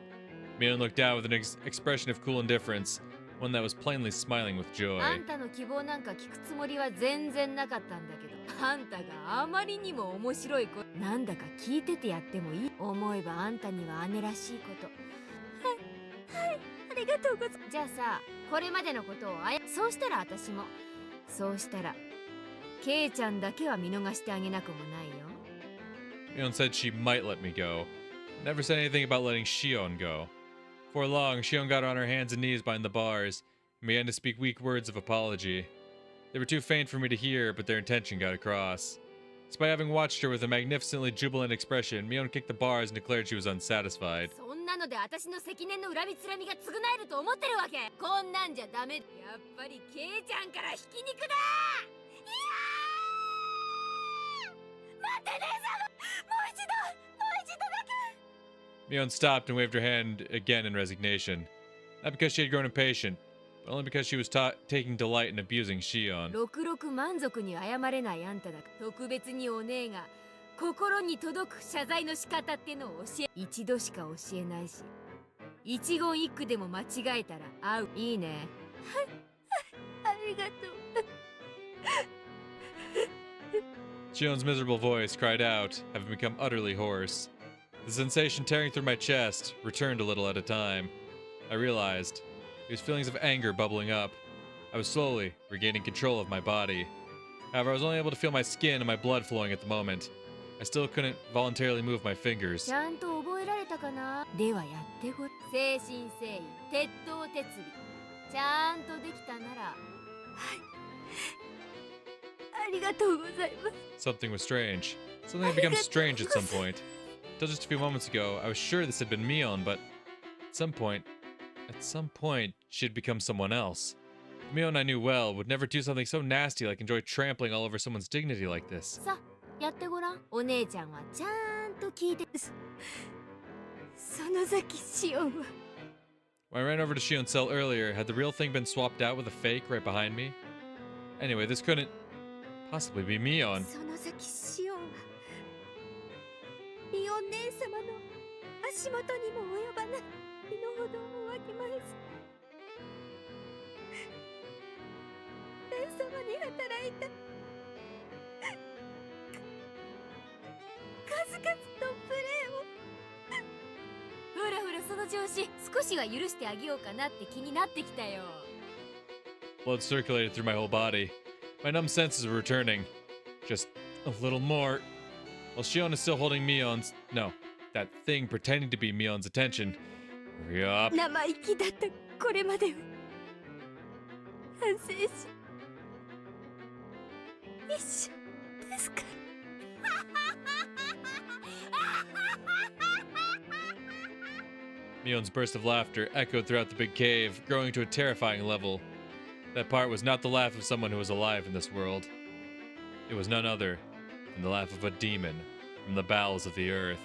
Mion looked down with an expression of cool indifference, one that was plainly smiling with joy. あんたの希望なんか聞くつもりは全然なかったんだけど、あんたがあまりにも面白い子なんだか聞いててやってもいい。思えばあんたには姉らしいこと。はい、ありがとうございます。じゃあさ、これまでのことをそうしたら私も、そうしたらケイちゃんだけは見逃してあげなくもないよ。Mion said she might let me go. Never said anything about letting Shion go. Before long, Shion got on her hands and knees behind the bars and began to speak weak words of apology. They were too faint for me to hear, but their intention got across. Despite having watched her with a magnificently jubilant expression, Mion kicked the bars and declared she was unsatisfied. そんなので私の積年の恨みつらみが償えると思ってるわけ。こんなんじゃダメ。やっぱりケイちゃんからひき肉だ。いやー、待って姉様、もう一度だけ。 Mion stopped and waved her hand again in resignation. Not because she had grown impatient, but only because she was taking delight in abusing Shion. ろくろく満足に謝れないあんただ。特別にお姉が心に届く謝罪の仕方ってのを教え、一度しか教えないし、一言一句でも間違えたら会う。いいね。はい、ありがとう。Shion's miserable voice cried out, having become utterly hoarse. The sensation tearing through my chest returned a little at a time. I realized these feelings of anger bubbling up. I was slowly regaining control of my body. However, I was only able to feel my skin and my blood flowing at the moment. I still couldn't voluntarily move my fingers. ちゃんと覚えられたかな。ではやってご。誠心誠意、鉄頭鉄尾。ちゃんとできたなら。はい。ありがとうございます。Something was strange. Something had become strange at some point. Until just a few moments ago, I was sure this had been Mion, but at some point, she had become someone else. Mion I knew well would never do something so nasty like enjoy trampling all over someone's dignity like this. さ、やってごらん。お姉ちゃんはちゃんと聞いて。園崎シオンは。When I ran over to Shion's cell earlier, had the real thing been swapped out with a fake right behind me? Anyway, this couldn't possibly be Mion. 園崎シオンはミオン姉様の足元にも及ばない身の程をわきまえず、姉様に働いた数々のプレーを。ほらほら、その調子、少しは許してあげようかなって気になってきたよ。Blood circulated through my whole body. My numb senses were returning. Just a little more. While Shion is still holding Mion's... No, that thing pretending to be Mion's attention. Hurry up. 生意気だったこれまでを反省し、一緒ですか。Mion's burst of laughter echoed throughout the big cave, growing to a terrifying level. That part was not the laugh of someone who was alive in this world. It was none other than the laugh of a demon from the bowels of the earth.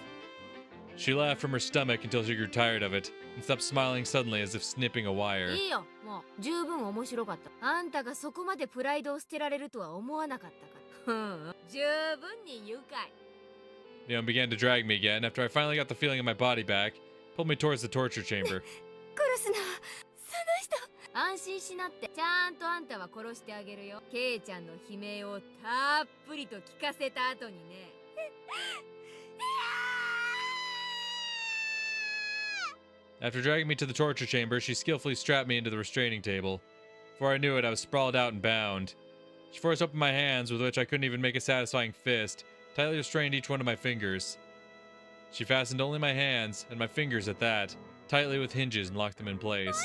She laughed from her stomach until she grew tired of it, and stopped smiling suddenly as if snipping a wire. いいよ、もう十分面白かった。あんたがそこまでプライドを捨てられるとは思わなかったから。十分に愉快。Mion began to drag me again after I finally got the feeling in my body back, pulled me towards the torture chamber. 殺すな、その人。安心しなって。ちゃんとあんたは殺してあげるよ。ケイちゃんの悲鳴をたっぷりと聞かせた後にね。After dragging me to the torture chamber, she skillfully strapped me into the restraining table. Before I knew it, I was sprawled out and bound. She forced open my hands, with which I couldn't even make a satisfying fist, tightly restrained each one of my fingers. She fastened only my hands, and my fingers at that, tightly with hinges and locked them in place.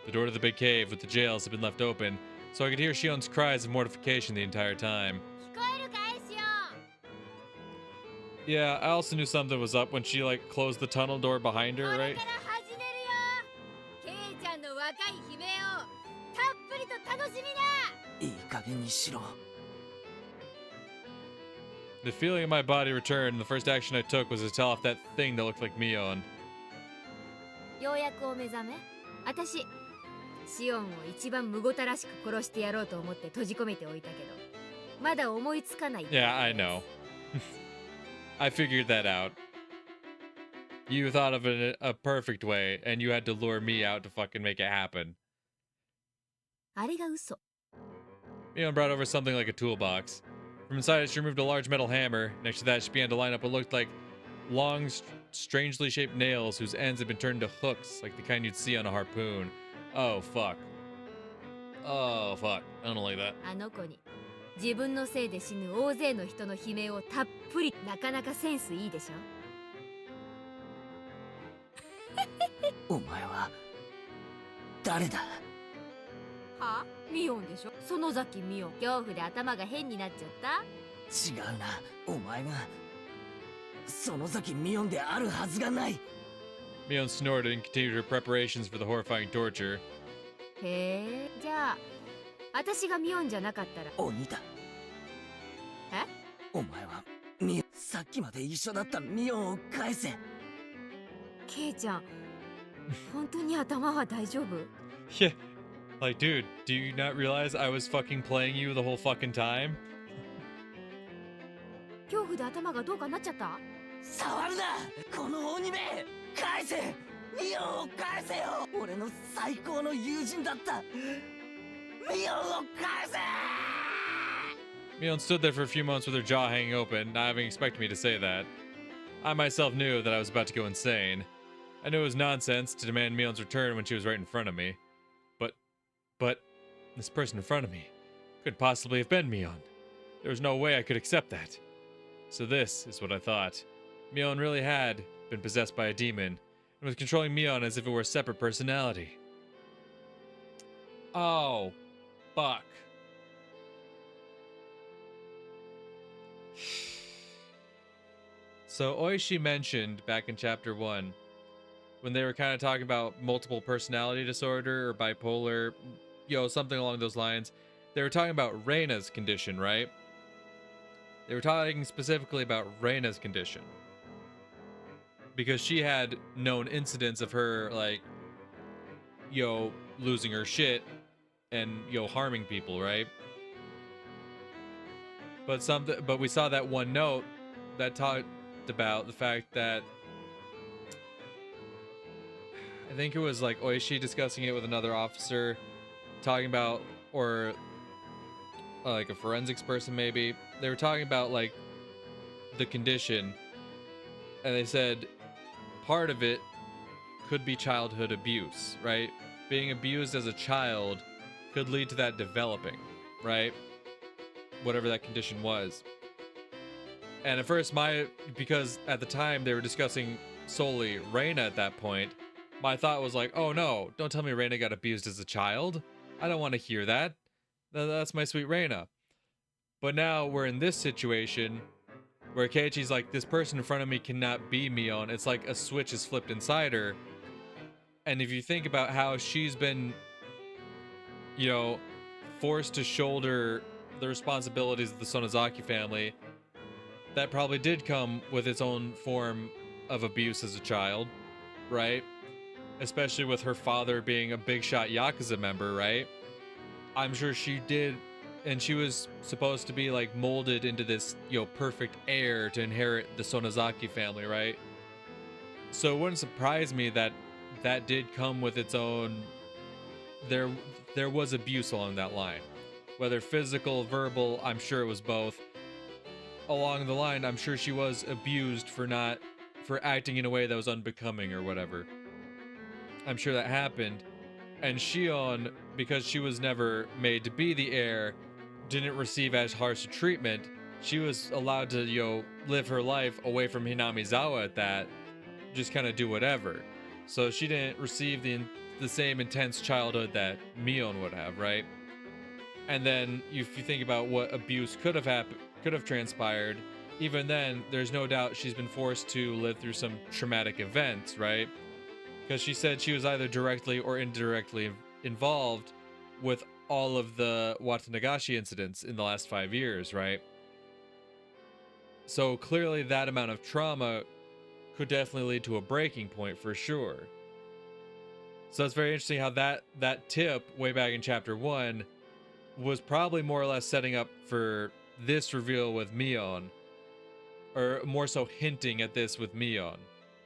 The door to the big cave with the jails had been left open, so I could hear Shion's cries of mortification the entire time. Yeah, I also knew something was up when she, closed the tunnel door behind her, right? The feeling in my body returned, and the first action I took was to tell off that thing that looked like Mion. ようやくお目覚め。私、シオンを一番むごたらしく殺してやろうと思って閉じ込めておいたけど、まだ思いつかない。Yeah, I know. I figured that out. You thought of it a perfect way, and you had to lure me out to fucking make it happen. あれが嘘。 Mion brought over something like a toolbox. From inside it, she removed a large metal hammer. Next to that, she began to line up what looked like long, strangely shaped nails whose ends had been turned into hooks, like the kind you'd see on a harpoon. Oh, fuck. Oh, fuck. I don't like that. あの子に自分のせいで死ぬ大勢の人の悲鳴をたっぷり。なかなかセンスいいでしょ。お前は誰だ？は？ミオンでしょ。園崎ミオン。恐怖で頭が変になっちゃった。違うな、お前が園崎ミオンであるはずがない。 Mion snorted and continued her preparations for the horrifying torture. へえ。じゃあ私がミオンじゃなかったら。鬼だ。え？お前はミオン、さっきまで一緒だったミオンを返せ。ケイちゃん、本当に頭は大丈夫？ Yeah. Like, dude, do you not realize I was fucking playing you the whole fucking time? 恐怖で頭がどうかなっちゃった？触るな、この鬼め。返せ、ミオンを返せよ。俺の最高の友人だったミオンを返せ。 Mion stood there for a few moments with her jaw hanging open, not having expected me to say that. I myself knew that I was about to go insane. I knew it was nonsense to demand Mion's return when she was right in front of me. But this person in front of me could possibly have been Mion. There was no way I could accept that. So this is what I thought. Mion really had been possessed by a demon and was controlling Mion as if it were a separate personality. Oh, fuck. So Oishi mentioned back in chapter 1 when they were kind of talking about multiple personality disorder or bipolar, something along those lines. They were talking about Reina's condition, right? They were talking specifically about Reina's condition. Because she had known incidents of her, like, losing her shit and, harming people, right? But we saw that one note that talked about the fact that I think it was like Oishi discussing it with another officer, talking about, or like a forensics person maybe. They were talking about like the condition, and they said part of it could be childhood abuse, right? Being abused as a child could lead to that developing, right? Whatever that condition was. And at first, because at the time they were discussing solely Reina at that point, my thought was like, oh no, don't tell me Reina got abused as a child. I don't want to hear that. That's my sweet Reina. But now we're in this situation where Keiichi's like, this person in front of me cannot be Mion. It's like a switch is flipped inside her. And if you think about how she's been, forced to shoulder the responsibilities of the Sonozaki family, that probably did come with its own form of abuse as a child, right? Especially with her father being a big shot Yakuza member, right? I'm sure she did, and she was supposed to be like molded into this, perfect heir to inherit the Sonozaki family, right? So it wouldn't surprise me that that did come with its own, there was abuse along that line. Whether physical, verbal, I'm sure it was both. Along the line, I'm sure she was abused for acting in a way that was unbecoming or whatever. I'm sure that happened. And Shion, because she was never made to be the heir, didn't receive as harsh a treatment. She was allowed to, live her life away from Hinamizawa at that, just kind of do whatever. So she didn't receive the same intense childhood that Mion would have, right? And then if you think about what abuse could have transpired, even then, there's no doubt she's been forced to live through some traumatic events, right? Because she said she was either directly or indirectly involved with all of the Watanagashi incidents in the last 5 years, right? So clearly that amount of trauma could definitely lead to a breaking point for sure. So it's very interesting how that tip way back in chapter 1 was probably more or less setting up for this reveal with Mion, or more so hinting at this with Mion,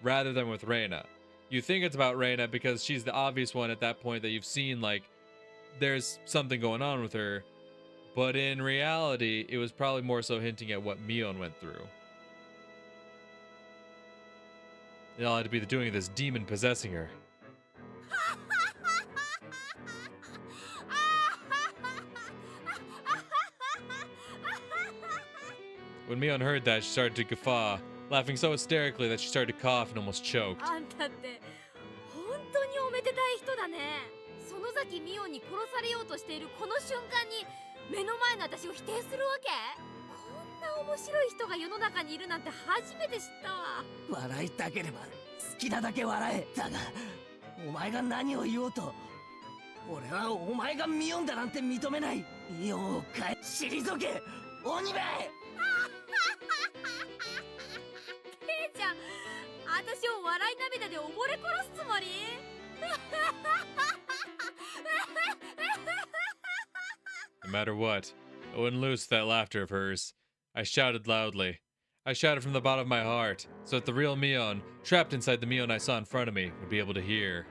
rather than with Reina. You think it's about Reina because she's the obvious one at that point that you've seen, like, there's something going on with her. But in reality, it was probably more so hinting at what Mion went through. It all had to be the doing of this demon possessing her. When Mion heard that, she started to guffaw, laughing so hysterically that she started to cough and almost choked. あんたって本当におめでたい人だね。園崎美音に殺されようとしているこの瞬間に目の前の私を否定するわけ？こんな面白い人が世の中にいるなんて初めて知ったわ。笑いたければ好きなだけ笑え。だがお前が何を言おうと俺はお前がミオンだなんて認めない。ミオンを退け鬼め。ケイちゃん、私を笑い涙で溺れ殺すつもりNo matter what, I wouldn't lose that laughter of hers. I shouted loudly. I shouted from the bottom of my heart, so that the real Mion, trapped inside the Mion I saw in front of me, would be able to hear.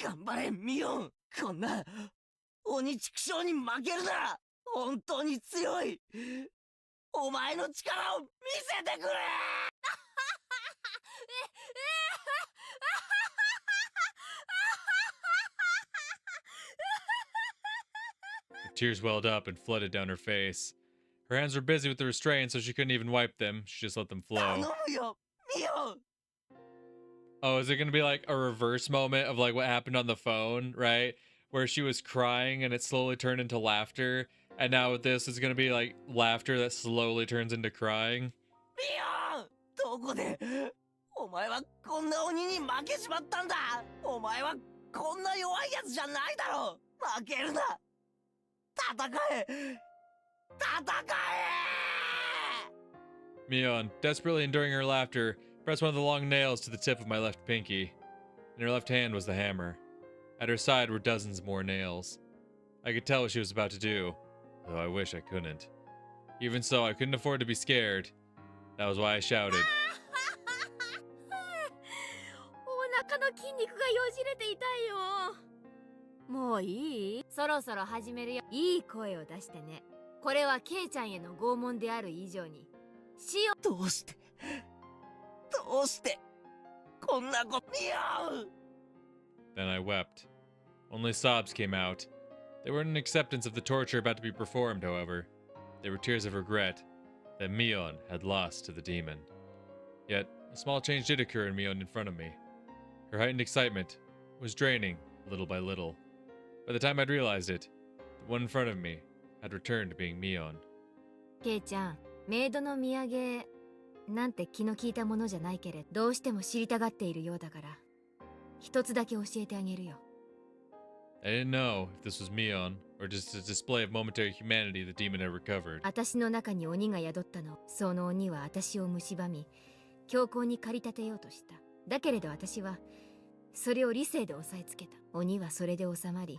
頑張れミオン。こんな鬼畜生に負けるな。本当に強い。お前の力を見せてくれ。The tears welled up and flooded down her face. Her hands were busy with the restraint, so she couldn't even wipe them. She just let them 頼 flow. むよミオン。 Oh, is it gonna be like a reverse moment of like what happened on the phone, right? Where she was crying and it slowly turned into laughter, and now with this, it's gonna be like laughter that slowly turns into crying. ミオンどこでお前はこんな鬼に負けちまったんだ。お前はこんな弱いやつじゃないだろ。負けるな。戦え戦え。 Mion, desperately enduring her laughter, pressed one of the long nails to the tip of my left pinky. In her left hand was the hammer. At her side were dozens more nails. I could tell what she was about to do, though I wish I couldn't. Even so, I couldn't afford to be scared. That was why I shouted. お腹の筋肉がよじれて痛いよ。もういい？そろそろ始めるよ。いい声を出してね。これはケイちゃんへの拷問である以上に死を。どうしてこんなこと。ミオン Then I wept. Only sobs came out. They weren't an acceptance of the torture about to be performed, however. They were tears of regret that Mion had lost to the demon. Yet, a small change did occur in Mion in front of me. Her heightened excitement was draining little by little. By the time I'd realized it, the one in front of me had returned to being Mion. ケイちゃん、メイドの土産なんて気の利いたものじゃないけれど、どうしても知りたがっているようだから一つだけ教えてあげるよ。 I didn't know if this was Mion or just a display of momentary humanity the demon had recovered. 私の中に鬼が宿ったの。その鬼は私を蝕み強行に駆り立てようとした。だけれど私はそれを理性で押さえつけた。鬼はそれで収まり、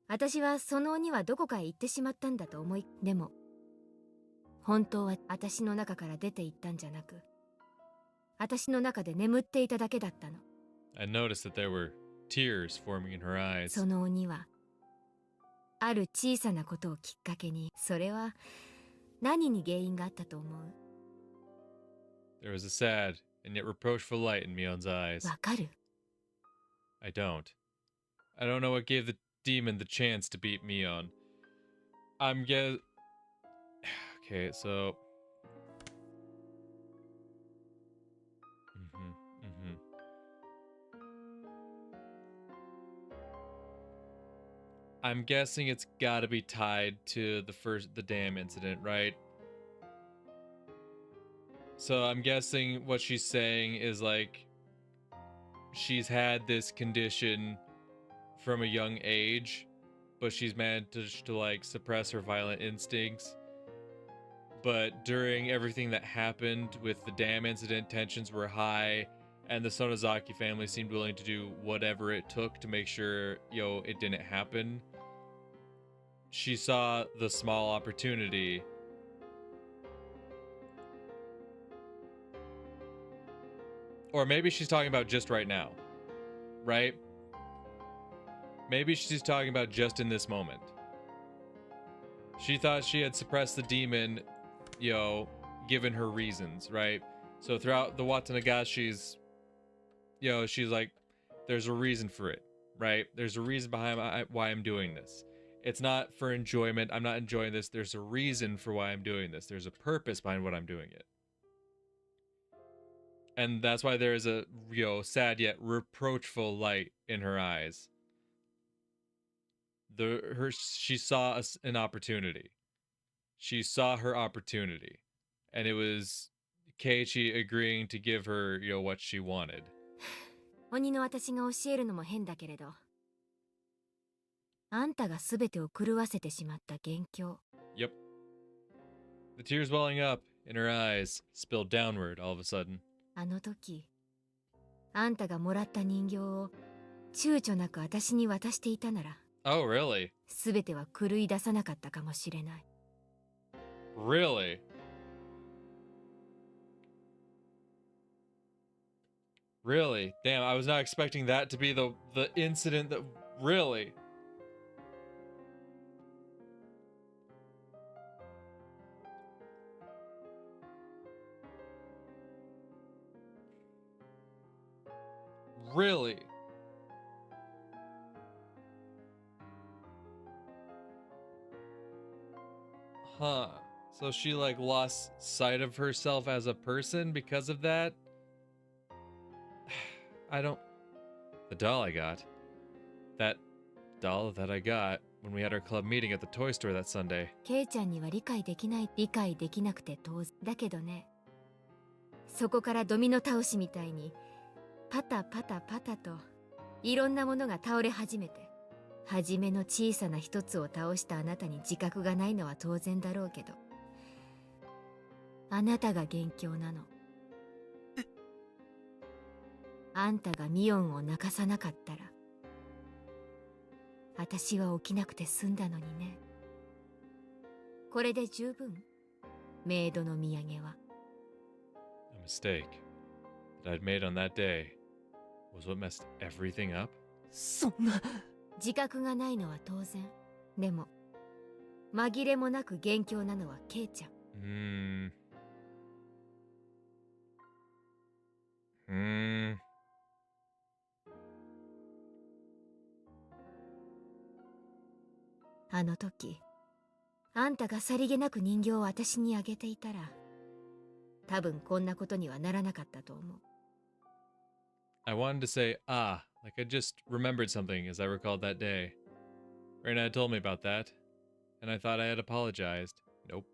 私はその鬼はどこかへ行ってしまったんだと思い、でも本当は私の中から出て行ったんじゃなく、私の中で眠っていただけだったの。 I noticed that there were tears forming in her eyes. その鬼はある小さなことをきっかけに、それは何に原因があったと思う？ There was a sad and yet reproachful light in Mion's eyes. わかる？ I don't. I don't know what gave the demon the chance to beat Mion. I'm guess. Okay, so. I'm guessing it's gotta be tied to the dam incident, right? So I'm guessing what she's saying is like she's had this condition from a young age, but she's managed to like suppress her violent instincts. But during everything that happened with the dam incident, tensions were high, and the Sonozaki family seemed willing to do whatever it took to make sure, it didn't happen. She saw the small opportunity Or maybe she's talking about just right now, right? Maybe she's talking about just in this moment. She thought she had suppressed the demon, you know, given her reasons, right? So throughout the Watanagashis, you know, she's like, there's a reason for it, right? There's a reason behind why I'm doing this. It's not for enjoyment. I'm not enjoying this. There's a reason for why I'm doing this. There's a purpose behind what I'm doing it. And that's why there is a, you know, sad yet reproachful light in her eyes. She saw an opportunity. She saw her opportunity. And it was Keiichi agreeing to give her, you know, what she wanted. 鬼の私が教えるのも変だけれど、あんたが全てを狂わせてしまった元凶。 Yep. The tears welling up in her eyes spilled downward all of a sudden. あの時、あんたがもらった人形を躊躇なく私に渡していたなら、 Oh, really? 全ては狂い出さなかったかもしれない。 Really? Really? Damn, I was not expecting that to be the incident that... Really? Really? Huh. So she, like, lost sight of herself as a person because of that? I don't... The doll I got. That doll that I got when we had our club meeting at the toy store that Sunday. ケイちゃんには理解できなくて当然だけどね。そこからドミノ倒しみたいにパタパタパタといろんなものが倒れ始めて、初めの小さな一つを倒したあなたに自覚がないのは当然だろうけど、あなたが元凶なの。あんたがミオンを泣かさなかったら、私は起きなくて済んだのにね。これで十分、メイドの土産は。A mistake that I'd made on that day was what messed everything up? そんな。自覚がないのは当然。でも、紛れもなく元凶なのはケイちゃん。あの時、あんたがさりげなく人形を私にあげていたら、多分こんなことにはならなかったと思う。I wanted to say, like I just remembered something as I recalled that day. Reina had told me about that, and I thought I had apologized. Nope.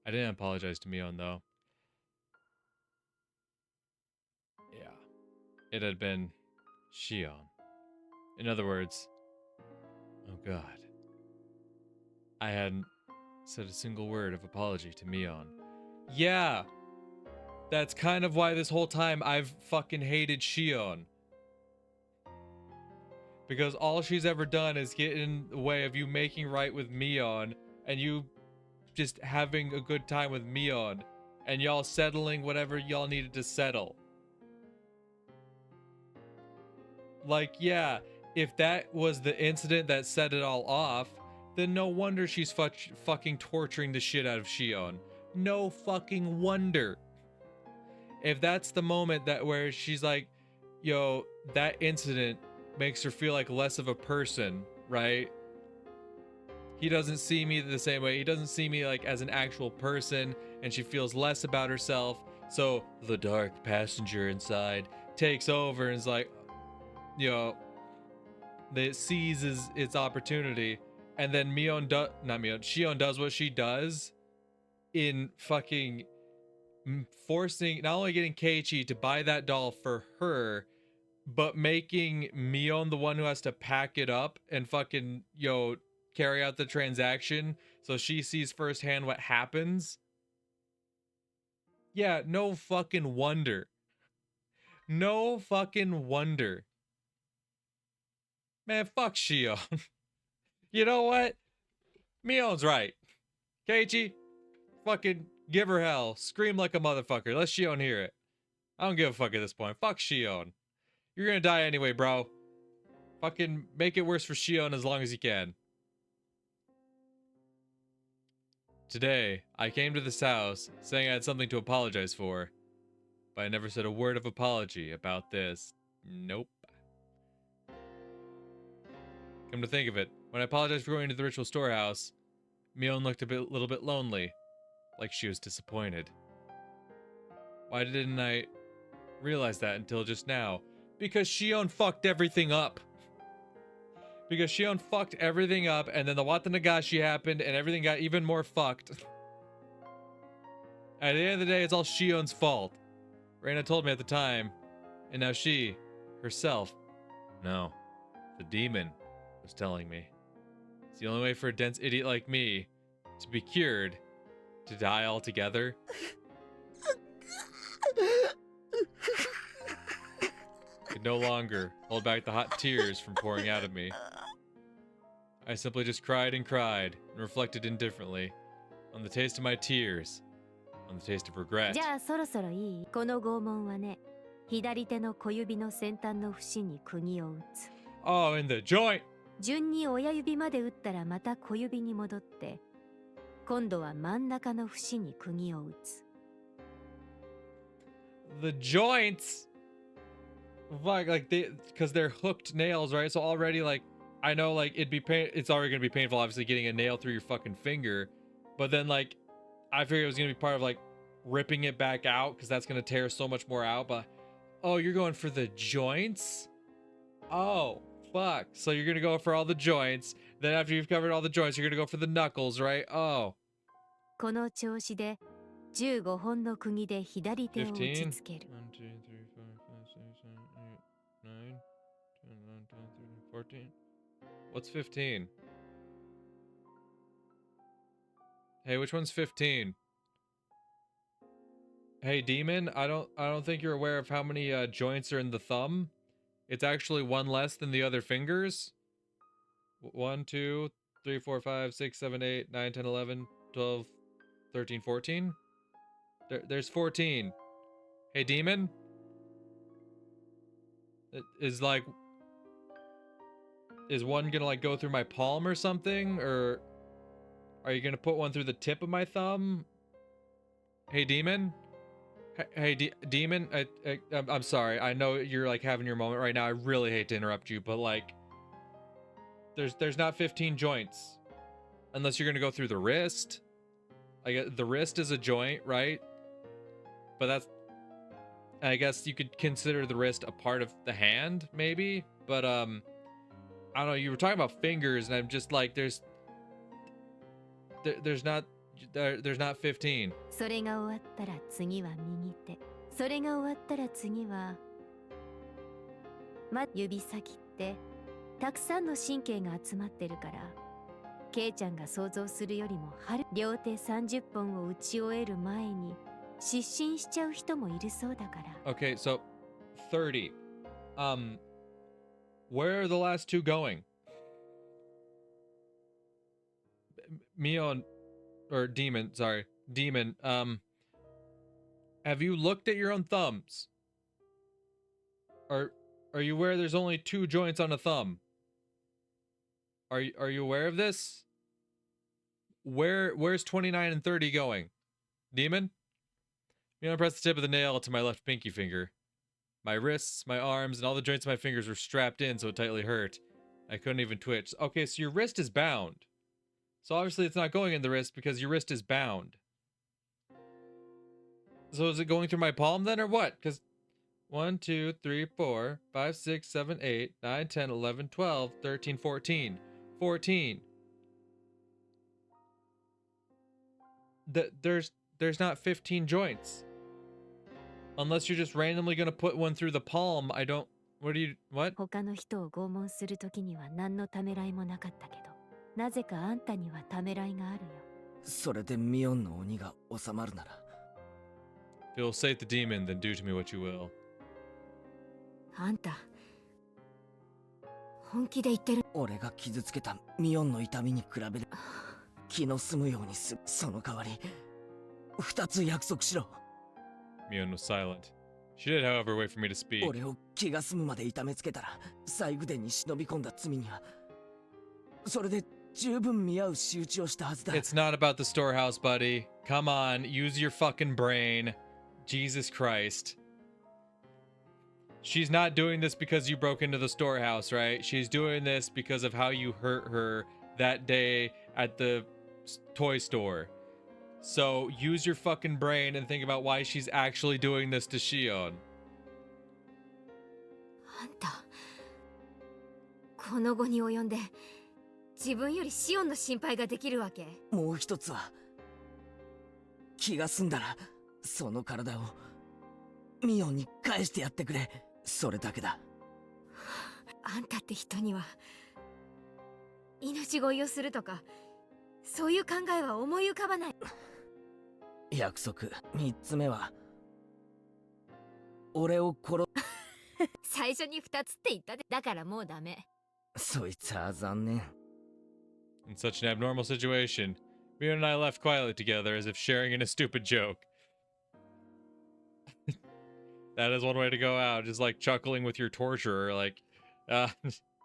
I didn't apologize to Mion, though. Yeah. It had been Shion. In other words, oh god. I hadn't said a single word of apology to Mion. Yeah! That's kind of why this whole time I've fucking hated Shion. Because all she's ever done is get in the way of you making right with Mion, and you just having a good time with Mion, and y'all settling whatever y'all needed to settle. Like, yeah, if that was the incident that set it all off, then no wonder she's fucking torturing the shit out of Shion. No fucking wonder. If that's the moment that where she's like, yo, that incident makes her feel like less of a person, right? He doesn't see me the same way. He doesn't see me like as an actual person, and she feels less about herself. So the dark passenger inside takes over and is like, you know, that seizes its opportunity. And then Shion does what she does in fucking forcing, not only getting Keiichi to buy that doll for her, but making Mion the one who has to pack it up and fucking, carry out the transaction so she sees firsthand what happens. Yeah, no fucking wonder. No fucking wonder. Man, fuck Shion. You know what? Mion's right. Keiichi, fucking give her hell. Scream like a motherfucker. Let Shion hear it. I don't give a fuck at this point. Fuck Shion. You're gonna die anyway, bro. Fucking make it worse for Shion as long as you can. Today, I came to this house saying I had something to apologize for, but I never said a word of apology about this. Nope. Come to think of it, when I apologized for going to the ritual storehouse, Mion looked little bit lonely, like she was disappointed. Why didn't I realize that until just now? Because Shion fucked everything up. Because Shion fucked everything up, and then the Watanagashi happened, and everything got even more fucked. At the end of the day, it's all Shion's fault. Reina told me at the time, and now she, herself, no, the demon, was telling me. It's the only way for a dense idiot like me to be cured, to die altogether. Could no longer hold back the hot tears from pouring out of me. I simply just cried and reflected indifferently on the taste of my tears, on the taste of regret. じゃあそろそろいい？この拷問はね、左手の小指の先端の節に釘を打つ。Oh, in the joint! 順に親指まで打ったらまた小指に戻って、今度は真ん中の節に釘を打つ。The joints! Fuck, like because they're hooked nails, right? So already, like, I know, like, it's already gonna be painful, obviously, getting a nail through your fucking finger. But then, like, I figured it was gonna be part of, like, ripping it back out, because that's gonna tear so much more out. But, oh, you're going for the joints? Oh, fuck. So you're gonna go for all the joints. Then after you've covered all the joints, you're gonna go for the knuckles, right? Oh. この調子で15本の釘で左手を打ちつける。1, 2, 3, 4, 5, 6, 7, 8, 9, 10, 11, 12, 13, 14. What's 15? Hey, which one's 15? Hey, demon, I don't think you're aware of how many joints are in the thumb. It's actually one less than the other fingers. 1, 2, 3, 4, 5, 6, 7, 8, 9, 10, 11, 12, 13, 14. There's 14. Hey, demon. Is one gonna like go through my palm or something, or are you gonna put one through the tip of my thumb? Hey, demon. Hey, demon. I'm sorry. I know you're like having your moment right now. I really hate to interrupt you, but like, there's not 15 joints, unless you're gonna go through the wrist. Like the wrist is a joint, right? But that's, I guess you could consider the wrist a part of the hand, maybe. But I don't know. You were talking about fingers, and I'm just like, there's not 15. それが終わったら次は右手。それが終わったら次は指先ってたくさんの神経が集まってるから、ケイちゃんが想像するよりも両手30本を打ち終える前に失神しちゃう人もいるそうだから。Okay, so 30. Where are the last two going? Mion, or Demon, sorry. Demon, have you looked at your own thumbs? Are you aware there's only 2 joints on a thumb? Are you aware of this? Where's 29 and 30 going? Demon? Mion pressed the tip of the nail to my left pinky finger. My wrists, my arms, and all the joints of my fingers were strapped in so it tightly hurt. I couldn't even twitch. Okay, so your wrist is bound. So obviously it's not going in the wrist because your wrist is bound. So is it going through my palm then or what? Because 1, 2, 3, 4, 5, 6, 7, 8, 9, 10, 11, 12, 13, 14. 14. There's not 15 joints. Unless you're just randomly gonna put one through the palm, I don't... What? 他の人を拷問するときには何のためらいもなかったけど、なぜかあんたにはためらいがあるよ。それでミオンの鬼が収まるなら。If you'll sate the demon, then do to me what you will. あんた、本気で言ってる？俺が傷つけたミオンの痛みに比べる気の済むようにする。その代わり、2つ約束しろ。Mion was silent. She did, however, wait for me to speak. 俺を気が済むまで痛めつけたら西宮殿に忍び込んだ罪にはそれで十分見合う仕打ちをしたはずだ。 It's not about the storehouse, buddy. Come on, use your fucking brain. Jesus Christ. She's not doing this because you broke into the storehouse, right? She's doing this because of how you hurt her that day at the toy store. So use your fucking brain and think about why she's actually doing this to Shion. あんたこの後に及んで自分よりシオンの心配ができるわけ？もう一つは気が済んだらその体をミオンに返してやってくれ。それだけだ。あんたって人には命乞いをするとかそういう考えは思い浮かばない。約束3つ目は俺を殺最初に2つって言ったで。だからもうダメ。そいつは残念。 In such an abnormal situation, Mio and I left quietly together as if sharing in a stupid joke. That is one way to go out, just like chuckling with your torturer, like,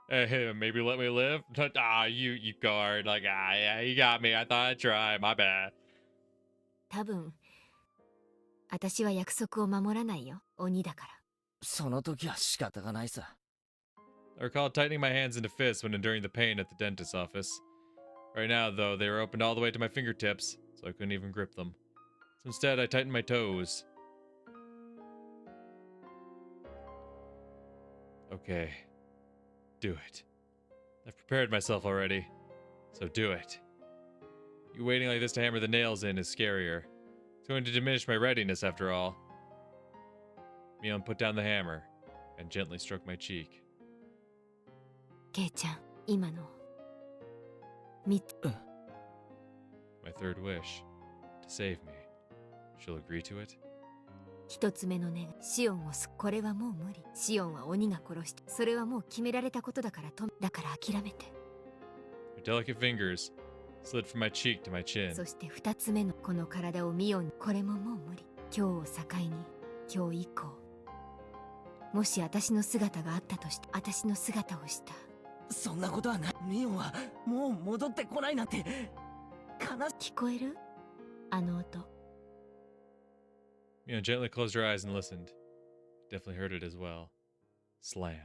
hey, maybe let me live? You guard, like, yeah, you got me, I thought I'd try, my bad. 多分私は約束を守らないよ、鬼だから。その時は仕方がないさ。 I recall tightening my hands into fists when enduring the pain at the dentist's office. Right now, though, they were opened all the way to my fingertips, so I couldn't even grip them. So instead, I tightened my toes. Okay. Do it. I've prepared myself already, so do it. You waiting like this to hammer the nails in is scarier. It's going to diminish my readiness after all. Mion put down the hammer and gently stroked my cheek. ケイちゃん、今の3つ。My third wish. To save me. She'll agree to it? 1つ目の願い、シオンを救う。これはもう無理。シオンは鬼が殺した。それはもう決められたことだからだから諦めて。Her delicate fingers slid from my cheek to my chin. そして2つ目のこの体をミオンに。これももう無理。今日を境に、今日以降。もし私の姿があったとして、私の姿をした。そんなことはない。ミオンはもう戻ってこないなんて聞こえる？あの音。Mion gently closed her eyes and listened. Definitely heard it as well. Slam.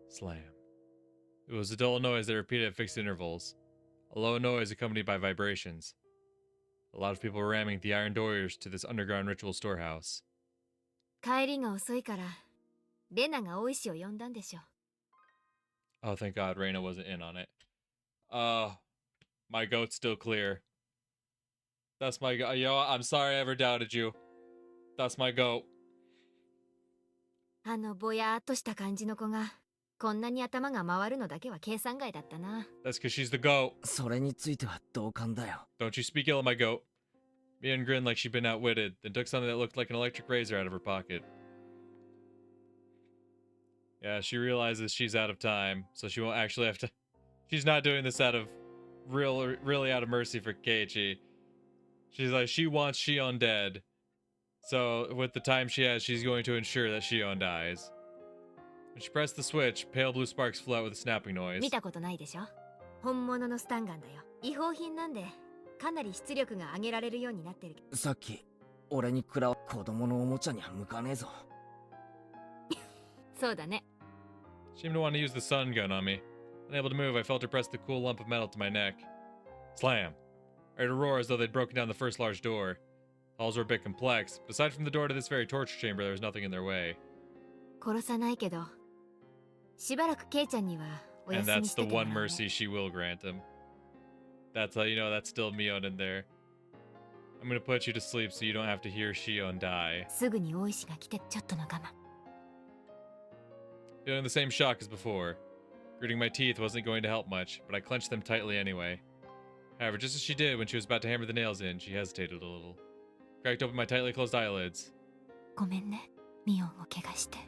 Slam. It was a dull noise that repeated at fixed intervals. A low noise accompanied by vibrations. A lot of people were ramming the iron doors to this underground ritual storehouse. 帰りが遅いから、レナが大石を呼んだんでしょ。Oh, thank God Reina wasn't in on it. My goat's still clear. That's my goat. Yo, I'm sorry I ever doubted you. That's my goat. あのぼやーっとした感じの子が、こんなに頭が回るのだけは計算外だったな。That's because she's the goat. それについては同感だよ。 Don't you speak ill of my goat. Mion grinned like she'd been outwitted, then took something that looked like an electric razor out of her pocket. Yeah, she realizes she's out of time, so she won't actually have to... She's not doing this out of... really out of mercy for Keiichi. She's like, she wants Shion dead. So, with the time she has, she's going to ensure that Shion dies. When she pressed the switch, pale blue sparks flew out with a snapping noise. 見たことないでしょ？本物のスタンガンだよ。違法品なんで、かなり出力が上げられるようになってる。さっき俺に食らう子供のおもちゃには向かねえぞ。そうだね。She seemed to want to use the sun gun on me. Unable to move, I felt her press the cool lump of metal to my neck. Slam! I heard a roar as though they'd broken down the first large door. Halls were a bit complex, but aside from the door to this very torture chamber, there was nothing in their way. 殺さないけど、しばらくケイちゃんにはお And 休み that's して the てもら one うね。 mercy she will grant him. That's how you know that's still Mion in there. I'm gonna put you to sleep so you don't have to hear Shion die. すぐに大石が来て、ちょっとの我慢。Feeling the same shock as before. Gritting my teeth wasn't going to help much, but I clenched them tightly anyway. However, just as she did when she was about to hammer the nails in, she hesitated a little. Cracked open my tightly closed eyelids. ごめんね、ミオンを怪我して。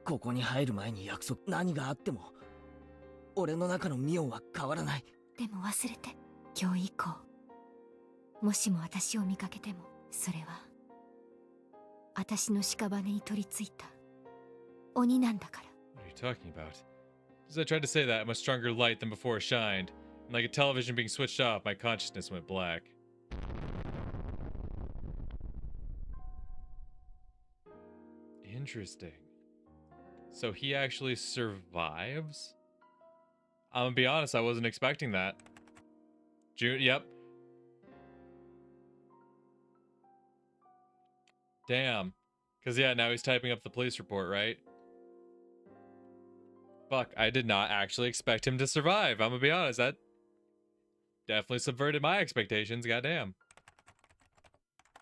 ここに入る前に約束。何があっても俺の中のミオンは変わらない。でも忘れて、今日以降、もしも私を見かけても、それは私の屍に取り付いた鬼なんだから。 What are you talking about? As I tried to say that, a much stronger light than before shined, and like a television being switched off, my consciousness went black. Interesting. So he actually survives? I'm gonna be honest, I wasn't expecting that. June, yep. Damn. Because, yeah, now he's typing up the police report, right? Fuck, I did not actually expect him to survive. I'm gonna be honest, that definitely subverted my expectations, goddamn.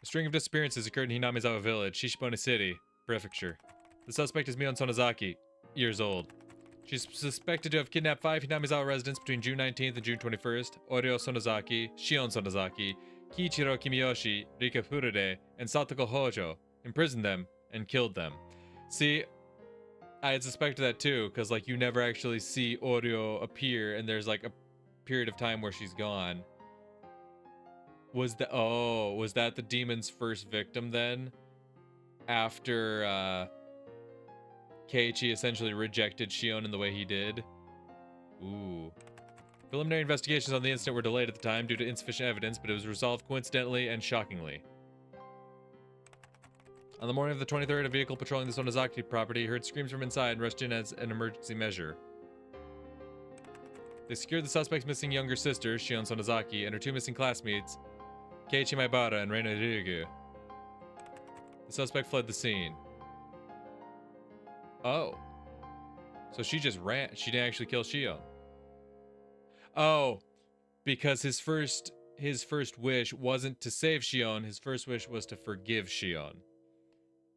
A string of disappearances occurred in Hinamizawa Village, Shishibone City, Prefecture. The suspect is Mion Sonozaki, years old. She's suspected to have kidnapped 5 Hinamizawa residents between June 19th and June 21st, Oryo Sonozaki, Shion Sonozaki, Kiichiro Kimiyoshi, Rika Furude, and Satoko Hojo, imprisoned them, and killed them. See, I had suspected that too, because like you never actually see Oryo appear, and there's like a period of time where she's gone. Was that the demon's first victim then? After Keiichi essentially rejected Shion in the way he did? Ooh. Preliminary investigations on the incident were delayed at the time due to insufficient evidence, but it was resolved coincidentally and shockingly. On the morning of the 23rd, a vehicle patrolling the Sonozaki property heard screams from inside and rushed in as an emergency measure. They secured the suspect's missing younger sister, Shion Sonozaki, and her 2 missing classmates, Keiichi Maibara and Reina Ryugu. The suspect fled the scene. Oh. So she just ran. She didn't actually kill Shion. Oh. Because his first wish wasn't to save Shion, his first wish was to forgive Shion.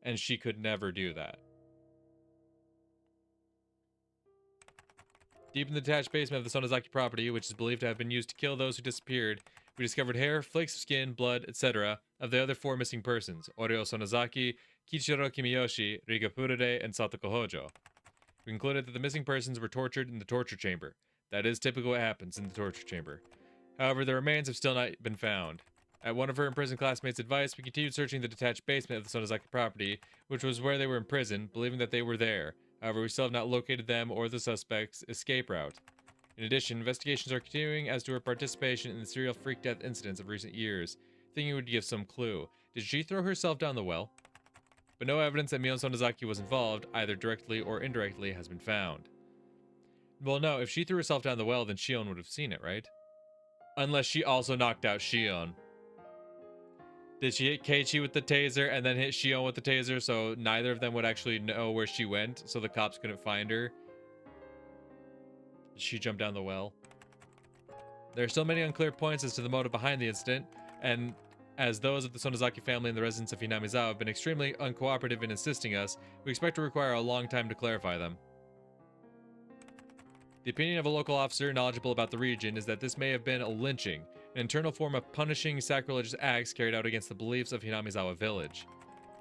And she could never do that. Deep in the detached basement of the Sonozaki property, which is believed to have been used to kill those who disappeared, we discovered hair, flakes of skin, blood, etc. of the other 4 missing persons, Oryo Sonozaki, Kiichiro Kimiyoshi, Riga Furude, and Satoko Hojo. We concluded that the missing persons were tortured in the torture chamber. That is typically what happens in the torture chamber. However, their remains have still not been found. At one of her imprisoned classmates' advice, we continued searching the detached basement of the Sonozaki property, which was where they were imprisoned, believing that they were there. However, we still have not located them or the suspect's escape route. In addition, investigations are continuing as to her participation in the serial freak death incidents of recent years, thinking it would give some clue. Did she throw herself down the well? But no evidence that Mion Sonozaki was involved, either directly or indirectly, has been found. Well, no, if she threw herself down the well, then Shion would have seen it, right? Unless she also knocked out Shion. Did she hit Keiichi with the taser and then hit Shion with the taser, so neither of them would actually know where she went, so the cops couldn't find her? Did she jump down the well? There are still many unclear points as to the motive behind the incident, and as those of the Sonozaki family and the residents of Hinamizawa have been extremely uncooperative in assisting us, we expect to require a long time to clarify them. The opinion of a local officer knowledgeable about the region is that this may have been a lynching, an internal form of punishing sacrilegious acts carried out against the beliefs of Hinamizawa village.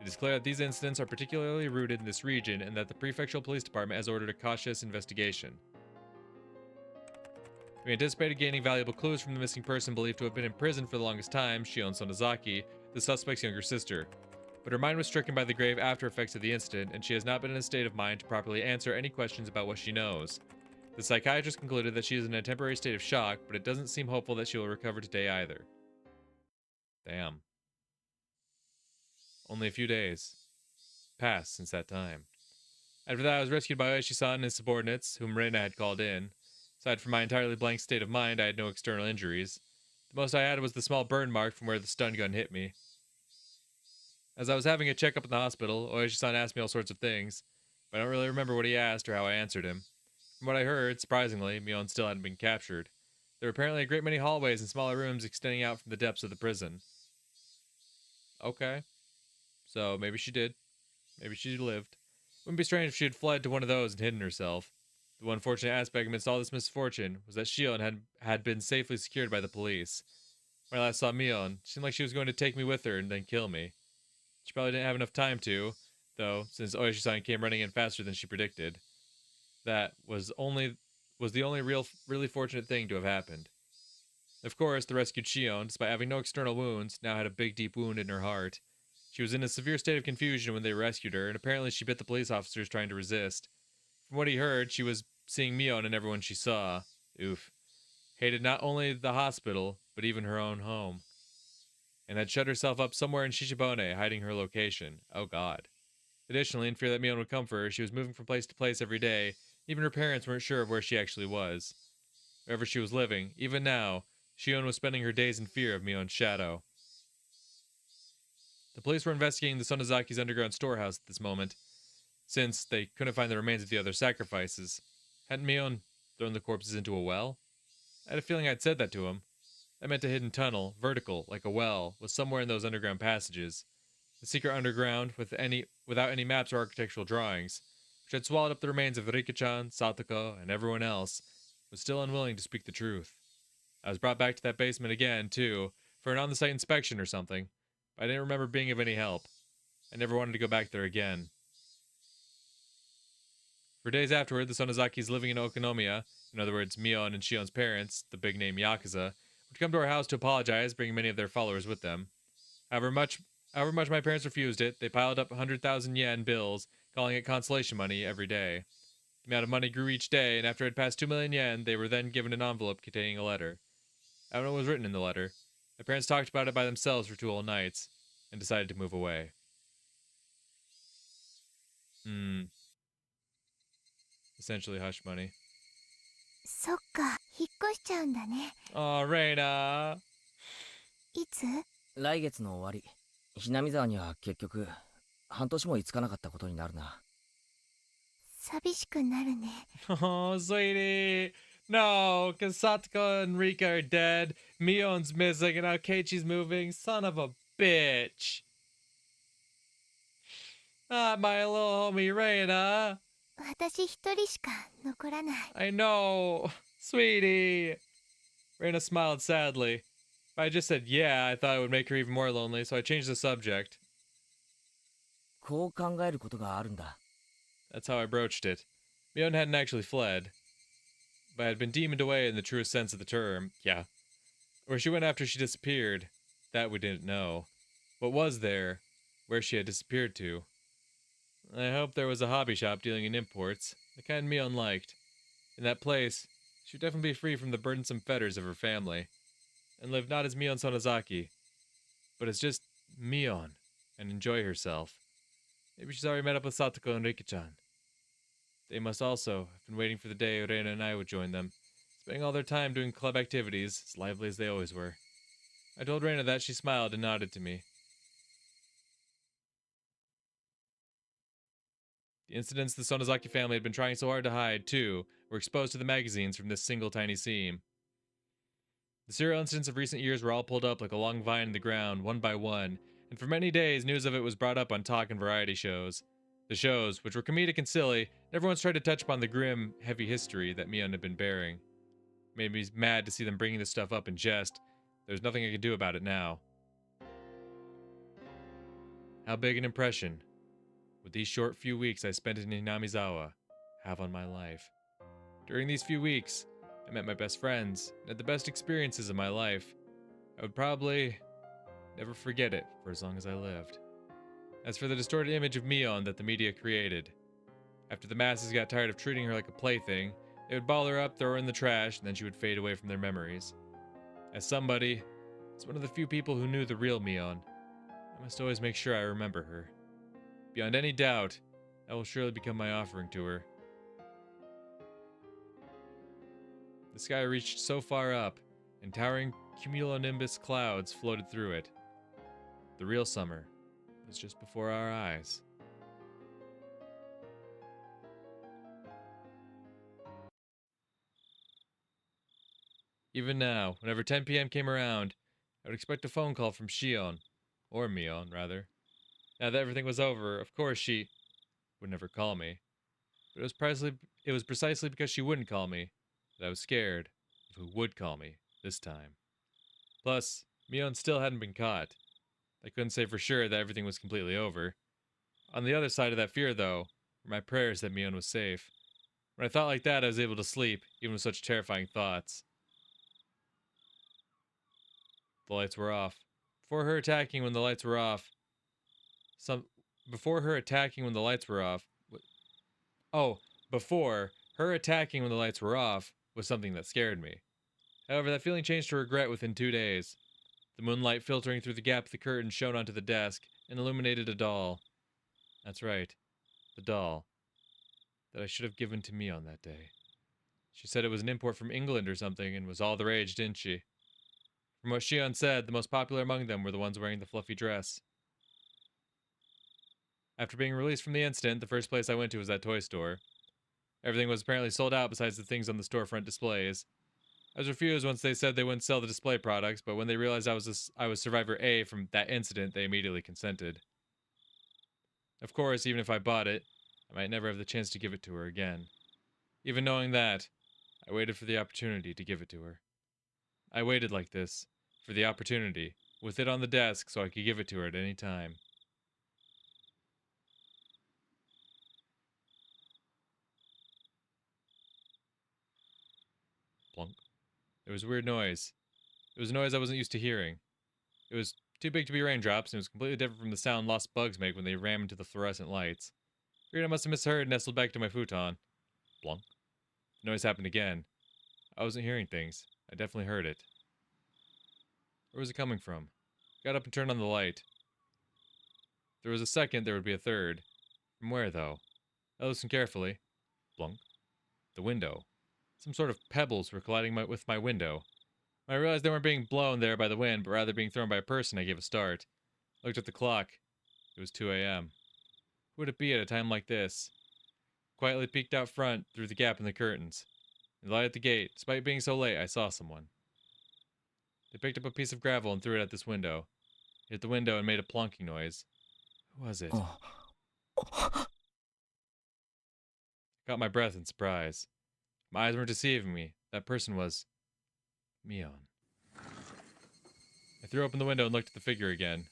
It is clear that these incidents are particularly rooted in this region and that the prefectural police department has ordered a cautious investigation. We anticipated gaining valuable clues from the missing person believed to have been in prison for the longest time, Shion Sonozaki, the suspect's younger sister. But her mind was stricken by the grave after effects of the incident, and she has not been in a state of mind to properly answer any questions about what she knows. The psychiatrist concluded that she is in a temporary state of shock, but it doesn't seem hopeful that she will recover today either. Damn. Only a few days passed since that time. After that, I was rescued by Oishi-san and his subordinates, whom Reina had called in. Aside from my entirely blank state of mind, I had no external injuries. The most I had was the small burn mark from where the stun gun hit me. As I was having a checkup in the hospital, Oishi-san asked me all sorts of things, but I don't really remember what he asked or how I answered him. From what I heard, surprisingly, Mion still hadn't been captured. There were apparently a great many hallways and smaller rooms extending out from the depths of the prison. Okay. So maybe she did. Maybe she lived. Wouldn't be strange if she had fled to one of those and hidden herself. The one fortunate aspect amidst all this misfortune was that Shion had been safely secured by the police. When I last saw Mion, it seemed like she was going to take me with her and then kill me. She probably didn't have enough time to, though, since Oishi-san came running in faster than she predicted. That was the only really fortunate thing to have happened. Of course, the rescued Shion, despite having no external wounds, now had a big deep wound in her heart. She was in a severe state of confusion when they rescued her, and apparently she bit the police officers trying to resist. From what he heard, she was seeing Mion and everyone she saw. Oof. Hated not only the hospital, but even her own home. And had shut herself up somewhere in Shishibone, hiding her location. Oh god. Additionally, in fear that Mion would come for her, she was moving from place to place every day. Even her parents weren't sure of where she actually was. Wherever she was living, even now, Shion was spending her days in fear of Mion's shadow. The police were investigating the Sonozaki's underground storehouse at this moment, since they couldn't find the remains of the other sacrifices. Hadn't Mion thrown the corpses into a well? I had a feeling I'd said that to him. I meant a hidden tunnel, vertical, like a well, was somewhere in those underground passages. The secret underground, without any maps or architectural drawings, which had swallowed up the remains of Rika-chan, Satoko, and everyone else, was still unwilling to speak the truth. I was brought back to that basement again, too, for an on-the-site inspection or something, but I didn't remember being of any help. I never wanted to go back there again. For days afterward, the Sonozakis living in Okonomiya, in other words, Mion and Shion's parents, the big-name Yakuza, would come to our house to apologize, bringing many of their followers with them. However much my parents refused it, they piled up 100,000 yen bills, calling it consolation money every day. The amount of money grew each day, and after it passed 2 million yen, they were then given an envelope containing a letter. I don't know what was written in the letter. My parents talked about it by themselves for 2 whole nights, and decided to move away. Essentially hush money. そっか、引っ越しちゃうんだね。Oh, Reina! いつ？来月の終わり。ひなみ沢には結局半年も居つかなかったことになるな。寂しくなるね。Oh, sweetie! No, because Satoko and Rika are dead, Mion's missing, and now Keiichi's moving. Son of a bitch! Ah, my little homie Reina! 私一人しか残らない。I know! Sweetie! Reina smiled sadly. If I just said yeah, I thought it would make her even more lonely, so I changed the subject. こう考えることがあるんだ。That's how I broached it. Mion hadn't actually fled, but had been demoned away in the truest sense of the term. Yeah. Where she went after she disappeared, that we didn't know. What was there, where she had disappeared to? I hoped there was a hobby shop dealing in imports, the kind Mion liked. In that place, she would definitely be free from the burdensome fetters of her family, and live not as Mion Sonozaki, but as just Mion, and enjoy herself. Maybe she's already met up with Satoko and Rika-chan. They must also have been waiting for the day Reina and I would join them, spending all their time doing club activities, as lively as they always were. I told Reina that. She smiled and nodded to me. The incidents the Sonozaki family had been trying so hard to hide, too, were exposed to the magazines from this single tiny seam. The serial incidents of recent years were all pulled up like a long vine in the ground, one by one, and for many days news of it was brought up on talk and variety shows. The shows, which were comedic and silly, never once tried to touch upon the grim, heavy history that Mion had been bearing. It made me mad to see them bringing this stuff up in jest. There's nothing I could do about it now. How big an impression would these short few weeks I spent in Hinamizawa have on my life? During these few weeks, I met my best friends and had the best experiences of my life. I would probably never forget it for as long as I lived. As for the distorted image of Mion that the media created, after the masses got tired of treating her like a plaything, they would ball her up, throw her in the trash, and then she would fade away from their memories. As somebody, as one of the few people who knew the real Mion, I must always make sure I remember her. Beyond any doubt, that will surely become my offering to her. The sky reached so far up, and towering cumulonimbus clouds floated through it. The real summer was just before our eyes. Even now, whenever 10 p.m. came around, I would expect a phone call from Shion, or Mion, rather. Now that everything was over, of course she would never call me. But it was precisely because she wouldn't call me that I was scared of who would call me this time. Plus, Mion still hadn't been caught. I couldn't say for sure that everything was completely over. On the other side of that fear, though, were my prayers that Mion was safe. When I thought like that, I was able to sleep, even with such terrifying thoughts. The lights were off. Before her attacking when the lights were off, Before her attacking when the lights were off. Oh, before her attacking when the lights were off was something that scared me. However, that feeling changed to regret within 2 days. The moonlight filtering through the gap of the curtain shone onto the desk and illuminated a doll. That's right, the doll that I should have given to me on that day. She said it was an import from England or something and was all the rage, didn't she? From what Shion said, the most popular among them were the ones wearing the fluffy dress. After being released from the incident, the first place I went to was that toy store. Everything was apparently sold out besides the things on the storefront displays. I was refused once they said they wouldn't sell the display products, but when they realized I was Survivor A from that incident, they immediately consented. Of course, even if I bought it, I might never have the chance to give it to her again. Even knowing that, I waited for the opportunity to give it to her. I waited like this, for the opportunity, with it on the desk so I could give it to her at any time. Plunk. There was a weird noise. It was a noise I wasn't used to hearing. It was too big to be raindrops, and it was completely different from the sound lost bugs make when they ram into the fluorescent lights. Figured I must have misheard and nestled back to my futon. Plunk. The noise happened again. I wasn't hearing things. I definitely heard it. Where was it coming from? Got up and turned on the light. If there was a second, there would be a third. From where, though? I listened carefully. Plunk. The window. Some sort of pebbles were colliding with my window. When I realized they weren't being blown there by the wind, but rather being thrown by a person, I gave a start. I looked at the clock. It was 2 a.m. Who would it be at a time like this? Quietly peeked out front through the gap in the curtains. In the light at the gate, despite being so late, I saw someone. They picked up a piece of gravel and threw it at this window. It hit the window and made a plonking noise. Who was it? I caught my breath in surprise. My eyes weren't deceiving me. That person was Mion. I threw open the window and looked at the figure again.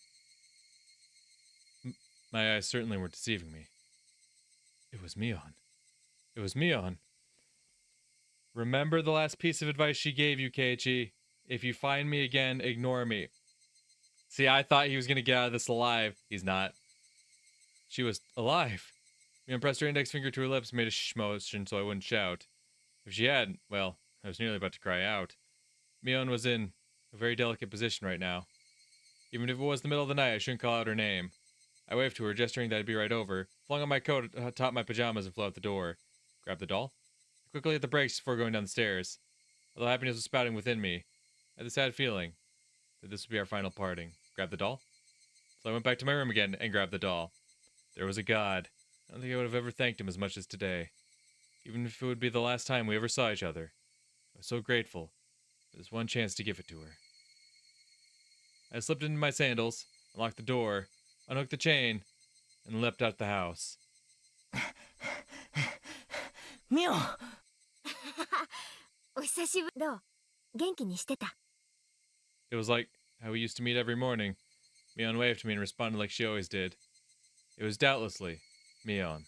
My eyes certainly weren't deceiving me. It was Mion. It was Mion. Remember the last piece of advice she gave you, Keiichi. If you find me again, ignore me. See, I thought he was going to get out of this alive. He's not. She was alive. Mion pressed her index finger to her lips and made a shh motion so I wouldn't shout. If she hadn't, well, I was nearly about to cry out. Mion was in a very delicate position right now. Even if it was the middle of the night, I shouldn't call out her name. I waved to her, gesturing that I'd be right over, flung on my coat atop my pajamas and flew out the door. Grabbed the doll. I quickly hit the brakes before going down the stairs. Although happiness was spouting within me, I had the sad feeling that this would be our final parting. Grabbed the doll. So I went back to my room again and grabbed the doll. There was a God. I don't think I would have ever thanked him as much as today. Even if it would be the last time we ever saw each other. I was so grateful for this one chance to give it to her. I slipped into my sandals, unlocked the door, unhooked the chain, and leapt out the house. Mion! お久しぶり。どう？元気にしてた？ It was like how we used to meet every morning. Mion waved to me and responded like she always did. It was doubtlessly Mion.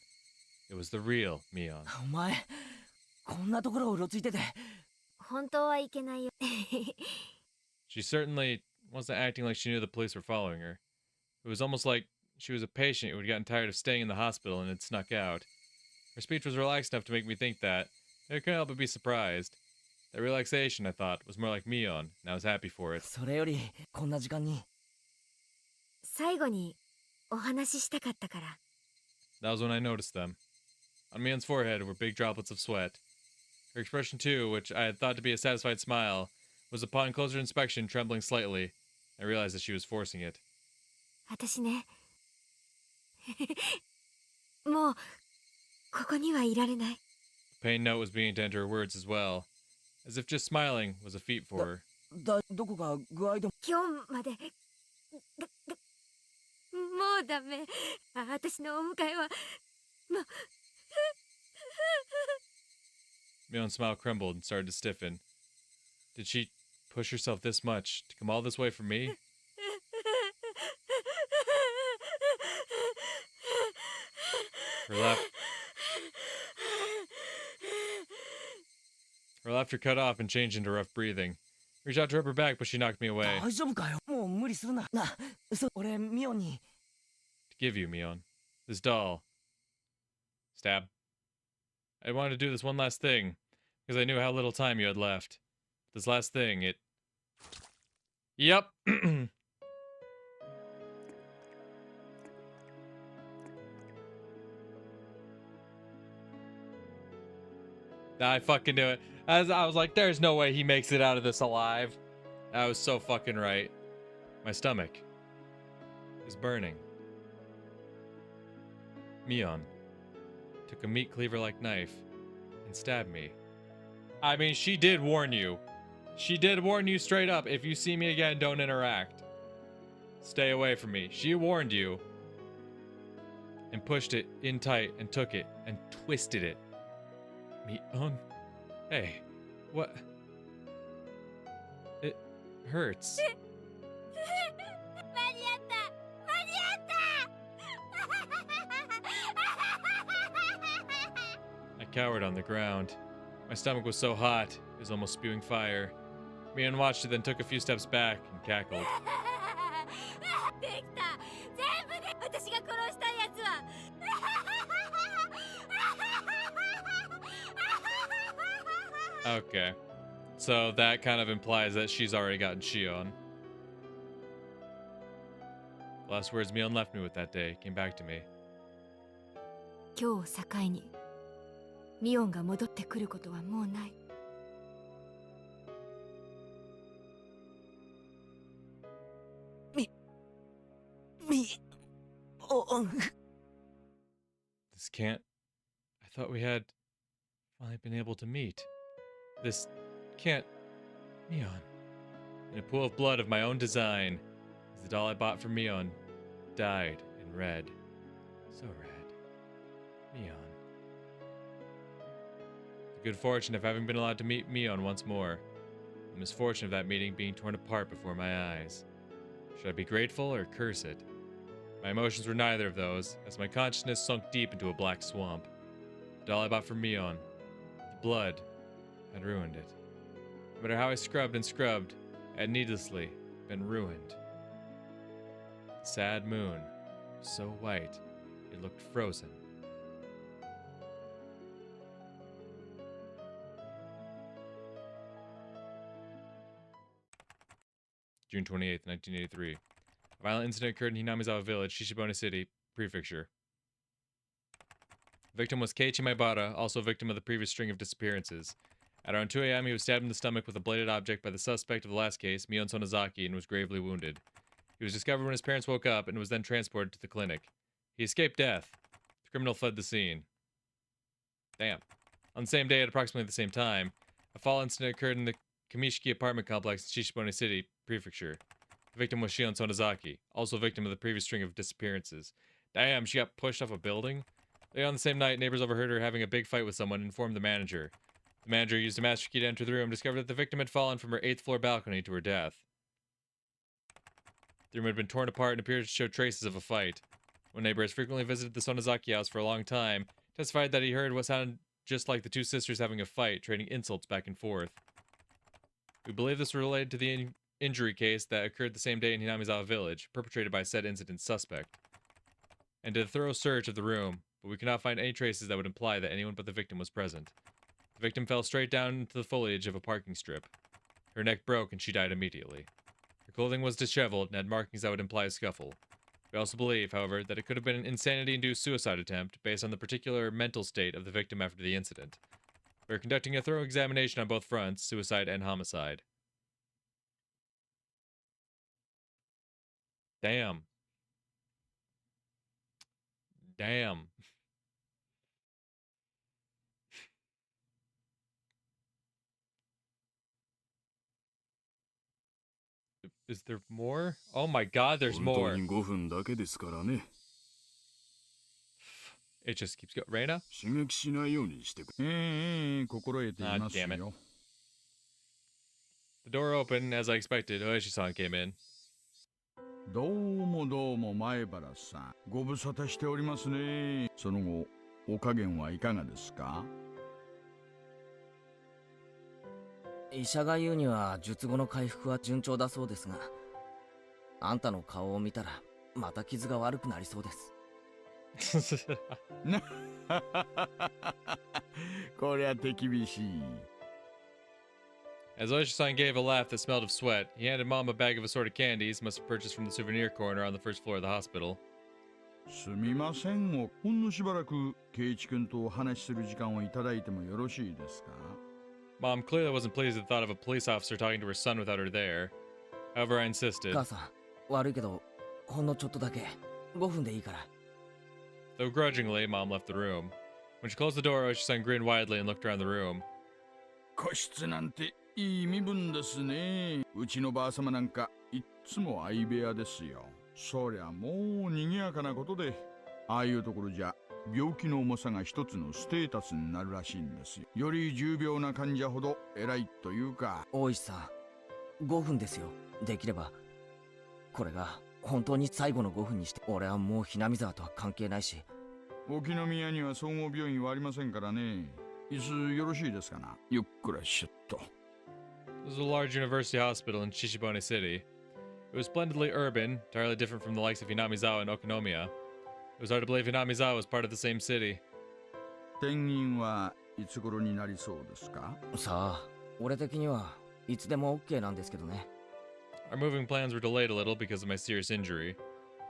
It was the real Mion. お前、こんなところをうろついてて。本当はいけないよ。 She certainly wasn't acting like she knew the police were following her. It was almost like she was a patient who had gotten tired of staying in the hospital and had snuck out. Her speech was relaxed enough to make me think that, and I couldn't help but be surprised. That relaxation, I thought, was more like Mion, and I was happy for it. それより、こんな時間に。最後にお話ししたかったから。 That was when I noticed them. On Mion's forehead were big droplets of sweat. Her expression, too, which I had thought to be a satisfied smile, was upon closer inspection trembling slightly. I realized that she was forcing it. 私ね。もうここにはいられない。 The pain note was beginning to enter her words as well, as if just smiling was a feat for her. どこか具合でも。今日まで。もうダメ。私のお迎えはもう。 Mion's smile crumbled and started to stiffen. Did she push herself this much to come all this way for me? Her laughter cut off and changed into rough breathing. I reached out to rub her back, but she knocked me away. 大丈夫かよ。もう無理するな。な、俺、ミオンに。To give you, Mion. This doll. Stab. I wanted to do this one last thing, because I knew how little time you had left. This last thing, it... Yep. I fucking knew it. As I was like, there's no way he makes it out of this alive. I was so fucking right. My stomach is burning. Mion took a meat cleaver-like knife and stabbed me. I mean, she did warn you. She did warn you straight up. If you see me again, don't interact. Stay away from me. She warned you. And pushed it in tight and took it and twisted it. Mion? Hey, what? It hurts. I cowered on the ground. My stomach was so hot, it was almost spewing fire. Mion watched it, then took a few steps back and cackled. Okay. So that kind of implies that she's already gotten Shion. The last words Mion left me with that day came back to me. 今日を境にミオンが戻ってくることはもうない。This can't... I thought we had finally been able to meet. This can't... Mion. In a pool of blood of my own design, as the doll I bought for Mion died in red. So red. Mion. The good fortune of having been allowed to meet Mion once more. The misfortune of that meeting being torn apart before my eyes. Should I be grateful or curse it? My emotions were neither of those, as my consciousness sunk deep into a black swamp. The doll I bought for Mion, the blood, had ruined it. No matter how I scrubbed and scrubbed, I had needlessly been ruined. The sad moon was so white, it looked frozen. June 28th, 1983. A violent incident occurred in Hinamizawa Village, Shishibone City, Prefecture. The victim was Keiichi Maibara, also a victim of the previous string of disappearances. At around 2 a.m., he was stabbed in the stomach with a bladed object by the suspect of the last case, Mion Sonozaki, and was gravely wounded. He was discovered when his parents woke up and was then transported to the clinic. He escaped death. The criminal fled the scene. Damn. On the same day, at approximately the same time, a fall incident occurred in the Kamishiki apartment complex in Shishibone City, Prefecture. The victim was Shion Sonozaki, also a victim of the previous string of disappearances. Damn, she got pushed off a building? Later on the same night, neighbors overheard her having a big fight with someone and informed the manager. The manager used a master key to enter the room and discovered that the victim had fallen from her 8th floor balcony to her death. The room had been torn apart and appeared to show traces of a fight. One neighbor has frequently visited the Sonozaki house for a long time, testified that he heard what sounded just like the two sisters having a fight, trading insults back and forth. We believe this was related to the injury case that occurred the same day in Hinamizawa Village, perpetrated by said incident suspect, and did a thorough search of the room, but we could not find any traces that would imply that anyone but the victim was present. The victim fell straight down into the foliage of a parking strip. Her neck broke and she died immediately. Her clothing was disheveled and had markings that would imply a scuffle. We also believe, however, that it could have been an insanity-induced suicide attempt based on the particular mental state of the victim after the incident. We are conducting a thorough examination on both fronts, suicide and homicide. Damn. Damn. Is there more? Oh my god, there's more. 5分だけですからね。 It just keeps going. Reina? 刺激しないようにしてく心得ています damn it. よ。 The door opened, as I expected. Oishi-san came in. どうも前原さん、ご無沙汰しておりますね。その後、お加減はいかがですか？医者が言うには術後の回復は順調だそうですが、あんたの顔を見たらまた傷が悪くなりそうです。こりゃ手厳しい。 As Oishi-san gave a laugh that smelled of sweat, he handed Mom a bag of assorted candies must have purchased from the souvenir corner on the first floor of the hospital. すみませんをほんのしばらく圭一君とお話しする時間をいただいてもよろしいですか？ Mom clearly wasn't pleased at the thought of a police officer talking to her son without her there. However, I insisted. 母さん、悪いけど、ほんのちょっとだけ、5分でいいから。Though grudgingly, Mom left the room. When she closed the door, Oishi-san grinned widely and looked around the room. 個室なんていい身分ですね。うちのばあ様なんかいっつも相部屋ですよ。そりゃもう賑やかなことで、ああいうところじゃ病気の重さが一つのステータスになるらしいんですよ。より重病な患者ほど偉いというか。大石さん、5分ですよ。できれば。これが本当に最後の5分にして、俺はもうひなみ沢とは関係ないし。沖宮には総合病院はありませんからね。椅子よろしいですかな。ゆっくらしゅっと。This was a large university hospital in Shishibone City. It was splendidly urban, entirely different from the likes of Hinamizawa and Okonomiya. It was hard to believe Hinamizawa was part of the same city. 転院はいつ頃になりそうですか？さあ、俺的にはいつでも OK なんですけどね。Our moving plans were delayed a little because of my serious injury.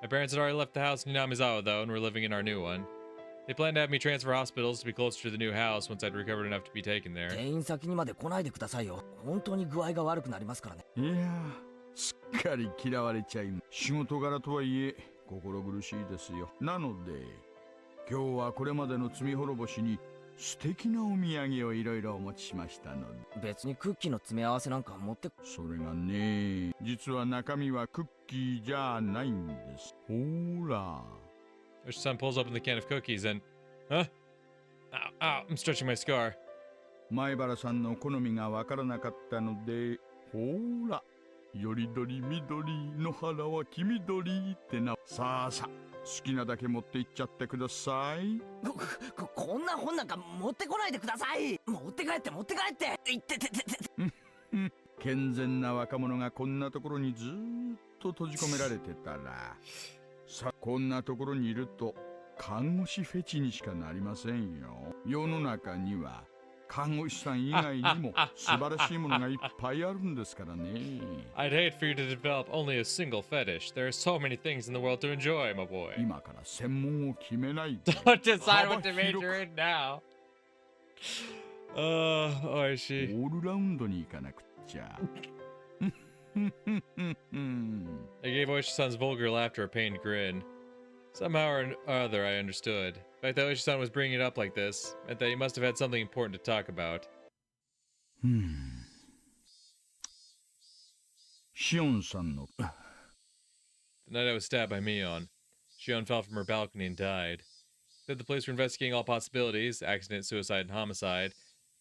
My parents had already left the house in Hinamizawa, though, and were living in our new one. They planned to have me transfer hospitals to be closer to the new house once I'd recovered enough to be taken there. 転院先にまで来ないでくださいよ。本当に具合が悪くなりますからね。いやー、すっかり嫌われちゃいます。仕事柄とはいえ心苦しいですよ。なので今日はこれまでの罪滅ぼしに素敵なお土産をいろいろお持ちしましたので。別にクッキーの詰め合わせなんか持って。それがね、実は中身はクッキーじゃないんです。ほら。Oishi-san pulls open the can of cookies and... Huh? Ow, I'm stretching my scar. 前原さんの好みがわからなかったので、ほら。よりどりみどり、野原は黄緑ってな。さあさあ、好きなだけ持って行っちゃってください。こんな本なんか持ってこないでください。持って帰って持って帰って。いってててて。健全な若者がこんなところにずーっと閉じ込められてたら、さあこんなところにいると看護師フェチにしかなりませんよ。世の中には看護師さん以外にも素晴らしいものがいっぱいあるんですからね。I'd hate for you to develop only a single fetish. There are so many things in the world to enjoy, my boy. 今から専門を決めないと。Don't decide what to major in now. Oishi. オールラウンドに行かなくっちゃ。I gave Oishi-san's vulgar laughter a pained grin. Somehow or other, I understood. The fact that Oishi-san was bringing it up like this meant that he must have had something important to talk about. シオンさんの。The night I was stabbed by Mion, Shion fell from her balcony and died. Said the police were investigating all possibilities, accident, suicide, and homicide,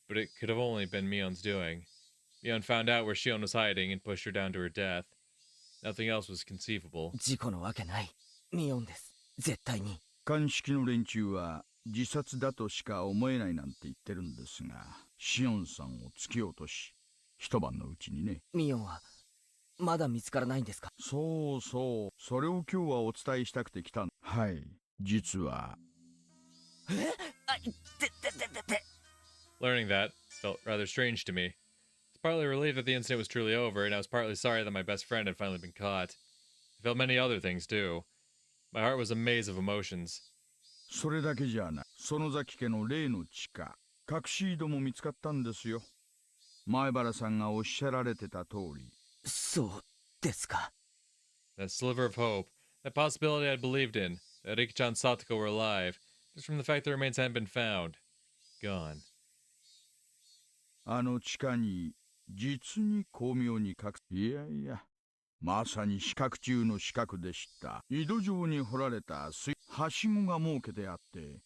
but it could have only been Mion's doing. Mion found out where Shion was hiding and pushed her down to her death. Nothing else was conceivable. 事故のわけない。ミオンです。絶対に。鑑識の連中は自殺だとしか思えないなんて言ってるんですが、シオンさんを突き落とし、一晩のうちにね。ミオンはまだ見つからないんですか？そうそう、それを今日はお伝えしたくて来た。はい、実は。Learning that felt rather strange to me. I was partly relieved that the incident was truly over, and I was partly sorry that my best friend had finally been caught. I felt many other things too. My heart was a maze of emotions. それだけじゃない。園崎家の例の地下、隠し井戸も見つかったんですよ。前原さんがおっしゃられてた通り。そうですか。That sliver of hope, that possibility I'd believed in, that Riki-chan and Satoko were alive, just from the fact the remains hadn't been found. Gone. あの地下に、実に巧妙に隠す。いやいや、まさに死角中の死角でした。井戸状に掘られたはしごが設けてあって、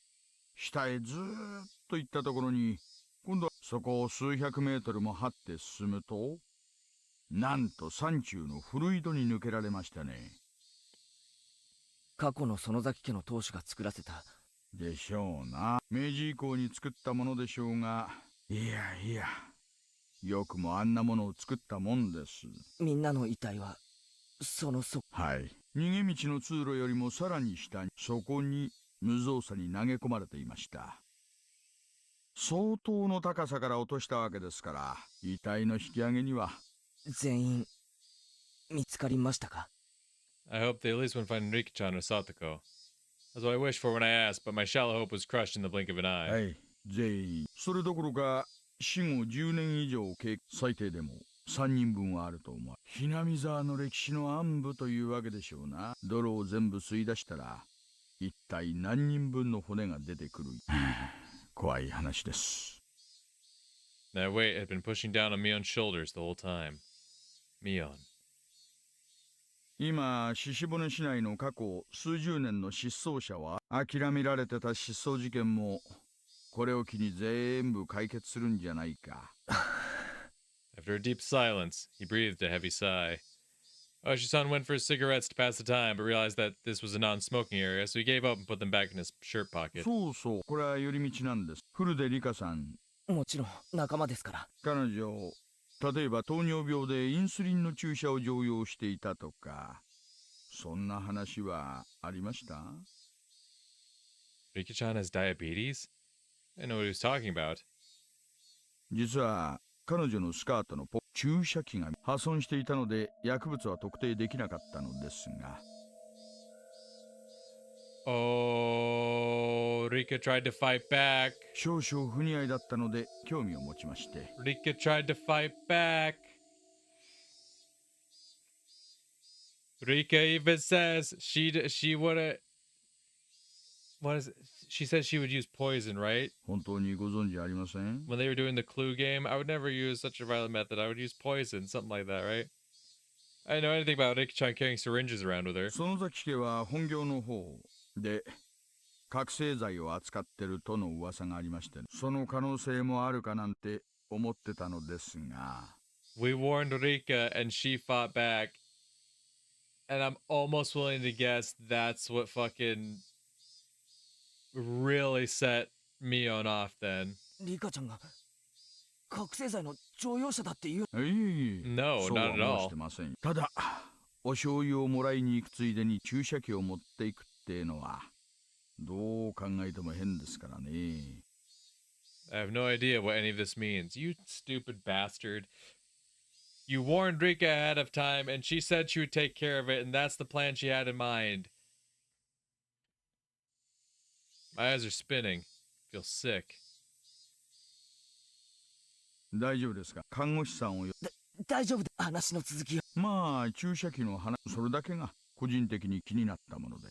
下へずーっと行ったところに、今度はそこを数百メートルも張って進むと、なんと山中の古井戸に抜けられましたね。過去の園崎家の当主が作らせた。でしょうな。明治以降に作ったものでしょうが、いやいや、よくもあんなものを作ったもんです。みんなの遺体は、はい、逃げ道の通路よりもさらに下に、そこに無造作に投げ込まれていました。相当の高さから落としたわけですから、遺体の引き上げには。全員見つかりましたか？ I hope they at least wouldn't find Rika-chan or Satoko. That's what I wished for when I asked, but my shallow hope was crushed in the blink of an eye. はい、全員。それどころか、死後10年以上最低でも3人分はあると思う。ひなみ沢の歴史の暗部というわけでしょうな。泥を全部吸い出したら、一体何人分の骨が出てくる。怖い話です。That weight had been pushing down on Mion's shoulders the whole time. Mion. 今、鹿骨市内の過去数十年の失踪者は、諦められてた失踪事件も、これを機に全部解決するんじゃないか。After a deep silence, he breathed a heavy sigh. Oshi-san went for his cigarettes to pass the time, but realized that this was a non-smoking area, so he gave up and put them back in his shirt pocket. そうそう、これは寄り道なんです。古出里香さん。もちろん仲間ですから。彼女、例えば糖尿病でインスリンの注射を常用していたとか、そんな話はありました？ Rika-chan has diabetes? I know what he was talking about. 実は彼女のスカートの注射器が破損していたので薬物は特定できなかったのですが。Oh, Rika tried to fight back. 少々不似合いだったので興味を持ちまして。Rika tried to fight back. Rika even says she would have. What is it? She said she would use poison, right? 本当にご存知ありません？ When they were doing the clue game, I would never use such a violent method. I would use poison, something like that, right? I didn't know anything about Rika-chan carrying syringes around with her. 園崎家は本業の方で覚醒剤を扱ってるとの噂がありまして、その可能性もあるかなんて思ってたのですが。We warned Rika and she fought back. And I'm almost willing to guess that's what fucking really set Mion off then. リカちゃんが覚醒剤の常用者だっていう。No, そうは not at 申 all. してません。ただ、お醤油をもらいに行くついでに注射器を持っていくってのは、どう考えても変ですからね。I have no idea what any of this means. You stupid bastard. You warned Rika ahead of time, and she said she would take care of it, and that's the plan she had in mind. My eyes are spinning. I feel sick. 大丈夫ですか？看護師さんを大丈夫だ。話の続きを。まあ、注射器の話、それだけが個人的に気になったもので。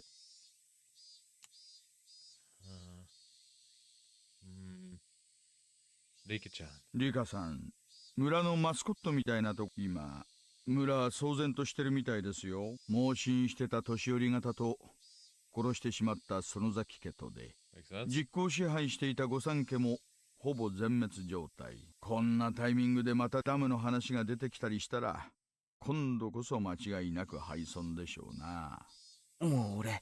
Rika-chan. リカさん、村のマスコットみたいなとこ、今、村は騒然としてるみたいですよ。盲信してた年寄り方と、殺してしまった園崎家とで、実効支配していた御三家も、ほぼ全滅状態。こんなタイミングでまたダムの話が出てきたりしたら、今度こそ間違いなく敗損でしょうな。もう俺、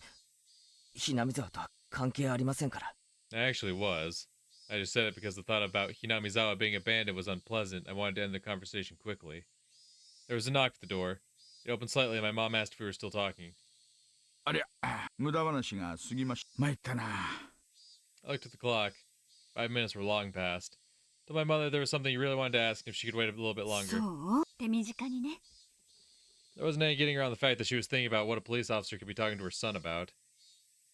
ひなみ沢とは関係ありませんから。I actually was. I just said it because the thought about Hinamizawa being abandoned was unpleasant. I wanted to end the conversation quickly. There was a knock at the door. It opened slightly, and my mom asked if we were still talking. ありゃ、無駄話が過ぎました。参ったな。I looked at the clock. 5 minutes were long past. Told my mother there was something he really wanted to ask, and if she could wait a little bit longer. そう手短にね。 There wasn't any getting around the fact that she was thinking about what a police officer could be talking to her son about.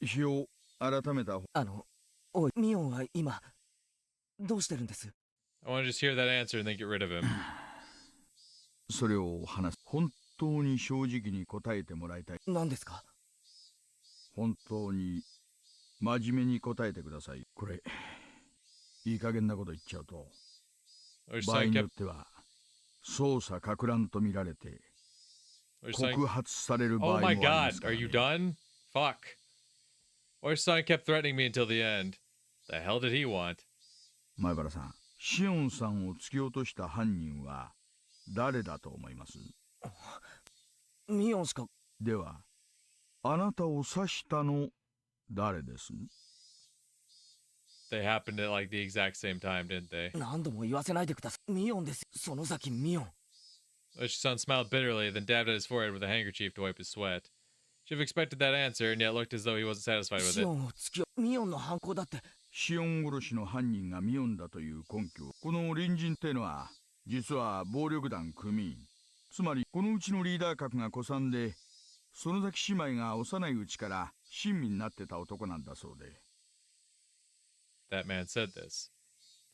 日を改めた。おい、ミオンは今、どうしてるんです？ I want to just hear that answer and then get rid of him. それを話す。本当に正直に答えてもらいたい。何ですか？本当に真面目に答えてください。これ、いい加減なこと言っちゃうと、場合によっては捜査か乱と見られて告発される場合もありますからね。Oh my god, are you done? Fuck. Oshi-san kept threatening me until the end. The hell did he want? 前原さん、シオンさんを突き落とした犯人は誰だと思います？ミオンしか。では、あなたを刺したの誰です？ They happened at like the exact same time, didn't they? 何度も言わせないでください。ミオンです。園崎ミオン。Oshi-san smiled bitterly, then dabbed at his forehead with a handkerchief to wipe his sweat. Should have expected that answer, and yet looked as though he wasn't satisfied with シ it. オンを突きミオンの犯行だって。シオン殺しの犯人がミオンだという根拠。この隣人ってのは実は暴力団組員。つまりこのうちのリーダー格が古参で、園崎姉妹が幼いうちから親身になってた男なんだそうで。 That man said this.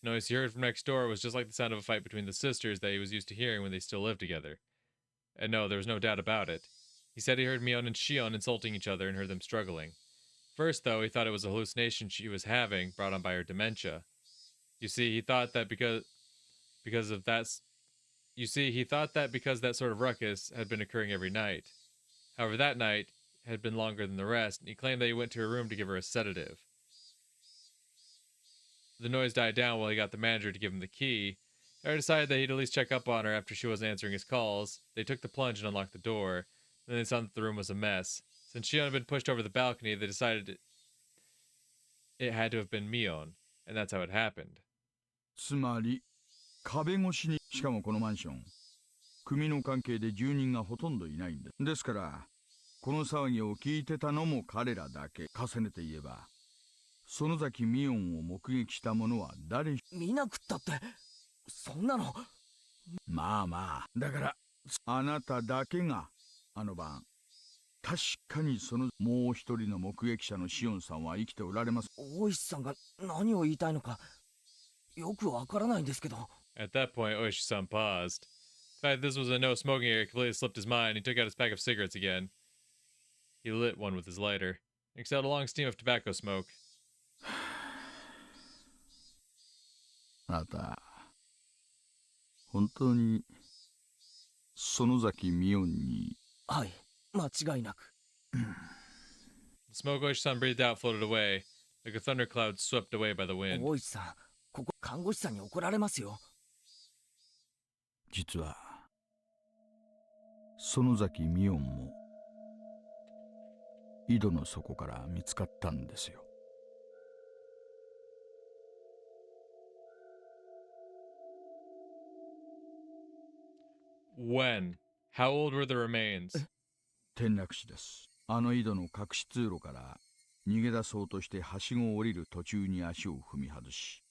The noise he heard from next door was just like the sound of a fight between the sisters that he was used to hearing when they still lived together. And no, there was no doubt about it. He said he heard Mion and Shion insulting each other and heard them struggling. First, though, he thought it was a hallucination she was having, brought on by her dementia. You see, he thought that because that sort of ruckus had been occurring every night. However, that night had been longer than the rest, and he claimed that he went to her room to give her a sedative. The noise died down while he got the manager to give him the key. Harry decided that he'd at least check up on her after she wasn't answering his calls. They took the plunge and unlocked the door. Then they saw that the room was a mess. Since Shion had been pushed over the balcony, they decided it had to have been Mion, and that's how it happened. つまり壁越しに、しかもこのマンション組の関係で住人がほとんどいないんです。ですからこの騒ぎを聞いてたのも彼らだけ。重ねて言えば園崎ミオンを目撃した者は誰？見なくったってそんなの。まあまあ、だからあなただけがあの晩、確かにそのもう一人の目撃者のシオンさんは生きておられます。大石さんが何を言いたいのかよくわからないんですけど。 At that point, Oishi-san paused. The fact that this was a no-smoking area completely slipped his mind. He took out his pack of cigarettes again. He lit one with his lighter, and exhaled a long steam of tobacco smoke. あなた、本当に園崎ミオンに。はい、間違いなく。 The smoke Oishi-san breathed out floated away, like a thundercloud swept away by the wind. 大石さん、ここ看護師さんに怒られますよ。実は園崎ミオンも井戸の底から見つかったんですよ。When? How old were the remains? 転落死です。あの井戸の隠し通路から逃げ出そうとしてはしごを降りる途中に足を踏み外し、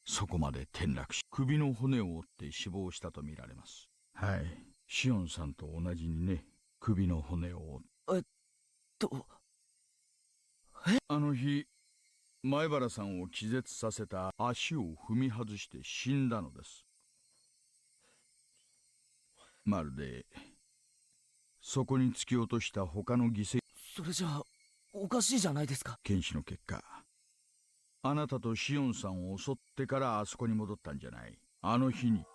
そこまで転落し、首の骨を折って死亡したとみられます。はい、シオンさんと同じにね、首の骨を折って。あの日、前原さんを気絶させた足を踏み外して死んだのです。まるでそこに突き落とした他の犠牲。それじゃあおかしいじゃないですか。検視の結果、あなたとシオンさんを襲ってからあそこに戻ったんじゃない。あの日に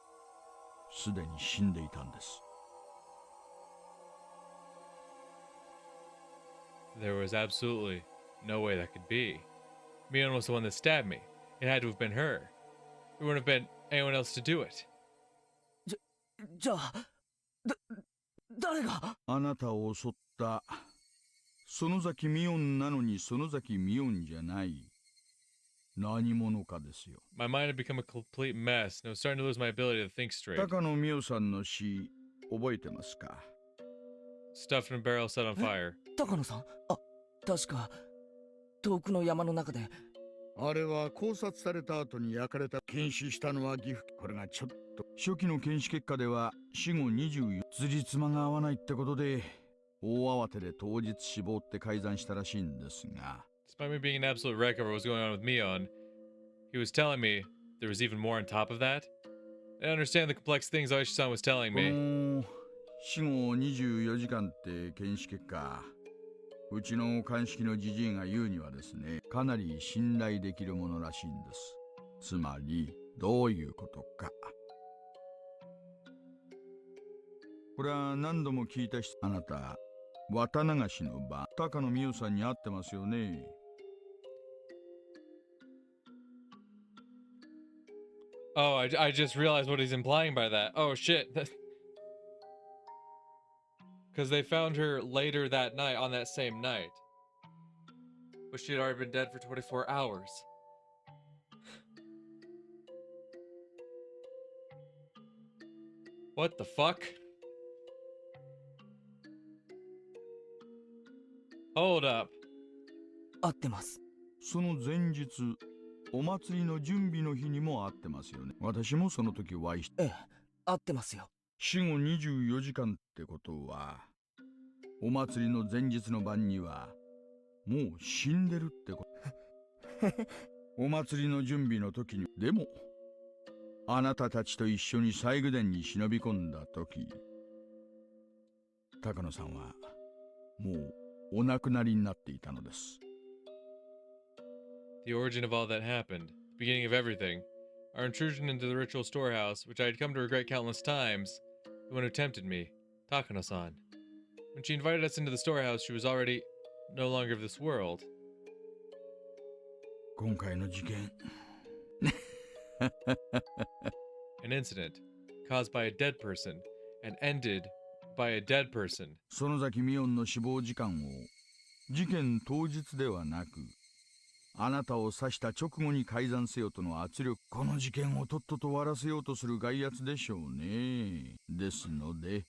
すでに死んでいたんです。There was absolutely no way that could be. Mion was the one that stabbed me. It had to have been her. There wouldn't have been anyone else to do it. じゃあ誰が？あなたを襲った園崎ミオンなのに園崎ミオンじゃない何者かですよ。My mind had become a complete mess, and I was starting to lose my ability to think straight. 高野美代さんの死覚えてますか？ Stuffed in a barrel set on fire. 高野さん？あ、確か遠くの山の中で。あれは考察された後に焼かれた。検視したのは岐阜。これがちょっと初期の検視結果では死後24辻褄が合わないってことで大慌てで当日死亡って改ざんしたらしいんですが。 Despite me being an absolute wreck over what was going on with Mion, he was telling me there was even more on top of that. I didn't understand the complex things Oishi-san was telling こ me. の死後24時間って検視結果、うちの鑑識のじじいが言うにはですね、かなり信頼できるものらしいんです。つまりどういうことか。これは何度も聞いたし、あなたWatanagashiの晩、高野美代さんに会ってますよね。Oh, I just realized what he's implying by that. Oh shit. Because they found her later that night, on that same night. But she had already been dead for 24 hours. What the fuck? Hold up. 合ってます。その前日、お祭りの準備の日にも会ってますよね。私もその時お会いし、ええ、合ってますよ。死後24時間ってことは、お祭りの前日の晩にはもう死んでるってこと。お祭りの準備の時に、でもあなたたちと一緒に西宮殿に忍び込んだ時、高野さんはもうお亡くなりになっていたのです。The origin of all that happened, the beginning of everything, our intrusion into the ritual storehouse, which I had come to regret countless times, the one who tempted me, Takano-san. When she invited us into the storehouse, she was already no longer of this world. 今回の事件An incident caused by a dead person and ended by a dead person. 園崎美音の死亡時間を事件当日ではなく、あなたを刺した直後に改ざんせよとの圧力、この事件をとっとと終わらせようとする外圧でしょうね。ですので、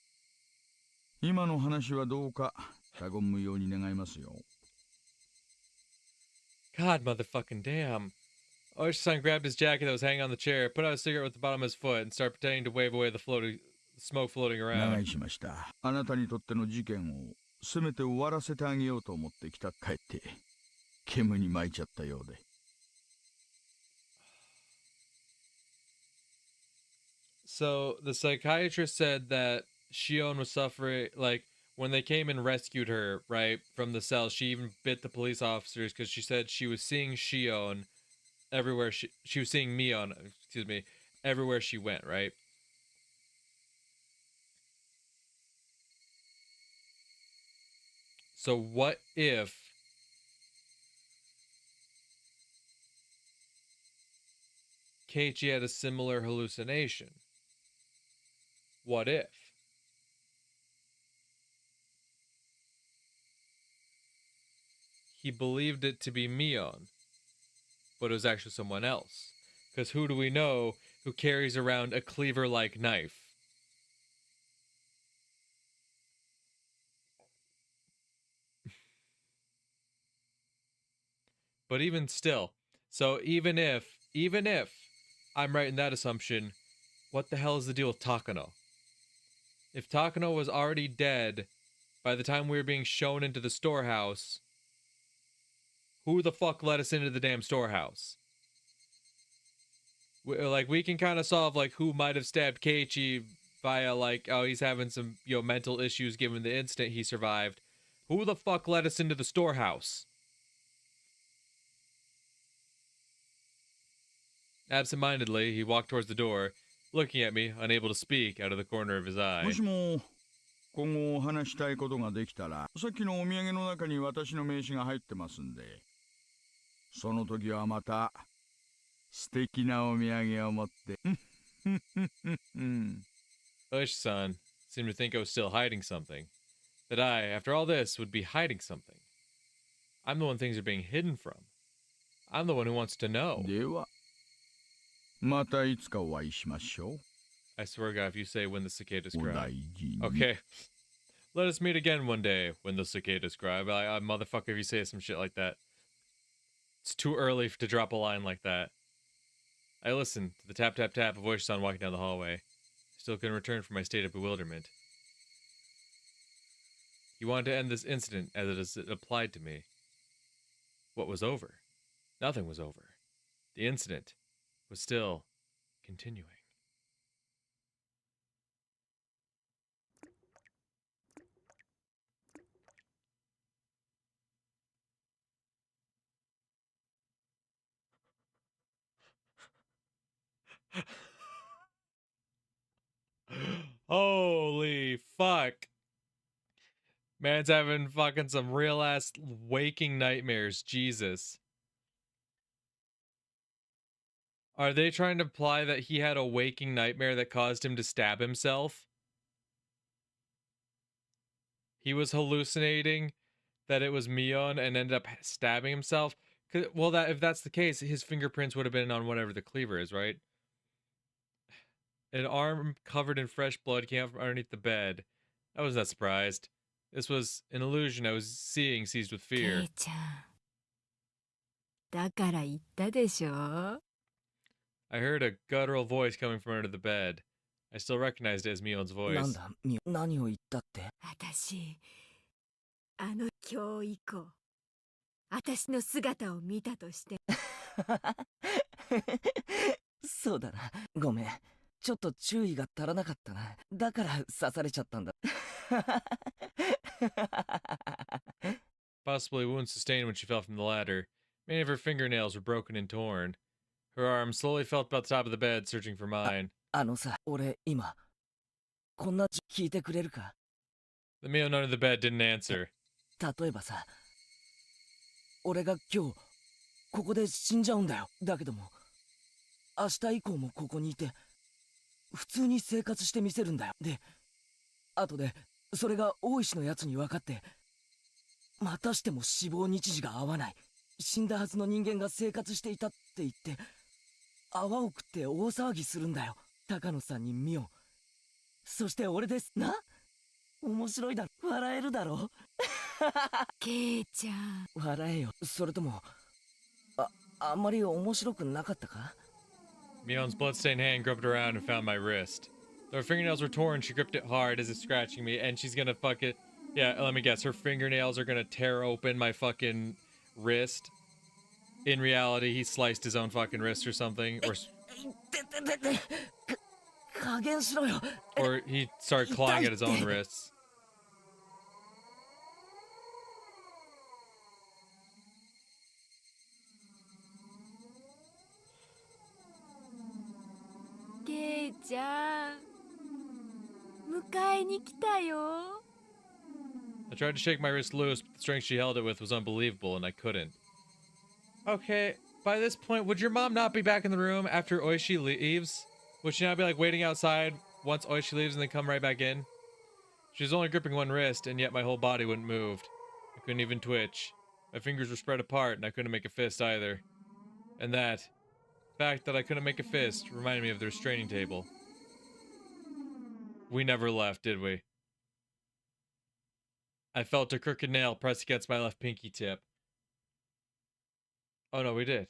今の話はどうか他言無用に願いますよ。God motherfucking damn. Oishi-san grabbed his jacket that was hanging on the chair, put out a cigarette with the bottom of his foot, and started pretending to wave away the smoke floating 長 around. 居しました。あなたにとっての事件をせめて終わらせてあげようと思ってきた。帰って煙に巻いちゃったようで。So the psychiatrist said that Shion was suffering, like, when they came and rescued her, right, from the cell, she even bit the police officers because she said she was seeing Shion everywhere she was seeing Mion, excuse me, everywhere she went, right? So what if Keiichi had a similar hallucination? What if? He believed it to be Mion, but it was actually someone else. Because who do we know who carries around a cleaver-like knife? But even still, so even if I'm right in that assumption, what the hell is the deal with Takano? If Takano was already dead by the time we were being shown into the storehouse, who the fuck let us into the damn storehouse? We can kind of solve, like, who might have stabbed Keiichi via, like, oh, he's having some, mental issues given the incident he survived. Who the fuck let us into the storehouse? Absent-mindedly, he walked towards the door, looking at me, unable to speak, out of the corner of his eye. もしも今後お話したいことができたら、さっきのお土産の中に私の名刺が入ってますんで、その時はまた素敵なお土産を持って。Oishi-san seemed to think I was still hiding something. That I, after all this, would be hiding something. I'm the one things are being hidden from. I'm the one who wants to know. では、またいつかお会いしましょう。 I swear to God, if you say when the cicadas お cry. 大事に。 Okay. Let us meet again one day when the cicadas cry. Motherfucker, if you say some shit like that. It's too early to drop a line like that. I listened to the tap tap tap of Oishi-san walking down the hallway. Still couldn't return from my state of bewilderment. He wanted to end this incident as it applied to me. What was over? Nothing was over. The incident was still continuing. Holy fuck. Man's having fucking some real ass waking nightmares. Jesus. Are they trying to imply that he had a waking nightmare that caused him to stab himself? He was hallucinating that it was Mion and ended up stabbing himself? Well, if that's the case, his fingerprints would have been on whatever the cleaver is, right? An arm covered in fresh blood came out from underneath the bed. I was not surprised. This was an illusion I was seeing, seized with ケ fear. イちゃん、だから言ったでしょ。 I heard a guttural voice coming from under the bed. I still recognized it as Mion's なん voice. だ何を言ったって。私、今日以降、私の姿を見たとして。そうだな。ごめん。ちょっと注意が足らなかったな。だから刺されちゃったんだ。Possibly wounds sustained when she fell from the ladder. Many of her fingernails were broken and torn. Her arm slowly felt about the top of the bed, searching for mine. さ、俺今、こんな聞いてくれるか？ The Mion under the bed didn't answer. 例えばさ、俺が今日、ここで死んじゃうんだよ。だけども、明日以降もここにいて、普通に生活してみせるんだよ。で、後で、それが大石のやつに分かって、またしても死亡日時が合わない。死んだはずの人間が生活していたって言って、泡を食って大騒ぎするんだよ。高野さんにミオン。そして俺です。な？面白いだろ。笑えるだろ。ケイちゃん。笑えよ。それとも、あんまり面白くなかったか？ Mion's bloodstained hand groped around and found my wrist. Though her fingernails were torn, she gripped it hard as if scratching me, and she's gonna fuck it. Yeah, let me guess. Her fingernails are gonna tear open my fucking wrist. In reality, he sliced his own fucking wrist or something, or he started clawing at his own wrists. ケイちゃん、迎えに来たよ。 I tried to shake my wrist loose, but the strength she held it with was unbelievable, and I couldn't. Okay, by this point, would your mom not be back in the room after Oishi leaves? Would she not be like waiting outside once Oishi leaves and then come right back in? She was only gripping one wrist, and yet my whole body wouldn't move. I couldn't even twitch. My fingers were spread apart, and I couldn't make a fist either. And that fact that I couldn't make a fist reminded me of the restraining table. We never left, did we? I felt a crooked nail pressed against my left pinky tip. Oh no, we did.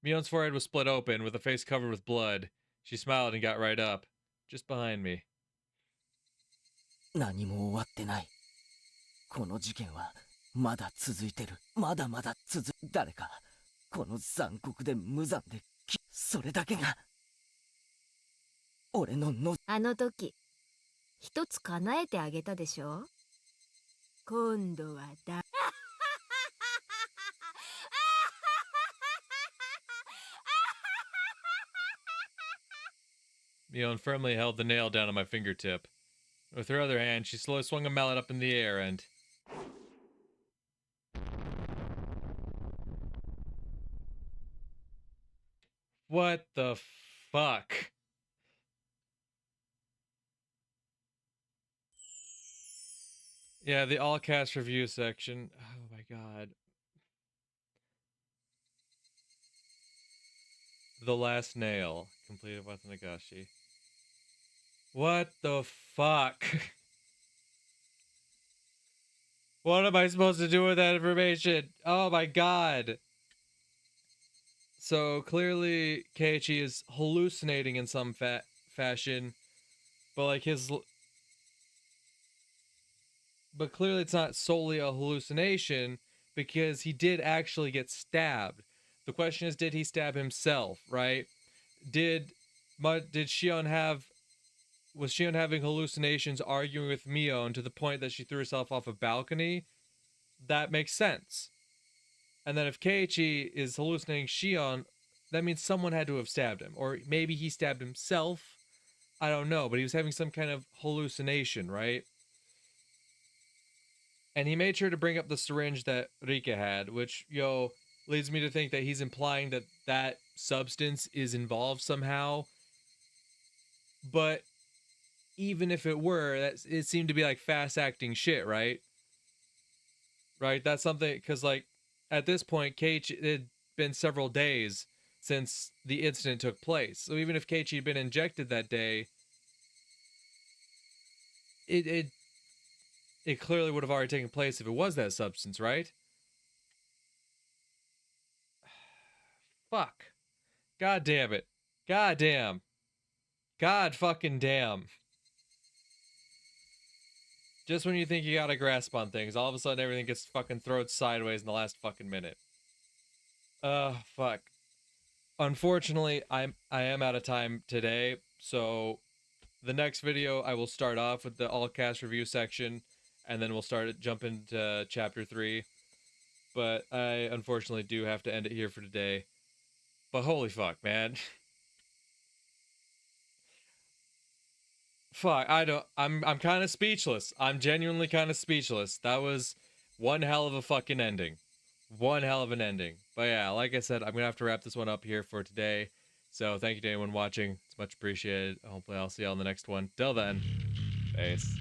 Mion's forehead was split open, with a face covered with blood. She smiled and got right up, just behind me. 何も終わってない。この事件はまだ続いてる。まだまだ誰かこの残酷で無残でそれだけが俺のあの時一つ叶えてあげたでしょ。今度はMion firmly held the nail down on my fingertip. With her other hand, she slowly swung a mallet up in the air and... What the fuck? Yeah, the all cast review section. Oh my god. The Last Nail, completed Watanagashi. What the fuck? What am I supposed to do with that information? Oh my god. So clearly Keiichi is hallucinating in some fashion, but like but clearly it's not solely a hallucination because he did actually get stabbed. The question is, did he stab himself, right? Was Shion having hallucinations arguing with Mion to the point that she threw herself off a balcony? That makes sense. And then if Keiichi is hallucinating Shion, that means someone had to have stabbed him. Or maybe he stabbed himself. I don't know, but he was having some kind of hallucination, right? And he made sure to bring up the syringe that Rika had, which, leads me to think that he's implying that that substance is involved somehow. But even if it were, it seemed to be like fast-acting shit, right? Right? That's something, because like, at this point, Keiichi, it had been several days since the incident took place. So even if Keiichi had been injected that day, it clearly would have already taken place if it was that substance, right? Fuck. God damn it. God damn. God fucking damn. Just when you think you got a grasp on things, all of a sudden everything gets fucking thrown sideways in the last fucking minute. Fuck. Unfortunately, I am out of time today, so the next video I will start off with the all cast review section, and then we'll jump into chapter 3. But I unfortunately do have to end it here for today. But holy fuck, man. Fuck, I'm kind of speechless. I'm genuinely kind of speechless. That was one hell of a fucking ending. One hell of an ending. But yeah, like I said, I'm gonna have to wrap this one up here for today. So thank you to anyone watching. It's much appreciated. Hopefully I'll see you on the next one. Till then, peace.